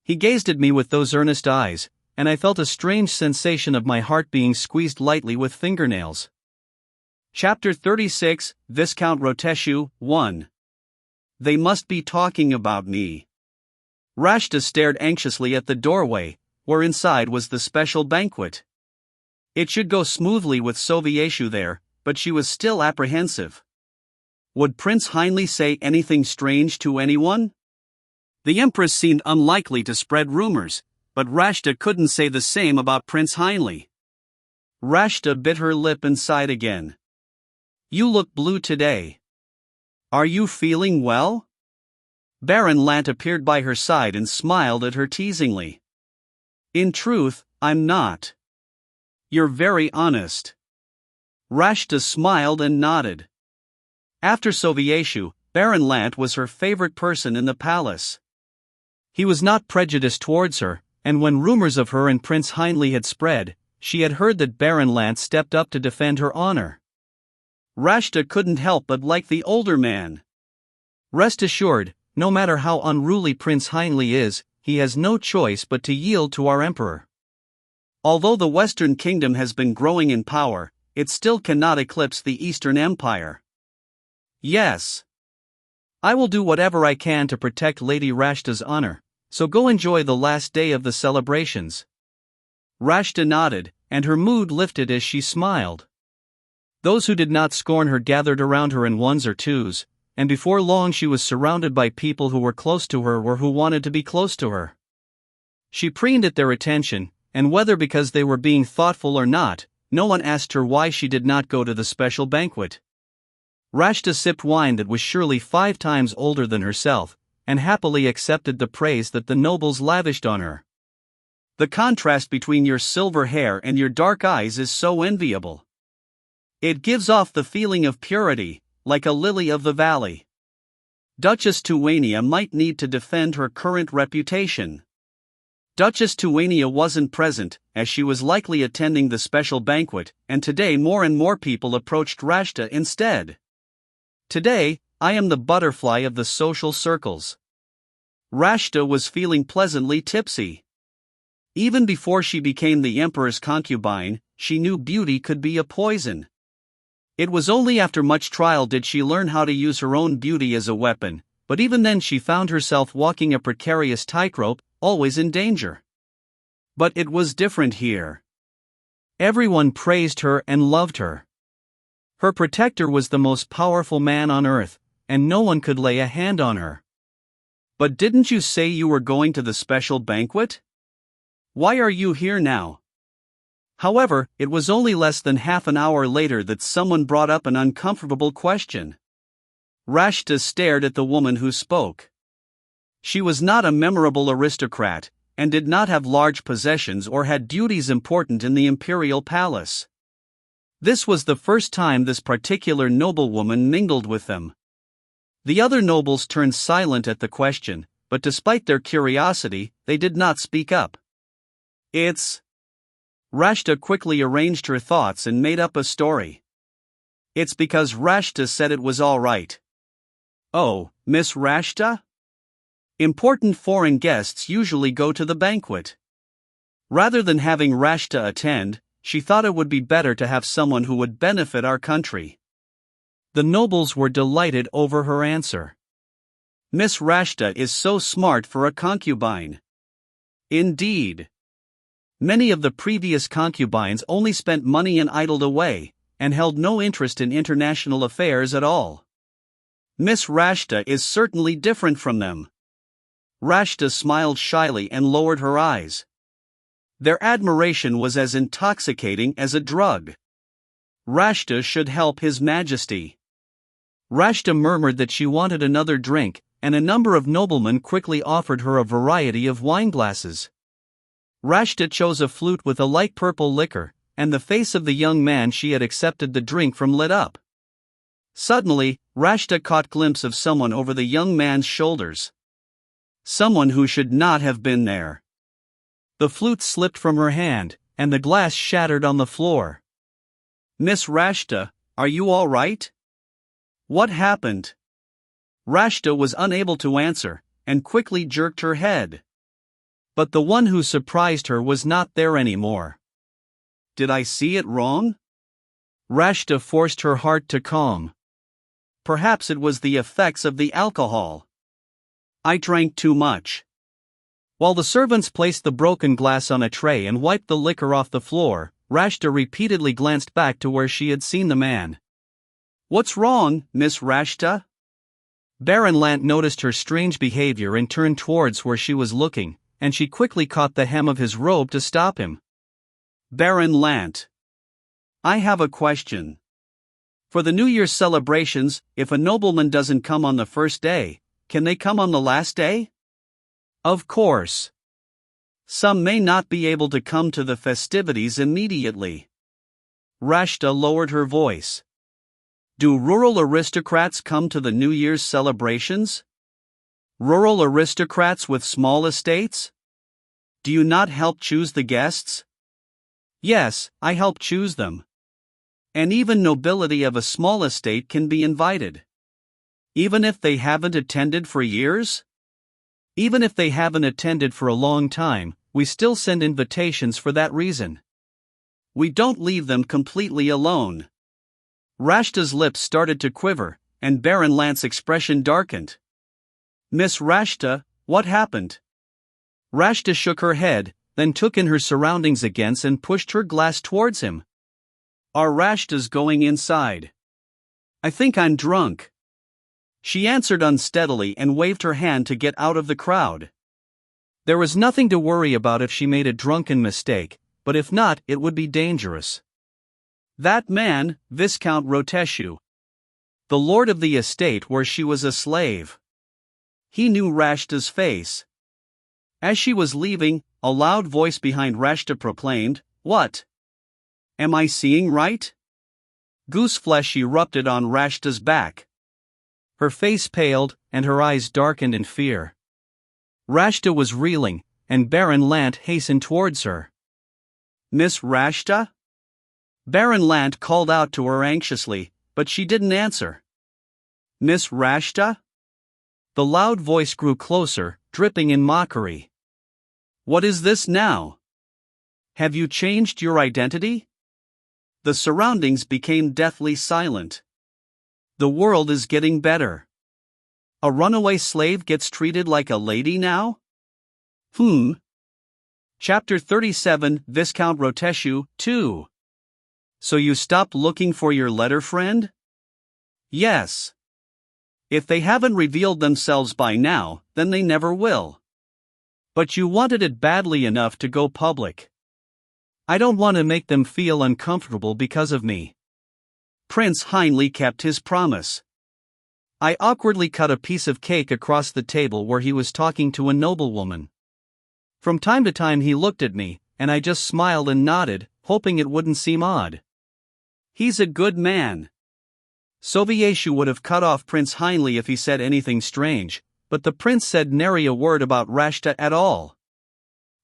He gazed at me with those earnest eyes, and I felt a strange sensation of my heart being squeezed lightly with fingernails. Chapter 36, Viscount Roteshu, 1. They must be talking about me. Rashta stared anxiously at the doorway, where inside was the special banquet. It should go smoothly with Sovieshu there, but she was still apprehensive. Would Prince Heinle say anything strange to anyone? The Empress seemed unlikely to spread rumors, but Rashta couldn't say the same about Prince Heinle. Rashta bit her lip and sighed again. "You look blue today. Are you feeling well?" Baron Lant appeared by her side and smiled at her teasingly. "In truth, I'm not." "You're very honest." Rashta smiled and nodded. After Sovieshu, Baron Lant was her favorite person in the palace. He was not prejudiced towards her, and when rumors of her and Prince Heinle had spread, she had heard that Baron Lant stepped up to defend her honor. Rashta couldn't help but like the older man. Rest assured, no matter how unruly Prince Heinle is, he has no choice but to yield to our emperor. Although the Western Kingdom has been growing in power, it still cannot eclipse the Eastern Empire. Yes. I will do whatever I can to protect Lady Rashta's honor, so go enjoy the last day of the celebrations. Rashta nodded, and her mood lifted as she smiled. Those who did not scorn her gathered around her in ones or twos, and before long she was surrounded by people who were close to her or who wanted to be close to her. She preened at their attention, and whether because they were being thoughtful or not, no one asked her why she did not go to the special banquet. Rashta sipped wine that was surely 5 times older than herself, and happily accepted the praise that the nobles lavished on her. "The contrast between your silver hair and your dark eyes is so enviable. It gives off the feeling of purity, like a lily of the valley." Duchess Tuwania might need to defend her current reputation. Duchess Tuwania wasn't present, as she was likely attending the special banquet, and today more and more people approached Rashta instead. "Today, I am the butterfly of the social circles." Rashta was feeling pleasantly tipsy. Even before she became the emperor's concubine, she knew beauty could be a poison. It was only after much trial did she learn how to use her own beauty as a weapon, but even then she found herself walking a precarious tightrope, always in danger. But it was different here. Everyone praised her and loved her. Her protector was the most powerful man on earth, and no one could lay a hand on her. "But didn't you say you were going to the special banquet? Why are you here now?" However, it was only less than half an hour later that someone brought up an uncomfortable question. Rashta stared at the woman who spoke. She was not a memorable aristocrat, and did not have large possessions or had duties important in the imperial palace. This was the first time this particular noblewoman mingled with them. The other nobles turned silent at the question, but despite their curiosity, they did not speak up. "It's..." Rashta quickly arranged her thoughts and made up a story. "It's because Rashta said it was all right." "Oh, Miss Rashta?" Important foreign guests usually go to the banquet. Rather than having Rashta attend, she thought it would be better to have someone who would benefit our country. The nobles were delighted over her answer. "Miss Rashta is so smart for a concubine." Indeed. Many of the previous concubines only spent money and idled away, and held no interest in international affairs at all. Miss Rashta is certainly different from them. Rashta smiled shyly and lowered her eyes. Their admiration was as intoxicating as a drug. Rashta should help His Majesty. Rashta murmured that she wanted another drink, and a number of noblemen quickly offered her a variety of wineglasses. Rashta chose a flute with a light purple liquor, and the face of the young man she had accepted the drink from lit up. Suddenly, Rashta caught glimpse of someone over the young man's shoulders. Someone who should not have been there. The flute slipped from her hand, and the glass shattered on the floor. Miss Rashta, are you all right? What happened? Rashta was unable to answer, and quickly jerked her head. But the one who surprised her was not there anymore. Did I see it wrong? Rashta forced her heart to calm. Perhaps it was the effects of the alcohol. I drank too much. While the servants placed the broken glass on a tray and wiped the liquor off the floor, Rashta repeatedly glanced back to where she had seen the man. What's wrong, Miss Rashta? Baron Lant noticed her strange behavior and turned towards where she was looking, and she quickly caught the hem of his robe to stop him. Baron Lant. I have a question. For the New Year's celebrations, if a nobleman doesn't come on the first day, can they come on the last day? Of course. Some may not be able to come to the festivities immediately. Rashta lowered her voice. Do rural aristocrats come to the New Year's celebrations? Rural aristocrats with small estates? Do you not help choose the guests? Yes, I help choose them. And even nobility of a small estate can be invited. Even if they haven't attended for years? Even if they haven't attended for a long time, we still send invitations for that reason. We don't leave them completely alone. Rashta's lips started to quiver, and Baron Lant's expression darkened. Miss Rashta, what happened? Rashta shook her head, then took in her surroundings again and pushed her glass towards him. Are Rashtas going inside? I think I'm drunk. She answered unsteadily and waved her hand to get out of the crowd. There was nothing to worry about if she made a drunken mistake, but if not, it would be dangerous. That man, Viscount Roteshu. The lord of the estate where she was a slave. He knew Rashta's face. As she was leaving, a loud voice behind Rashta proclaimed, What? Am I seeing right? Gooseflesh erupted on Rashta's back. Her face paled, and her eyes darkened in fear. Rashta was reeling, and Baron Lant hastened towards her. Miss Rashta? Baron Lant called out to her anxiously, but she didn't answer. Miss Rashta? The loud voice grew closer, dripping in mockery. What is this now? Have you changed your identity? The surroundings became deathly silent. The world is getting better. A runaway slave gets treated like a lady now? Chapter 37, Viscount Roteshu, 2. So you stopped looking for your letter friend? Yes. If they haven't revealed themselves by now, then they never will. But you wanted it badly enough to go public. I don't want to make them feel uncomfortable because of me. Prince Heinle kept his promise. I awkwardly cut a piece of cake across the table where he was talking to a noblewoman. From time to time he looked at me, and I just smiled and nodded, hoping it wouldn't seem odd. He's a good man. Sovieshu would have cut off Prince Heinle if he said anything strange, but the prince said nary a word about Rashta at all.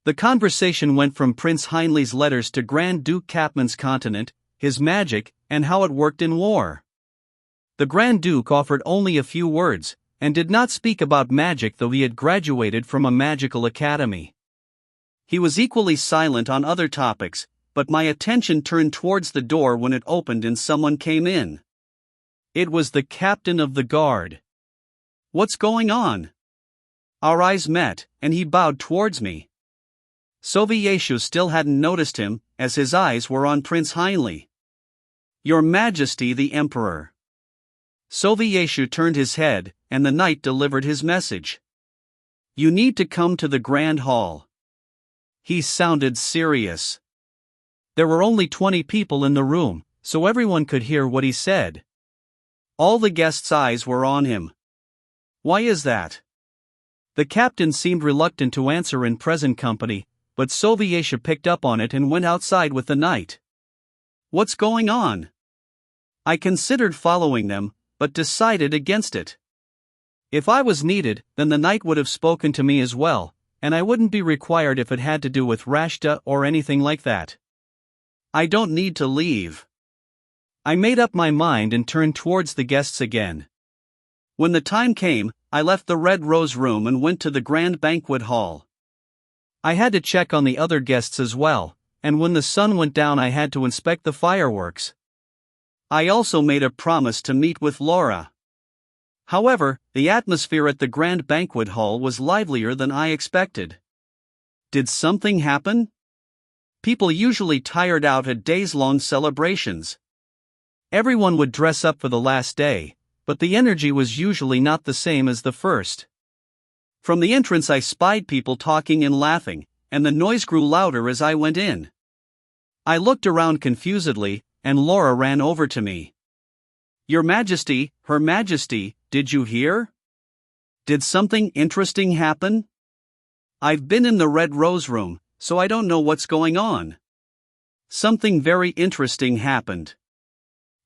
The conversation went from Prince Heinle's letters to Grand Duke Capman's continent, his magic, and how it worked in war. The Grand Duke offered only a few words, and did not speak about magic though he had graduated from a magical academy. He was equally silent on other topics, but my attention turned towards the door when it opened and someone came in. It was the captain of the guard. What's going on? Our eyes met, and he bowed towards me. Sovieshu still hadn't noticed him, as his eyes were on Prince Heinle. Your Majesty the Emperor. Sovieshu turned his head, and the knight delivered his message. You need to come to the Grand Hall. He sounded serious. There were only 20 people in the room, so everyone could hear what he said. All the guests' eyes were on him. Why is that? The captain seemed reluctant to answer in present company, but Sovieshu picked up on it and went outside with the knight. What's going on? I considered following them, but decided against it. If I was needed, then the knight would have spoken to me as well, and I wouldn't be required if it had to do with Rashta or anything like that. I don't need to leave. I made up my mind and turned towards the guests again. When the time came, I left the Red Rose Room and went to the Grand Banquet Hall. I had to check on the other guests as well, and when the sun went down I had to inspect the fireworks. I also made a promise to meet with Laura. However, the atmosphere at the Grand Banquet Hall was livelier than I expected. Did something happen? People usually tired out at days-long celebrations. Everyone would dress up for the last day, but the energy was usually not the same as the first. From the entrance I spied people talking and laughing, and the noise grew louder as I went in. I looked around confusedly, and Laura ran over to me. "Your Majesty, Her Majesty, did you hear? Did something interesting happen? I've been in the Red Rose Room, so I don't know what's going on." Something very interesting happened.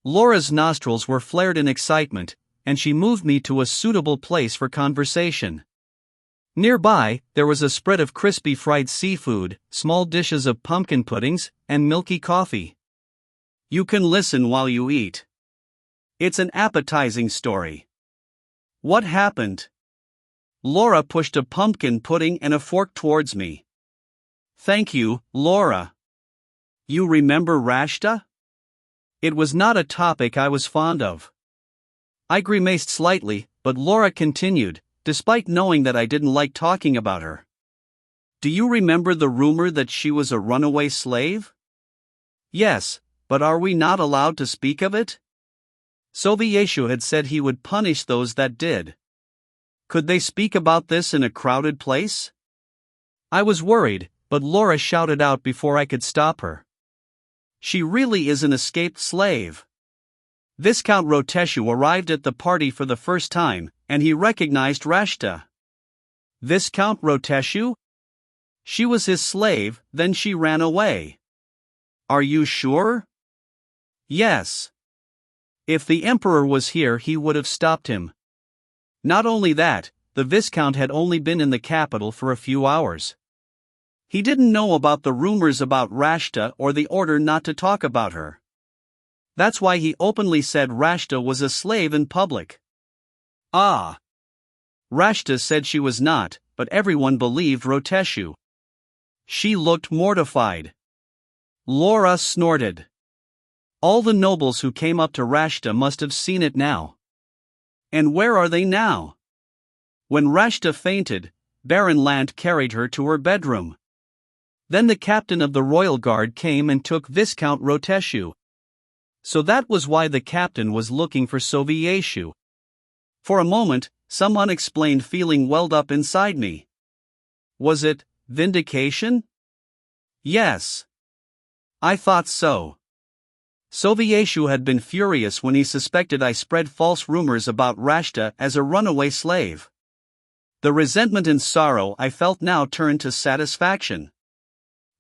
Laura's nostrils were flared in excitement, and she moved me to a suitable place for conversation. Nearby, there was a spread of crispy fried seafood, small dishes of pumpkin puddings, and milky coffee. You can listen while you eat. It's an appetizing story. What happened? Laura pushed a pumpkin pudding and a fork towards me. Thank you, Laura. You remember Rashta? It was not a topic I was fond of. I grimaced slightly, but Laura continued, despite knowing that I didn't like talking about her. Do you remember the rumor that she was a runaway slave? Yes, but are we not allowed to speak of it? Sovieshu had said he would punish those that did. Could they speak about this in a crowded place? I was worried, but Laura shouted out before I could stop her. She really is an escaped slave. Viscount Roteshu arrived at the party for the first time, and he recognized Rashta. Viscount Roteshu? She was his slave, then she ran away. Are you sure? Yes. If the Emperor was here he would have stopped him. Not only that, the Viscount had only been in the capital for a few hours. He didn't know about the rumors about Rashta or the order not to talk about her. That's why he openly said Rashta was a slave in public. Ah! Rashta said she was not, but everyone believed Roteshu. She looked mortified. Laura snorted. All the nobles who came up to Rashta must have seen it now. And where are they now? When Rashta fainted, Baron Lant carried her to her bedroom. Then the captain of the royal guard came and took Viscount Roteshu. So that was why the captain was looking for Sovieshu. For a moment, some unexplained feeling welled up inside me. Was it vindication? Yes. I thought so. Sovieshu had been furious when he suspected I spread false rumors about Rashta as a runaway slave. The resentment and sorrow I felt now turned to satisfaction.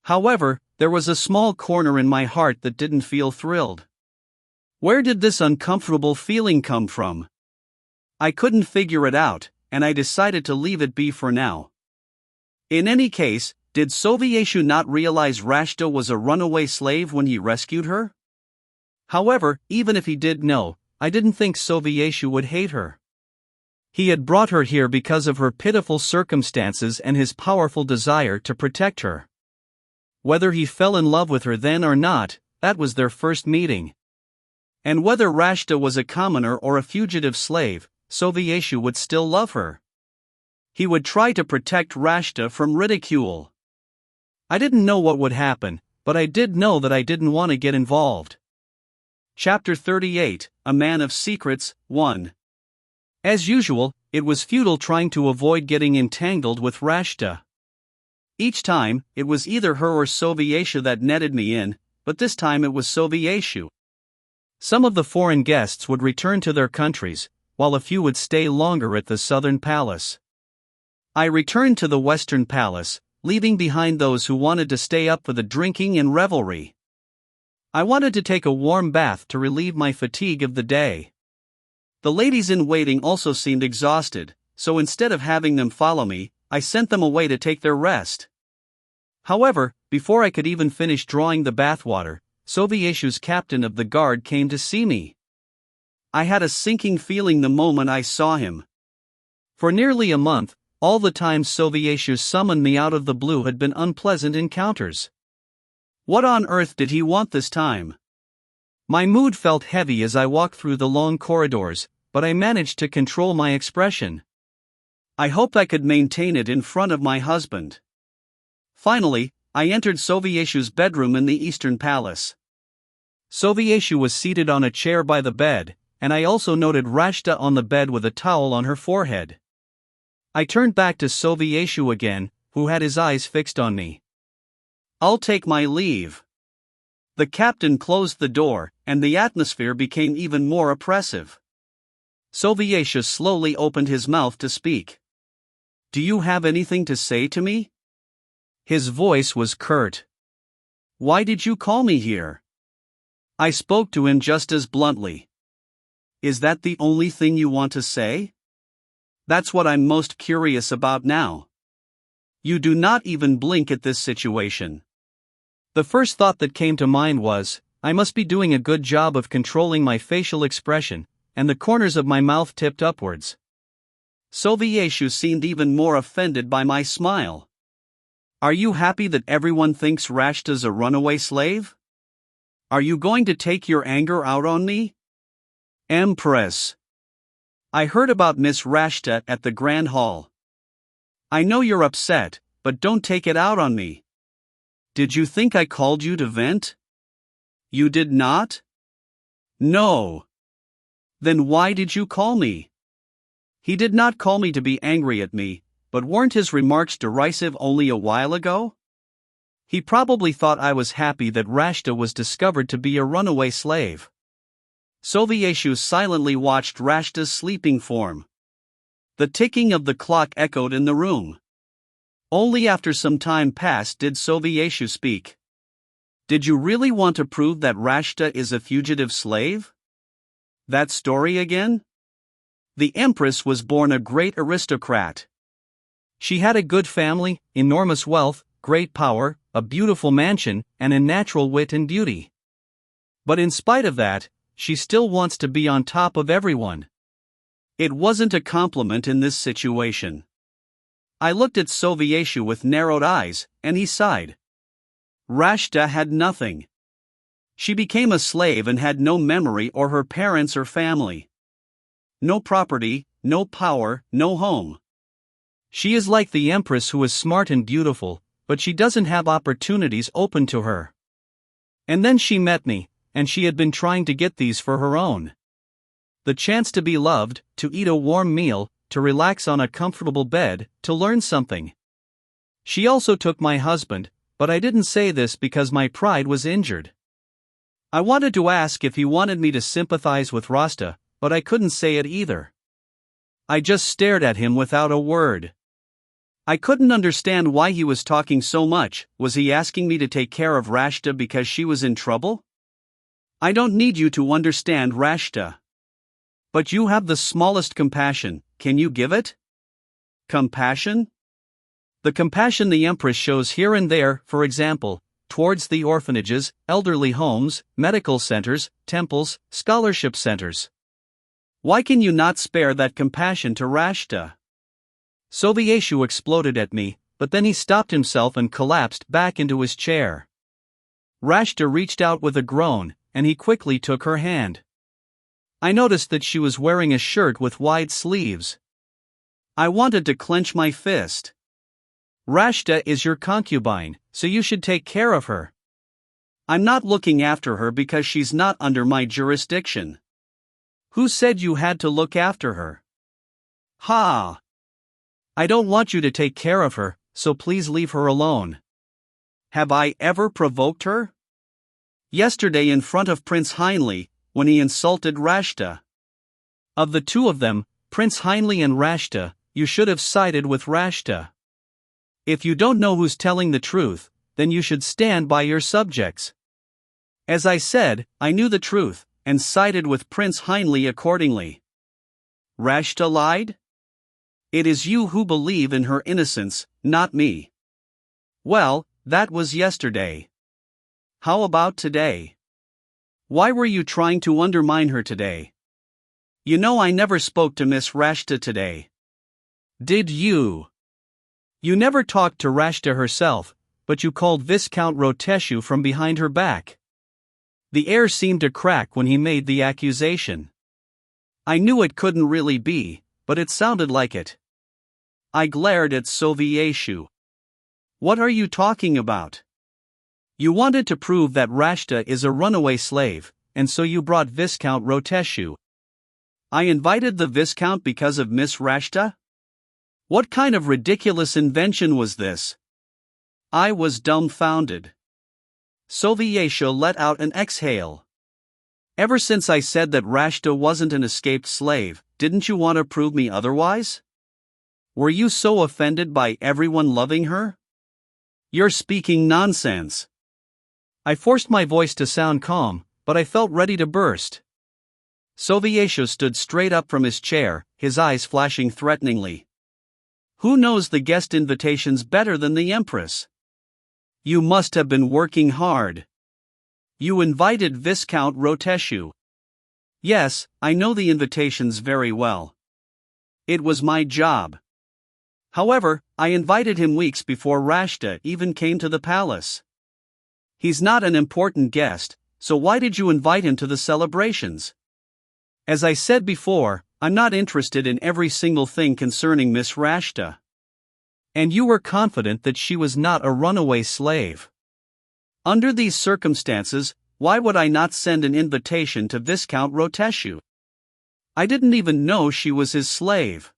However, there was a small corner in my heart that didn't feel thrilled. Where did this uncomfortable feeling come from? I couldn't figure it out, and I decided to leave it be for now. In any case, did Sovieshu not realize Rashta was a runaway slave when he rescued her? However, even if he did know, I didn't think Sovieshu would hate her. He had brought her here because of her pitiful circumstances and his powerful desire to protect her. Whether he fell in love with her then or not, that was their first meeting. And whether Rashta was a commoner or a fugitive slave, Sovieshu would still love her. He would try to protect Rashta from ridicule. I didn't know what would happen, but I did know that I didn't want to get involved. Chapter 38, A Man of Secrets, 1. As usual, it was futile trying to avoid getting entangled with Rashta. Each time, it was either her or Sovieshu that netted me in, but this time it was Sovieshu. Some of the foreign guests would return to their countries, while a few would stay longer at the southern palace. I returned to the western palace, leaving behind those who wanted to stay up for the drinking and revelry. I wanted to take a warm bath to relieve my fatigue of the day. The ladies in waiting also seemed exhausted, so instead of having them follow me, I sent them away to take their rest. However, before I could even finish drawing the bathwater, Sovieshu's captain of the guard came to see me. I had a sinking feeling the moment I saw him. For nearly a month, all the times Sovieshu summoned me out of the blue had been unpleasant encounters. What on earth did he want this time? My mood felt heavy as I walked through the long corridors, but I managed to control my expression. I hoped I could maintain it in front of my husband. Finally, I entered Sovieshu's bedroom in the Eastern Palace. Sovieshu was seated on a chair by the bed, and I also noted Rashta on the bed with a towel on her forehead. I turned back to Sovieshu again, who had his eyes fixed on me. "I'll take my leave." The captain closed the door, and the atmosphere became even more oppressive. Sovieshu slowly opened his mouth to speak. "Do you have anything to say to me?" His voice was curt. "Why did you call me here?" I spoke to him just as bluntly. "Is that the only thing you want to say?" "That's what I'm most curious about now. You do not even blink at this situation." The first thought that came to mind was, I must be doing a good job of controlling my facial expression, and the corners of my mouth tipped upwards. Sovieshu seemed even more offended by my smile. "Are you happy that everyone thinks Rashta's a runaway slave? Are you going to take your anger out on me?" "Empress. I heard about Miss Rashta at the Grand Hall. I know you're upset, but don't take it out on me. Did you think I called you to vent?" "You did not?" "No." "Then why did you call me?" He did not call me to be angry at me, but weren't his remarks derisive only a while ago? He probably thought I was happy that Rashta was discovered to be a runaway slave. Sovieshu silently watched Rashta's sleeping form. The ticking of the clock echoed in the room. Only after some time passed did Sovieshu speak. "Did you really want to prove that Rashta is a fugitive slave? That story again?" The Empress was born a great aristocrat. She had a good family, enormous wealth, great power, a beautiful mansion, and a natural wit and beauty. But in spite of that, she still wants to be on top of everyone. It wasn't a compliment in this situation. I looked at Sovieshu with narrowed eyes, and he sighed. Rashta had nothing. She became a slave and had no memory or her parents or family. No property, no power, no home. She is like the Empress who is smart and beautiful, but she doesn't have opportunities open to her. And then she met me, and she had been trying to get these for her own. The chance to be loved, to eat a warm meal, to relax on a comfortable bed, to learn something. She also took my husband, but I didn't say this because my pride was injured. I wanted to ask if he wanted me to sympathize with Rasta, but I couldn't say it either. I just stared at him without a word. I couldn't understand why he was talking so much. Was he asking me to take care of Rashta because she was in trouble? I don't need you to understand Rashta. But you have the smallest compassion, can you give it? Compassion? The compassion the Empress shows here and there, for example, towards the orphanages, elderly homes, medical centers, temples, scholarship centers. Why can you not spare that compassion to Rashta? Sovieshu exploded at me, but then he stopped himself and collapsed back into his chair. Rashta reached out with a groan, and he quickly took her hand. I noticed that she was wearing a shirt with wide sleeves. I wanted to clench my fist. Rashta is your concubine, so you should take care of her. I'm not looking after her because she's not under my jurisdiction. Who said you had to look after her? Ha! I don't want you to take care of her, so please leave her alone. Have I ever provoked her? Yesterday in front of Prince Anhltl, when he insulted Rashta. Of the two of them, Prince Anhltl and Rashta, you should have sided with Rashta. If you don't know who's telling the truth, then you should stand by your subjects. As I said, I knew the truth, and sided with Prince Anhltl accordingly. Rashta lied? It is you who believe in her innocence, not me. Well, that was yesterday. How about today? Why were you trying to undermine her today? You know I never spoke to Miss Rashta today. Did you? You never talked to Rashta herself, but you called Viscount Roteshu from behind her back. The air seemed to crack when he made the accusation. I knew it couldn't really be, but it sounded like it. I glared at Sovieshu. What are you talking about? You wanted to prove that Rashta is a runaway slave, and so you brought Viscount Roteshu. I invited the Viscount because of Miss Rashta? What kind of ridiculous invention was this? I was dumbfounded. Sovieshu let out an exhale. Ever since I said that Rashta wasn't an escaped slave, didn't you want to prove me otherwise? Were you so offended by everyone loving her? You're speaking nonsense. I forced my voice to sound calm, but I felt ready to burst. Sovieshu stood straight up from his chair, his eyes flashing threateningly. Who knows the guest invitations better than the Empress? You must have been working hard. You invited Viscount Roteshu. Yes, I know the invitations very well. It was my job. However, I invited him weeks before Rashta even came to the palace. He's not an important guest, so why did you invite him to the celebrations? As I said before, I'm not interested in every single thing concerning Miss Rashta. And you were confident that she was not a runaway slave. Under these circumstances, why would I not send an invitation to Viscount Roteshu? I didn't even know she was his slave.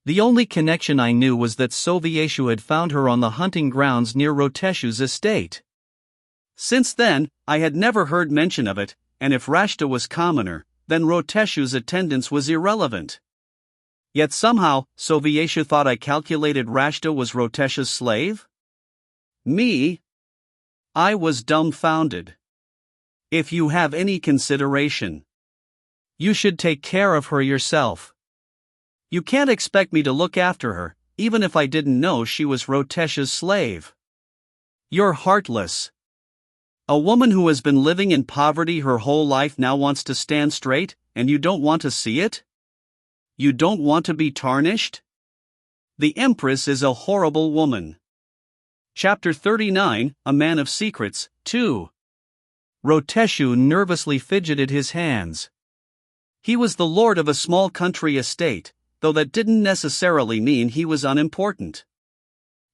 The only connection I knew was that Sovieshu had found her on the hunting grounds near Roteshu's estate. Since then, I had never heard mention of it, and if Rashta was commoner, then Roteshu's attendance was irrelevant. Yet somehow, Sovieshu thought I calculated Rashta was Roteshu's slave? Me? I was dumbfounded. If you have any consideration, you should take care of her yourself. You can't expect me to look after her, even if I didn't know she was Roteshu's slave. You're heartless. A woman who has been living in poverty her whole life now wants to stand straight, and you don't want to see it? You don't want to be tarnished? The Empress is a horrible woman. Chapter 39, A Man of Secrets, 2. Roteshu nervously fidgeted his hands. He was the lord of a small country estate, though that didn't necessarily mean he was unimportant.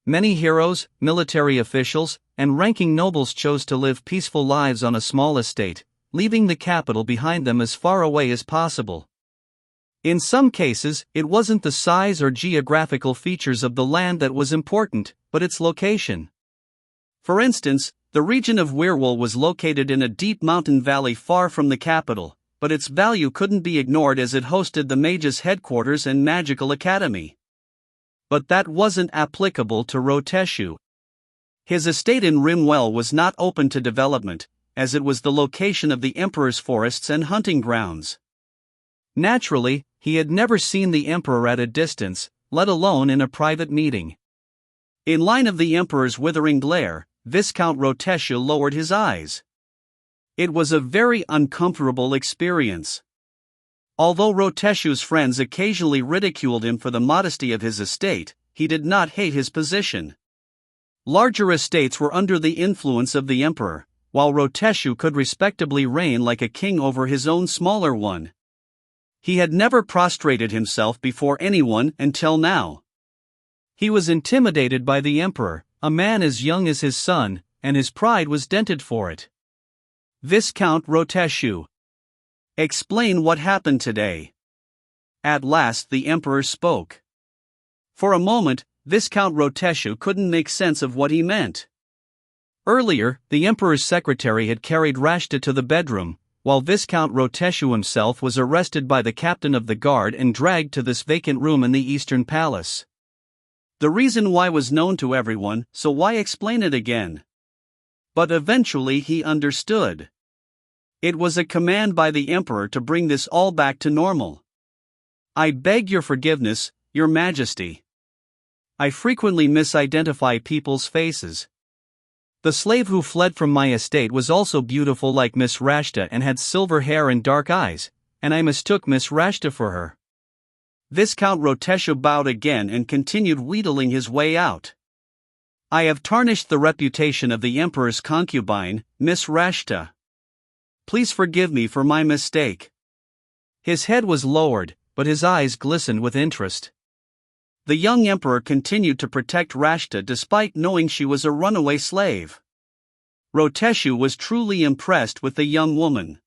Many heroes, military officials, and ranking nobles chose to live peaceful lives on a small estate, leaving the capital behind them as far away as possible. In some cases, it wasn't the size or geographical features of the land that was important, but its location. For instance, the region of Weirwool was located in a deep mountain valley far from the capital, but its value couldn't be ignored as it hosted the mage's headquarters and magical academy. But that wasn't applicable to Roteshu. His estate in Rimwell was not open to development, as it was the location of the emperor's forests and hunting grounds. Naturally, he had never seen the emperor at a distance, let alone in a private meeting. In line of the emperor's withering glare, Viscount Roteshu lowered his eyes. It was a very uncomfortable experience. Although Roteshu's friends occasionally ridiculed him for the modesty of his estate, he did not hate his position. Larger estates were under the influence of the emperor, while Roteshu could respectably reign like a king over his own smaller one. He had never prostrated himself before anyone until now. He was intimidated by the emperor, a man as young as his son, and his pride was dented for it. Viscount Roteshu, explain what happened today. At last the emperor spoke. For a moment, Viscount Roteshu couldn't make sense of what he meant. Earlier, the emperor's secretary had carried Rashta to the bedroom, while Viscount Roteshu himself was arrested by the captain of the guard and dragged to this vacant room in the Eastern Palace. The reason why was known to everyone, so why explain it again? But eventually he understood. It was a command by the emperor to bring this all back to normal. I beg your forgiveness, Your Majesty. I frequently misidentify people's faces. The slave who fled from my estate was also beautiful like Miss Rashta and had silver hair and dark eyes, and I mistook Miss Rashta for her. Viscount Rotesha bowed again and continued wheedling his way out. I have tarnished the reputation of the Emperor's concubine, Miss Rashta. Please forgive me for my mistake. His head was lowered, but his eyes glistened with interest. The young emperor continued to protect Rashta despite knowing she was a runaway slave. Roteshu was truly impressed with the young woman.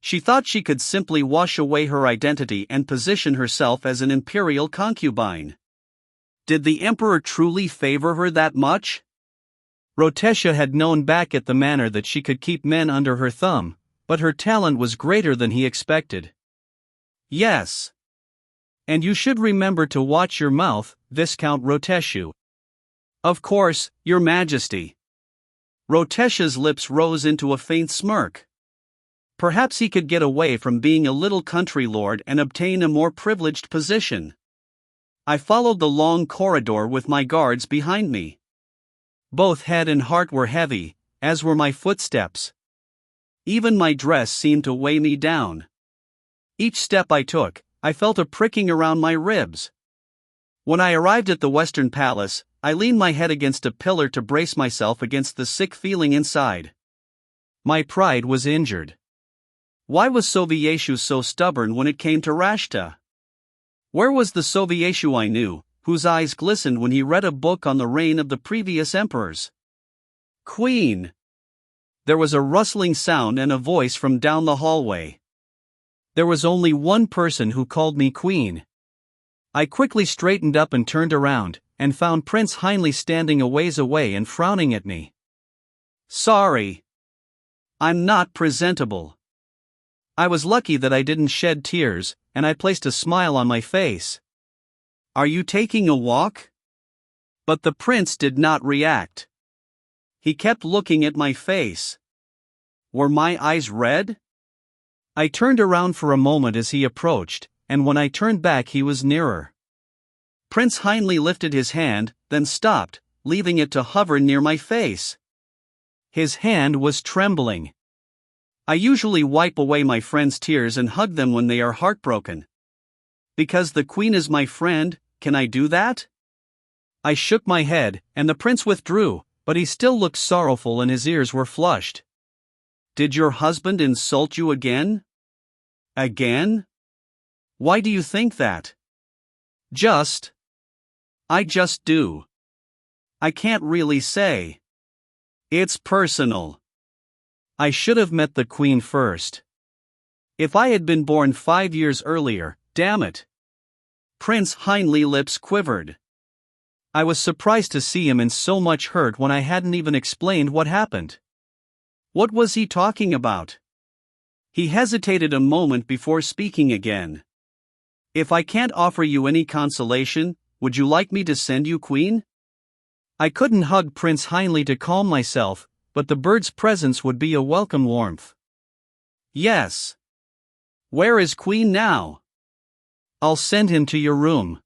She thought she could simply wash away her identity and position herself as an imperial concubine. Did the emperor truly favor her that much? Rotesha had known back at the manor that she could keep men under her thumb, but her talent was greater than he expected. Yes. And you should remember to watch your mouth, Viscount Roteshu. Of course, Your Majesty. Rotesha's lips rose into a faint smirk. Perhaps he could get away from being a little country lord and obtain a more privileged position. I followed the long corridor with my guards behind me. Both head and heart were heavy, as were my footsteps. Even my dress seemed to weigh me down. Each step I took, I felt a pricking around my ribs. When I arrived at the Western Palace, I leaned my head against a pillar to brace myself against the sick feeling inside. My pride was injured. Why was Sovieshu so stubborn when it came to Rashta? Where was the Sovieshu I knew, whose eyes glistened when he read a book on the reign of the previous emperors? Queen! There was a rustling sound and a voice from down the hallway. There was only one person who called me Queen. I quickly straightened up and turned around, and found Prince Heinle standing a ways away and frowning at me. Sorry. I'm not presentable. I was lucky that I didn't shed tears, and I placed a smile on my face. Are you taking a walk? But the prince did not react. He kept looking at my face. Were my eyes red? I turned around for a moment as he approached, and when I turned back he was nearer. Prince Heinle lifted his hand, then stopped, leaving it to hover near my face. His hand was trembling. I usually wipe away my friends' tears and hug them when they are heartbroken. Because the Queen is my friend, can I do that? I shook my head, and the prince withdrew, but he still looked sorrowful and his ears were flushed. Did your husband insult you again? Again? Why do you think that? I just do. I can't really say. It's personal. I should have met the Queen first. If I had been born 5 years earlier, damn it. Prince Heinle's lips quivered. I was surprised to see him in so much hurt when I hadn't even explained what happened. What was he talking about? He hesitated a moment before speaking again. If I can't offer you any consolation, would you like me to send you Queen? I couldn't hug Prince Heinle to calm myself, but the bird's presence would be a welcome warmth. Yes. Where is Queen now? I'll send him to your room.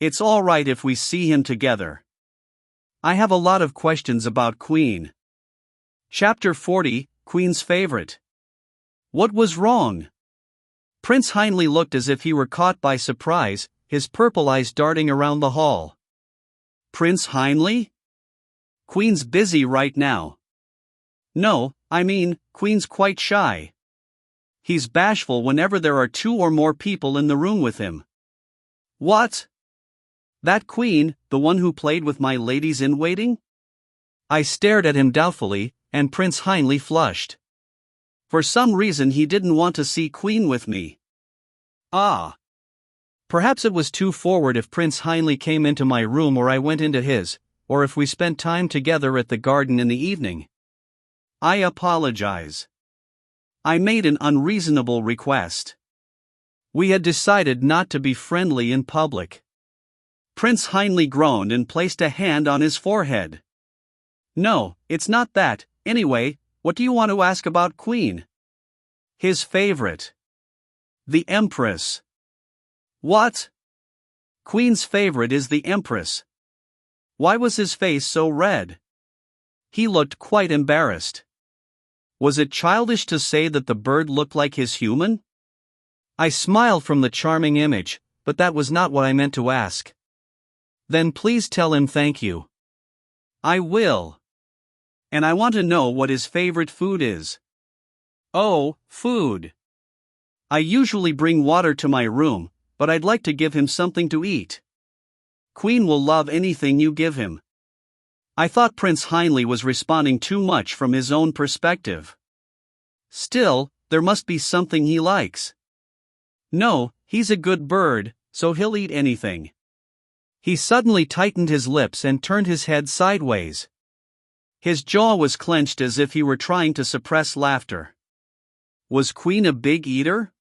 It's all right if we see him together. I have a lot of questions about Queen. Chapter 40, Queen's Favorite. What was wrong? Prince Heinle looked as if he were caught by surprise, his purple eyes darting around the hall. Prince Heinle? Queen's busy right now. No, I mean, Queen's quite shy. He's bashful whenever there are 2 or more people in the room with him. What? That Queen, the one who played with my ladies-in-waiting? I stared at him doubtfully, and Prince Heinle flushed. For some reason he didn't want to see Queen with me. Ah. Perhaps it was too forward if Prince Heinle came into my room or I went into his, or if we spent time together at the garden in the evening. I apologize. I made an unreasonable request. We had decided not to be friendly in public. Prince Heinle groaned and placed a hand on his forehead. No, it's not that. Anyway, what do you want to ask about Queen? His favorite. The Empress. What? Queen's favorite is the Empress. Why was his face so red? He looked quite embarrassed. Was it childish to say that the bird looked like his human? I smiled from the charming image, but that was not what I meant to ask. Then please tell him thank you. I will. And I want to know what his favorite food is. Oh, food. I usually bring water to my room, but I'd like to give him something to eat. Queen will love anything you give him. I thought Prince Anhltl was responding too much from his own perspective. Still, there must be something he likes. No, he's a good bird, so he'll eat anything. He suddenly tightened his lips and turned his head sideways. His jaw was clenched as if he were trying to suppress laughter. Was Queen a big eater?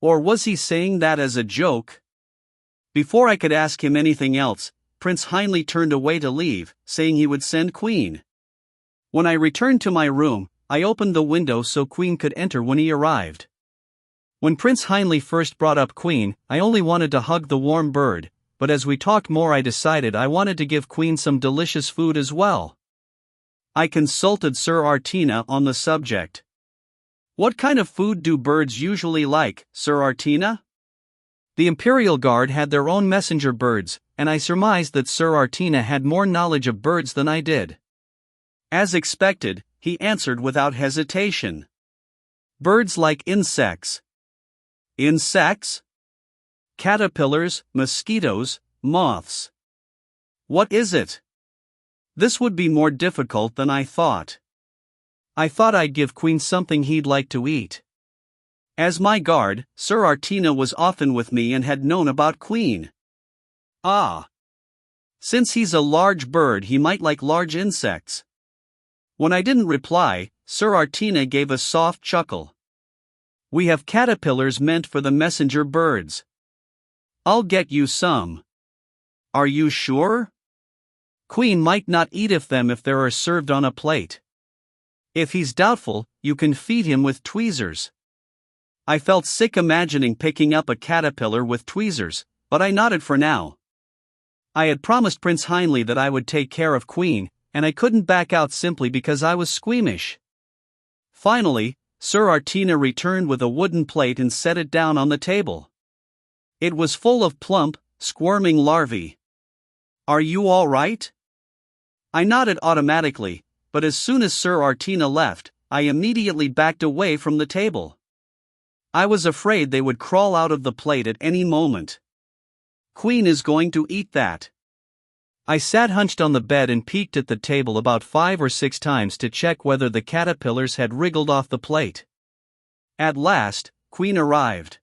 Or was he saying that as a joke? Before I could ask him anything else, Prince Anhltl turned away to leave, saying he would send Queen. When I returned to my room, I opened the window so Queen could enter when he arrived. When Prince Anhltl first brought up Queen, I only wanted to hug the warm bird, but as we talked more I decided I wanted to give Queen some delicious food as well. I consulted Sir Artina on the subject. What kind of food do birds usually like, Sir Artina? The Imperial Guard had their own messenger birds, and I surmised that Sir Artina had more knowledge of birds than I did. As expected, he answered without hesitation. Birds like insects. Insects? Caterpillars, mosquitoes, moths. What is it? This would be more difficult than I thought. I thought I'd give Queen something he'd like to eat. As my guard, Sir Artina was often with me and had known about Queen. Ah. Since he's a large bird, he might like large insects. When I didn't reply, Sir Artina gave a soft chuckle. We have caterpillars meant for the messenger birds. I'll get you some. Are you sure? Queen might not eat of them if they are served on a plate. If he's doubtful, you can feed him with tweezers. I felt sick imagining picking up a caterpillar with tweezers, but I nodded for now. I had promised Prince Anhltl that I would take care of Queen, and I couldn't back out simply because I was squeamish. Finally, Sir Artina returned with a wooden plate and set it down on the table. It was full of plump, squirming larvae. Are you all right? I nodded automatically, but as soon as Sir Artina left, I immediately backed away from the table. I was afraid they would crawl out of the plate at any moment. Queen is going to eat that. I sat hunched on the bed and peeked at the table about 5 or 6 times to check whether the caterpillars had wriggled off the plate. At last, Queen arrived.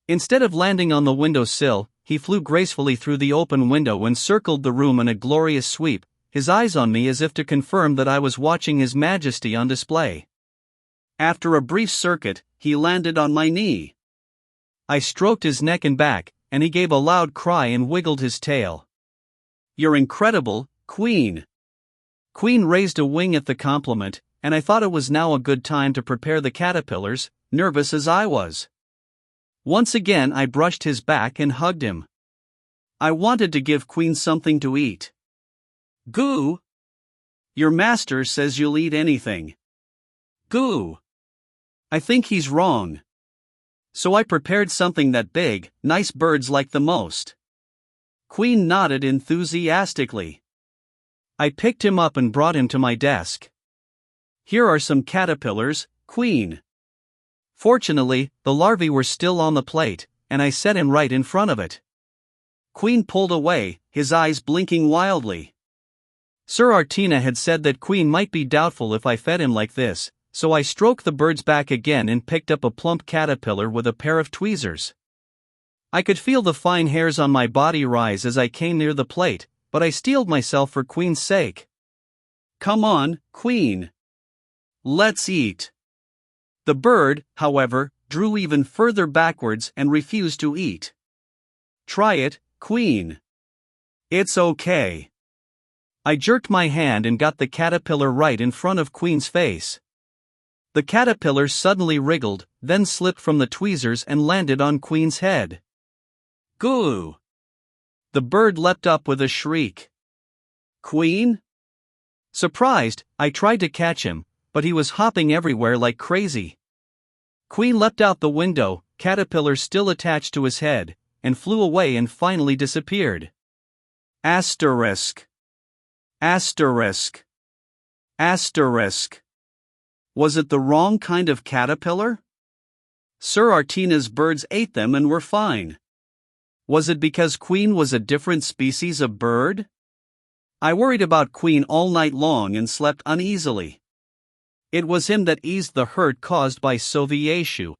Instead of landing on the windowsill, he flew gracefully through the open window and circled the room in a glorious sweep, his eyes on me as if to confirm that I was watching His Majesty on display. After a brief circuit, he landed on my knee. I stroked his neck and back, and he gave a loud cry and wiggled his tail. You're incredible, Queen. Queen raised a wing at the compliment, and I thought it was now a good time to prepare the caterpillars, nervous as I was. Once again I brushed his back and hugged him. I wanted to give Queen something to eat. Goo! Your master says you'll eat anything. Goo! I think he's wrong. So I prepared something that big, nice birds like the most. Queen nodded enthusiastically. I picked him up and brought him to my desk. Here are some caterpillars, Queen. Fortunately, the larvae were still on the plate, and I set him right in front of it. Queen pulled away, his eyes blinking wildly. Sir Artina had said that Queen might be doubtful if I fed him like this, so I stroked the bird's back again and picked up a plump caterpillar with a pair of tweezers. I could feel the fine hairs on my body rise as I came near the plate, but I steeled myself for Queen's sake. Come on, Queen. Let's eat. The bird, however, drew even further backwards and refused to eat. Try it, Queen. It's okay. I jerked my hand and got the caterpillar right in front of Queen's face. The caterpillar suddenly wriggled, then slipped from the tweezers and landed on Queen's head. Goo! The bird leapt up with a shriek. Queen? Surprised, I tried to catch him, but he was hopping everywhere like crazy. Queen leapt out the window, caterpillar still attached to his head, and flew away and finally disappeared. Asterisk. Asterisk. Asterisk. Was it the wrong kind of caterpillar? Sir Artina's birds ate them and were fine. Was it because Queen was a different species of bird? I worried about Queen all night long and slept uneasily. It was him that eased the hurt caused by Sovieshu.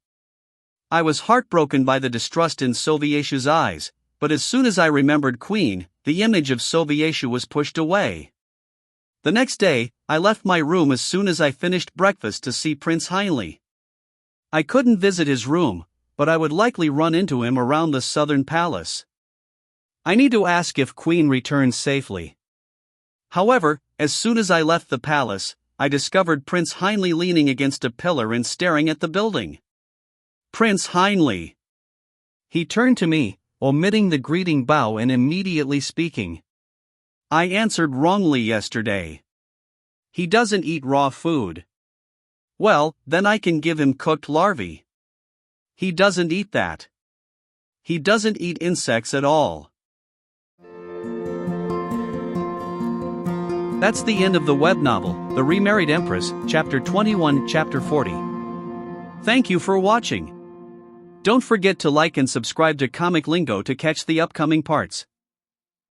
I was heartbroken by the distrust in Sovieshu's eyes, but as soon as I remembered Queen, the image of Sovieshu was pushed away. The next day, I left my room as soon as I finished breakfast to see Prince Heinle. I couldn't visit his room, but I would likely run into him around the southern palace. I need to ask if Queen returned safely. However, as soon as I left the palace, I discovered Prince Heinle leaning against a pillar and staring at the building. Prince Heinle! He turned to me, omitting the greeting bow and immediately speaking. I answered wrongly yesterday. He doesn't eat raw food. Well, then I can give him cooked larvae. He doesn't eat that. He doesn't eat insects at all. That's the end of the web novel, The Remarried Empress, Chapter 21, Chapter 40. Thank you for watching. Don't forget to like and subscribe to ComicLingo to catch the upcoming parts.